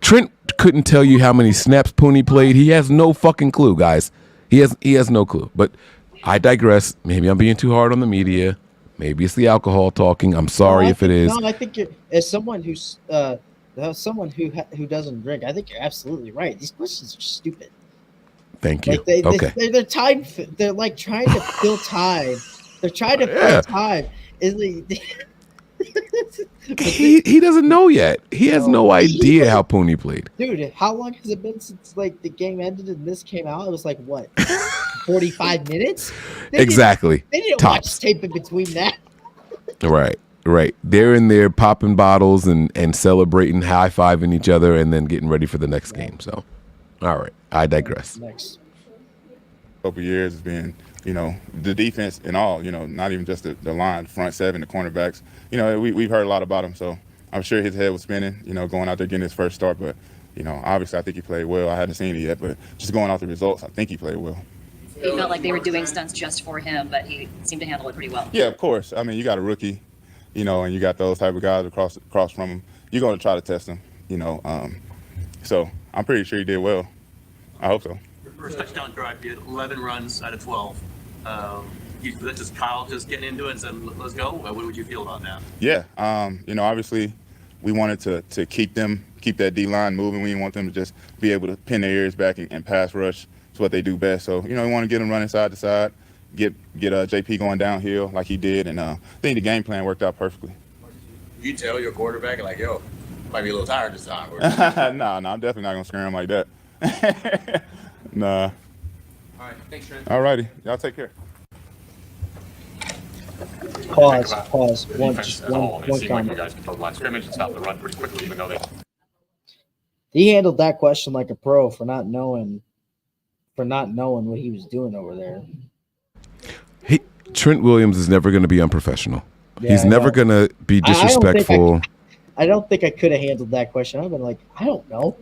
Trent couldn't tell you how many snaps Pooney played. He has no fucking clue, guys. He has no clue. But I digress. Maybe I'm being too hard on the media. Maybe it's the alcohol talking. I'm sorry if it is. No, I think as someone who doesn't drink, I think you're absolutely right. These questions are stupid. Thank you. Like okay. They're time. They're like trying to fill time. They're trying to fill time. He doesn't know yet. He has no idea how Pooney played. Dude, how long has it been since like the game ended and this came out? It was like what, 45 minutes? Exactly. They didn't watch tape in between that. Right. They're in there popping bottles and celebrating, high-fiving each other, and then getting ready for the next game. So, all right. I digress. Next couple years has been, you know, the defense and all, you know, not even just the line, front seven, the cornerbacks. You know, we've heard a lot about him, so I'm sure his head was spinning, you know, going out there getting his first start. But, you know, obviously I think he played well. I hadn't seen it yet, but just going off the results, I think he played well. He felt like they were doing stunts just for him, but he seemed to handle it pretty well. Yeah, of course. I mean, you got a rookie, you know, and you got those type of guys across from him. You're going to try to test him, you know. So I'm pretty sure he did well. I hope so. Your first touchdown drive, you had 11 runs out of 12. That's just Kyle just getting into it and said, let's go. What would you feel about that? Yeah. You know, obviously we wanted to keep that D-line moving. We didn't want them to just be able to pin their ears back and pass rush. It's what they do best. So, you know, we want to get them running side to side, get JP going downhill like he did. And I think the game plan worked out perfectly. You tell your quarterback, like, yo, might be a little tired this time. Nah, I'm definitely not going to scare him like that. Nah. All right, thanks, Trent. All righty. Y'all take care. Pause. One It seemed like you comment. guys controlled the line of scrimmage and stopped the run pretty quickly, even though they. he handled that question like a pro for not knowing what he was doing over there. Trent Williams is never going to be unprofessional. Yeah, He's I never know. going to be disrespectful. I don't think I could have handled that question. I've been like, I don't know.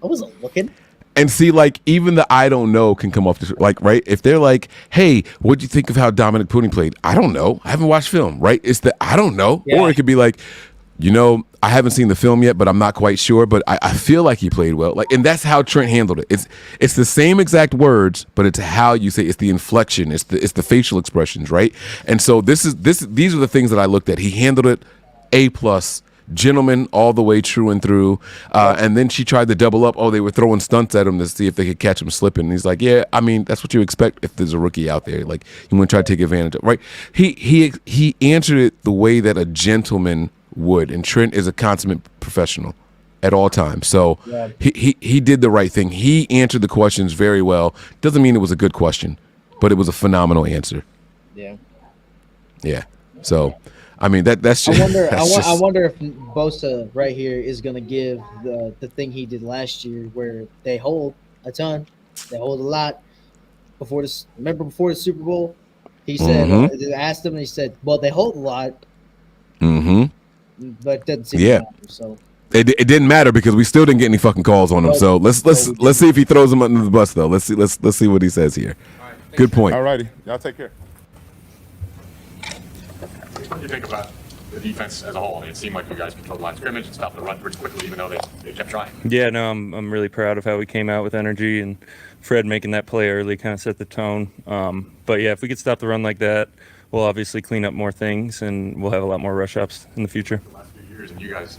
I wasn't looking. And see, like, even the I don't know can come off like, right? If they're like, hey, what'd you think of how Dominic Pudding played? I don't know. I haven't watched film, right? It's the I don't know. Yeah. Or it could be like, I haven't seen the film yet, but I'm not quite sure, but I feel like he played well. Like, and that's how Trent handled it. It's the same exact words, but it's how you say it's the inflection, it's the facial expressions, right? And so these are the things that I looked at. He handled it A+. Gentleman all the way true and through. And then she tried to double up. Oh, they were throwing stunts at him to see if they could catch him slipping. And he's like, yeah, I mean, that's what you expect if there's a rookie out there. Like, you want to try to take advantage of, right? He answered it the way that a gentleman would. And Trent is a consummate professional at all times. So Yeah. he did the right thing. He answered the questions very well. Doesn't mean it was a good question, but it was a phenomenal answer. Yeah. Yeah. So, I mean, that's just. I wonder if Bosa right here is going to give the thing he did last year, where they hold a ton, they hold a lot. Before the Super Bowl, he said, they asked him, and he said, "Well, they hold a lot, but it doesn't seem to matter." So it didn't matter because we still didn't get any fucking calls on him. So let's see if he throws him under the bus though. Let's see what he says here. Good point. All righty, y'all take care. What do you think about the defense as a whole? I mean, it seemed like you guys controlled the line of scrimmage and stopped the run pretty quickly, even though they kept trying. Yeah, no, I'm really proud of how we came out with energy, and Fred making that play early kind of set the tone. But yeah, if we could stop the run like that, we'll obviously clean up more things, and we'll have a lot more rush ups in the future. The last few years, and you guys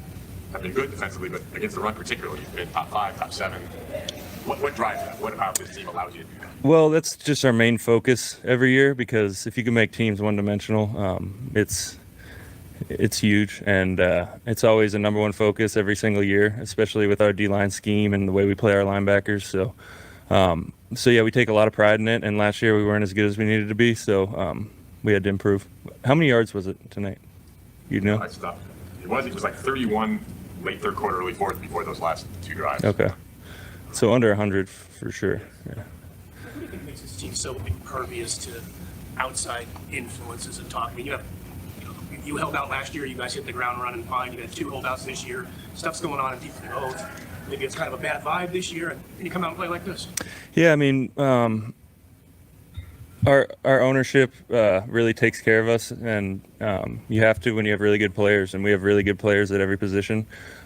have been good defensively, but against the run particularly, you've been top 5, top 7. What drives that? What about this team allows you to do that? Well, that's just our main focus every year, because if you can make teams one-dimensional, it's huge, and it's always a number one focus every single year, especially with our D-line scheme and the way we play our linebackers. So yeah, we take a lot of pride in it, and last year we weren't as good as we needed to be, so we had to improve. How many yards was it tonight? You know? I stopped. It was like 31 late third quarter, early fourth before those last 2 drives. Okay. So under 100 for sure. Yeah. What do you think makes this team so impervious to outside influences and talk? I mean, you held out last year. You guys hit the ground running fine. You had 2 holdouts this year. Stuff's going on in defense. Maybe it's kind of a bad vibe this year, and you come out and play like this. Yeah, I mean, our ownership really takes care of us, and you have to when you have really good players, and we have really good players at every position.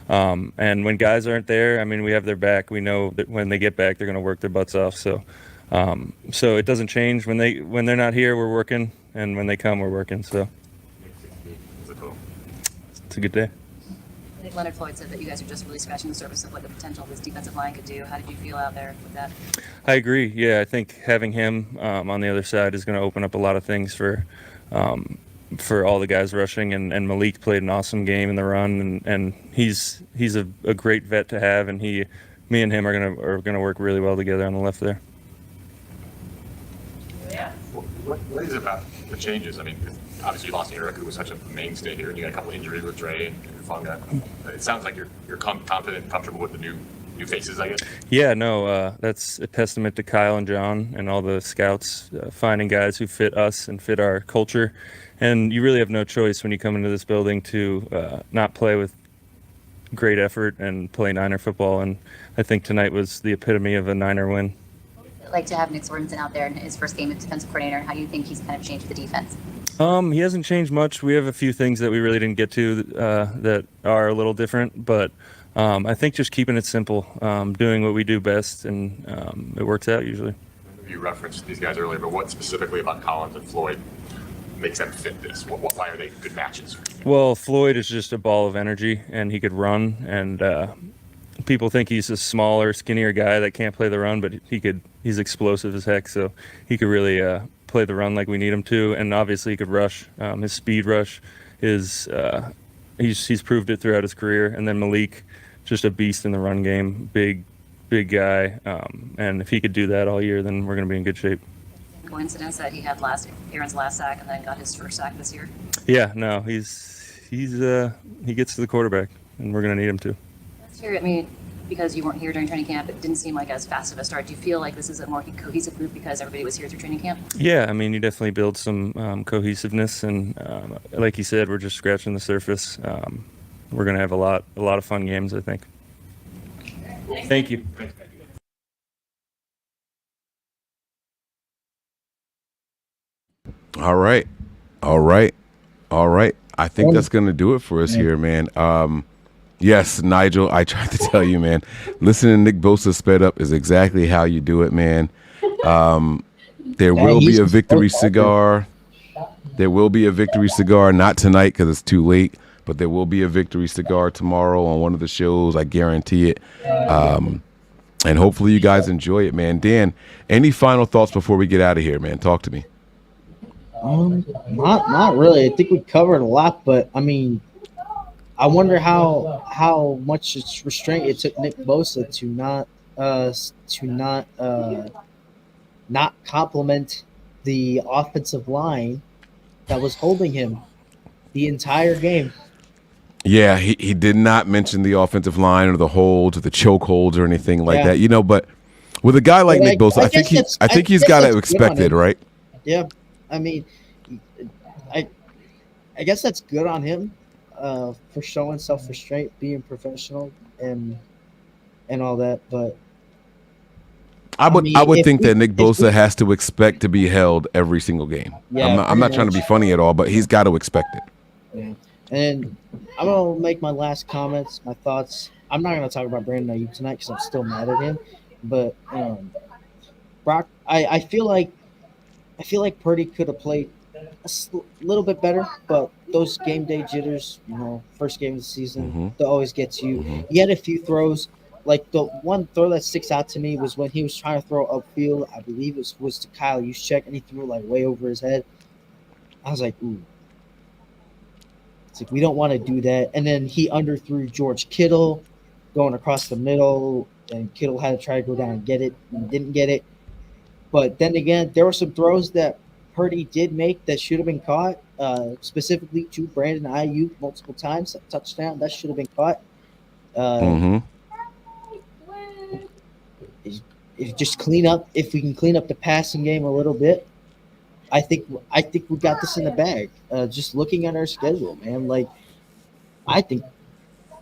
And when guys aren't there, I mean, we have their back. We know that when they get back, they're going to work their butts off. So it doesn't change when they're not here. We're working, and when they come, we're working. So it's a good day. I think Leonard Floyd said that you guys are just really scratching the surface of what the potential of this defensive line could do. How did you feel out there with that? I agree. Yeah, I think having him on the other side is going to open up a lot of things for all the guys rushing. And Malik played an awesome game in the run, and he's a great vet to have. And me and him are gonna work really well together on the left there. Yeah. What is it about the changes? I mean, obviously you lost Eric, who was such a mainstay here, and you got a couple injuries with Dre and Funga. It sounds like you're confident and comfortable with the new faces, I guess. Yeah, no, that's a testament to Kyle and John and all the scouts finding guys who fit us and fit our culture. And you really have no choice when you come into this building to not play with great effort and play Niner football. And I think tonight was the epitome of a Niner win. Like to have Nick Sorensen out there in his first game as defensive coordinator, how do you think he's kind of changed the defense? He hasn't changed much. We have a few things that we really didn't get to that are a little different, but I think just keeping it simple, doing what we do best, and it works out usually. You referenced these guys earlier, but what specifically about Collins and Floyd makes them fit this? Why are they good matches? Well, Floyd is just a ball of energy, and he could run, and people think he's a smaller, skinnier guy that can't play the run, but he's explosive as heck, so he could really play the run like we need him to, and obviously he could rush. His speed rush is he's proved it throughout his career. And then Malik, just a beast in the run game, big guy, and if he could do that all year, then we're going to be in good shape. Coincidence that he had Aaron's last sack and then got his first sack this year? Yeah, no, he gets to the quarterback, and we're going to need him to. Last year, I mean, because you weren't here during training camp, it didn't seem like as fast of a start. Do you feel like this is a more cohesive group because everybody was here through training camp? Yeah, I mean, you definitely build some cohesiveness, and like you said, we're just scratching the surface. We're gonna have a lot of fun games, I think. Thank you. All right. I think that's going to do it for us here, man. Yes, Nigel, I tried to tell you, man. Listening to Nick Bosa sped up is exactly how you do it, man. There will be a victory cigar. There will be a victory cigar, not tonight because it's too late, but there will be a victory cigar tomorrow on one of the shows. I guarantee it. And hopefully you guys enjoy it, man. Dan, any final thoughts before we get out of here, man? Talk to me. Not really. I think we covered a lot, but I mean, I wonder how much restraint it took Nick Bosa to not compliment the offensive line that was holding him the entire game. Yeah, he did not mention the offensive line or the holds or the choke holds or anything like that. You know, but with a guy like Nick Bosa, I think he's got to expect it, right? Yeah, I mean, I guess that's good on him for showing self-restraint, being professional, and all that. But I would think that Nick Bosa has to expect to be held every single game. Yeah, I'm not trying to be funny at all, but he's got to expect it. Yeah. And I'm gonna make my last comments, my thoughts. I'm not gonna talk about Brandon Ayuk tonight because I'm still mad at him. But Brock, I feel like Purdy could have played a little bit better, but those game day jitters, first game of the season, that always gets you. He had a few throws. Like the one throw that sticks out to me was when he was trying to throw upfield. I believe it was to Kyle Juszczyk, and he threw like way over his head. I was like, ooh. It's like we don't want to do that. And then he underthrew George Kittle going across the middle, and Kittle had to try to go down and get it, and didn't get it. But then again, there were some throws that Purdy did make that should have been caught, specifically to Brandon Ayuk multiple times. A touchdown that should have been caught. If we can clean up the passing game a little bit, I think we got this in the bag. Just looking at our schedule, man, like I think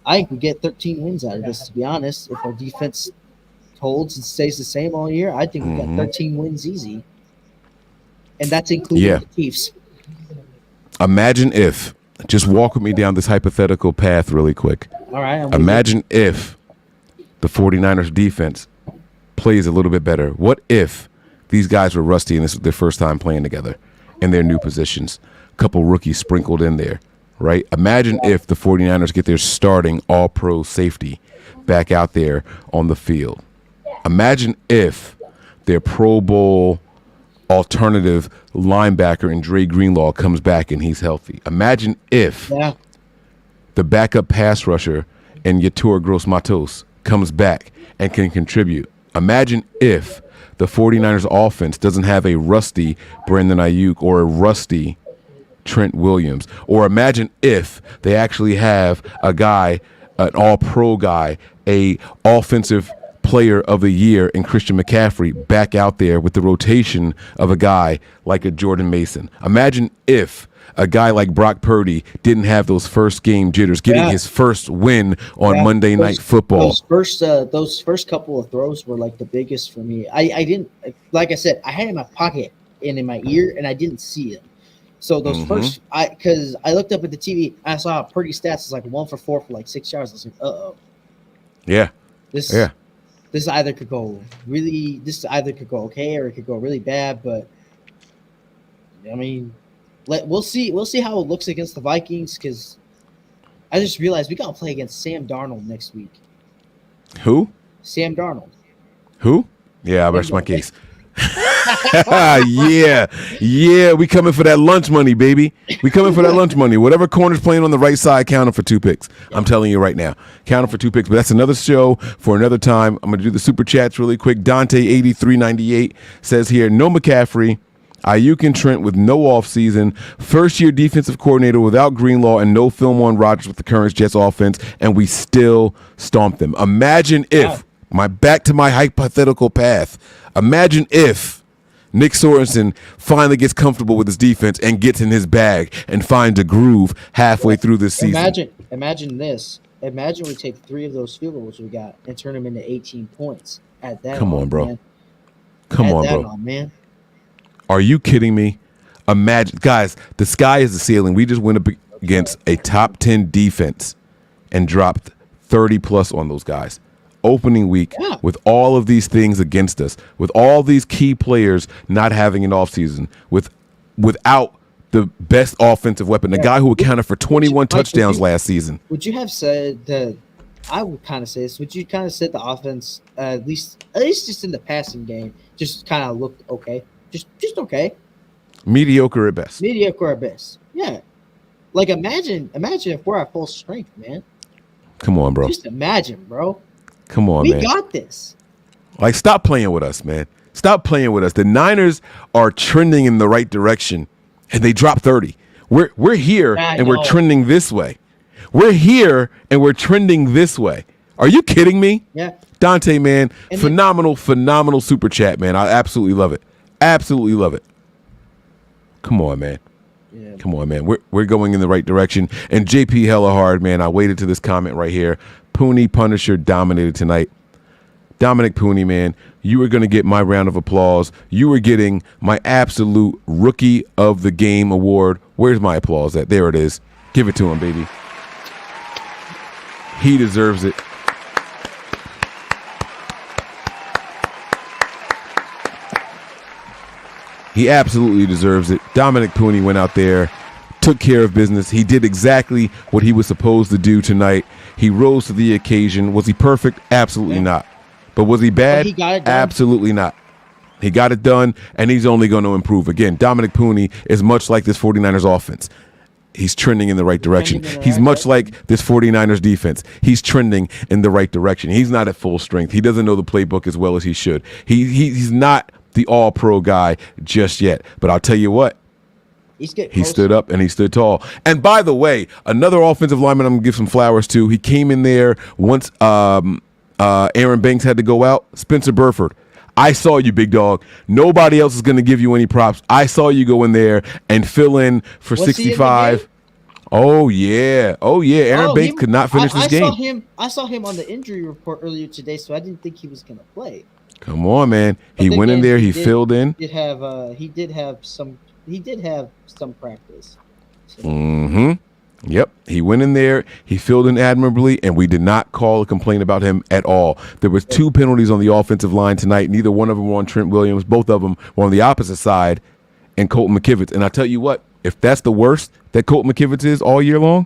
we get 13 wins out of this. To be honest, if our defense holds and stays the same all year, I think we got 13 wins easy, and that's including the Chiefs. Imagine if, just walk with me down this hypothetical path really quick. All right. Imagine if the 49ers defense plays a little bit better. What if these guys were rusty and this was their first time playing together in their new positions? A couple rookies sprinkled in there, right? Imagine if the 49ers get their starting all-pro safety back out there on the field. Imagine if their Pro Bowl alternative linebacker in Dre Greenlaw comes back and he's healthy. Imagine if the backup pass rusher in Yetur Gross-Matos comes back and can contribute. Imagine if the 49ers offense doesn't have a rusty Brandon Ayuk or a rusty Trent Williams. Or imagine if they actually have a guy, an all-pro guy, a offensive player of the year in Christian McCaffrey back out there with the rotation of a guy like a Jordan Mason. Imagine if a guy like Brock Purdy didn't have those first game jitters, getting his first win on Monday Night Football. Those first couple of throws were like the biggest for me. I didn't, like I said, I had it in my pocket and in my ear, and I didn't see it. So those first, because I looked up at the TV, and I saw Purdy stats is like 1 for 4 for like 6 yards. I was like, uh-oh. Yeah. This either could go okay or it could go really bad. But I mean, we'll see. We'll see how it looks against the Vikings, because I just realized we got to play against Sam Darnold next week. Who? Sam Darnold. Who? Yeah, I rest my case. Yeah, we coming for that lunch money, baby. We coming for that lunch money. Whatever corner's playing on the right side, count 'em for 2 picks. I'm telling you right now, count 'em for 2 picks. But that's another show for another time. I'm gonna do the super chats really quick. Dante8398 says here, no McCaffrey. Ayuk and Trent with no offseason, first-year defensive coordinator without Greenlaw and no film on Rodgers with the current Jets offense, and we still stomped them. Imagine if, back to my hypothetical path, imagine if Nick Sorensen finally gets comfortable with his defense and gets in his bag and finds a groove halfway through this season. Imagine this. Imagine we take 3 of those field goals we got and turn them into 18 points. Add that Come on, bro. Man. Come on, bro. Man. Are you kidding me? Imagine, guys, the sky is the ceiling. We just went up against a top 10 defense and dropped 30 plus on those guys. Opening week with all of these things against us, with all these key players not having an offseason, without the best offensive weapon, the guy who accounted for 21 touchdowns last season. Would you have said that? I would kind of say this. Would you kind of said the offense, at least just in the passing game, just kind of looked okay, just okay, Mediocre at best. mediocre at best? Yeah. Like imagine if we're at full strength, man. Come on, bro. Just imagine, bro. Come on, We man. got this. Like, stop playing with us, man. Stop playing with us. The Niners are trending in the right direction, and they dropped 30. We're here, and we're trending this way. We're here, and we're trending this way. Are you kidding me? Yeah. Dante, man, phenomenal super chat, man. I absolutely love it. Absolutely love it. Come on, man. Yeah. Come on, man. We're going in the right direction. And JP hella hard, man. I waited to this comment right here. Pooney Punisher dominated tonight. Dominic Pooney, man, you were going to get my round of applause. You were getting my absolute Rookie of the Game award. Where's my applause at? There it is. Give it to him, baby. He deserves it. He absolutely deserves it. Dominic Pooney went out there, took care of business. He did exactly what he was supposed to do tonight. He rose to the occasion. Was he perfect? Absolutely not. But was he bad? He got it done. Absolutely not. He got it done, and he's only going to improve. Again, Dominic Pooney is much like this 49ers offense. He's trending in the right direction. He's much like this 49ers defense. He's trending in the right direction. He's not at full strength. He doesn't know the playbook as well as he should. He's not the all-pro guy just yet. But I'll tell you what. He stood up and he stood tall. And by the way, another offensive lineman I'm going to give some flowers to. He came in there once Aaron Banks had to go out. Spencer Burford. I saw you, big dog. Nobody else is going to give you any props. I saw you go in there and fill in for 65. Oh, yeah. Oh, yeah. Aaron Banks could not finish this game. I saw him on the injury report earlier today, so I didn't think he was going to play. Come on, man. He went in there. He filled in. He did have some practice. So. Mm-hmm. Yep. He went in there, he filled in admirably, and we did not call a complaint about him at all. There was 2 penalties on the offensive line tonight. Neither one of them were on Trent Williams. Both of them were on the opposite side, and Colton McKivitz. And I tell you what, if that's the worst that Colton McKivitz is all year long,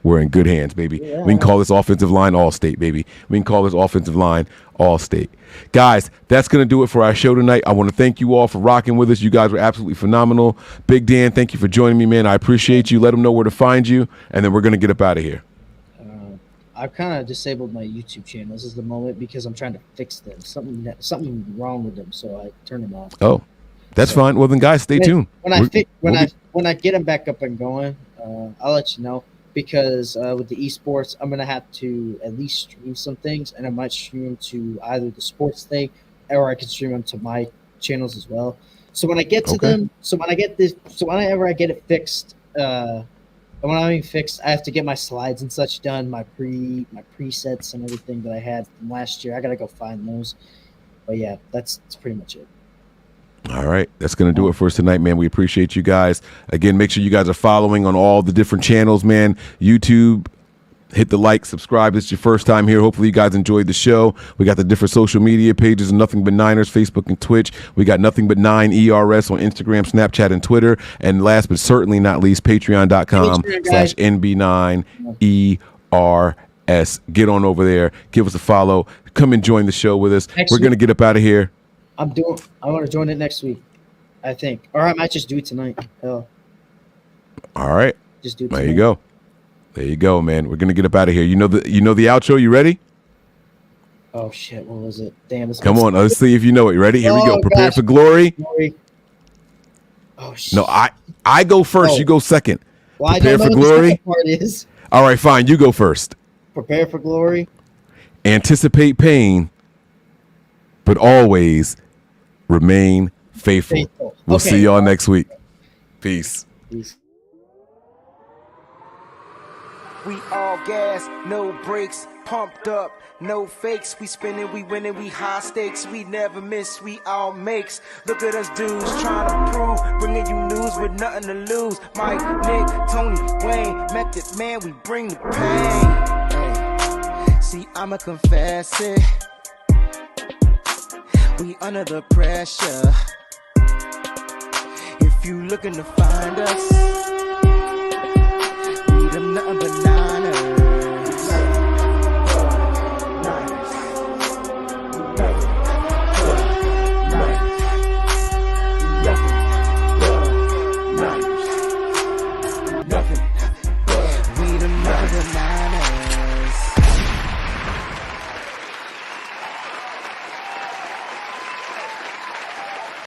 we're in good hands, baby. Yeah. We can call this offensive line All-State, baby. We can call this offensive line All-State. Guys, that's going to do it for our show tonight. I want to thank you all for rocking with us. You guys were absolutely phenomenal. Big Dan, thank you for joining me, man. I appreciate you. Let them know where to find you, and then we're going to get up out of here. I've kind of disabled my YouTube channel. This is the moment because I'm trying to fix them. Something wrong with them, so I turned them off. Oh, that's fine. Well, then, guys, stay tuned. When I get them back up and going, I'll let you know. Because with the esports, I'm gonna have to at least stream some things, and I might stream them to either the sports thing, or I can stream them to my channels as well. So when I get to them, whenever I get it fixed, when I'm fixed, I have to get my slides and such done, my presets and everything that I had from last year. I gotta go find those. But yeah, that's pretty much it. All right. That's going to do it for us tonight, man. We appreciate you guys. Again, make sure you guys are following on all the different channels, man. YouTube, hit the like, subscribe. This is your first time here. Hopefully you guys enjoyed the show. We got the different social media pages, Nothing But Niners, Facebook and Twitch. We got Nothing But 9 ERS on Instagram, Snapchat, and Twitter. And last but certainly not least, patreon.com/NB9ERS. Get on over there. Give us a follow. Come and join the show with us. We're going to get up out of here. I want to join it next week, I think. Or I might just do it tonight. Hell. All right. Just do it There tonight. you go. There you go, man. We're gonna get up out of here. You know the outro. You ready? Oh shit! What was it? Damn. Come on. Let's see if you know it. You ready? Here we go. Prepare for glory. Oh, No, I go first. Oh. You go second. Well, I Prepare don't for know what the glory. second part is. All right, fine. You go first. Part is All right, fine. You go first. prepare for glory. Anticipate pain, but always remain faithful. Faithful. We'll Okay. see y'all next week. Peace. Peace. We all gas, no brakes, pumped up, no fakes. We spinning, we winning, we high stakes. We never miss, we all makes. Look at us dudes trying to prove, bringing you news with nothing to lose. Mike, Nick, Tony, Wayne, Method Man, we bring the pain. Hey. See, I'ma confess it. We under the pressure. If you looking to find us,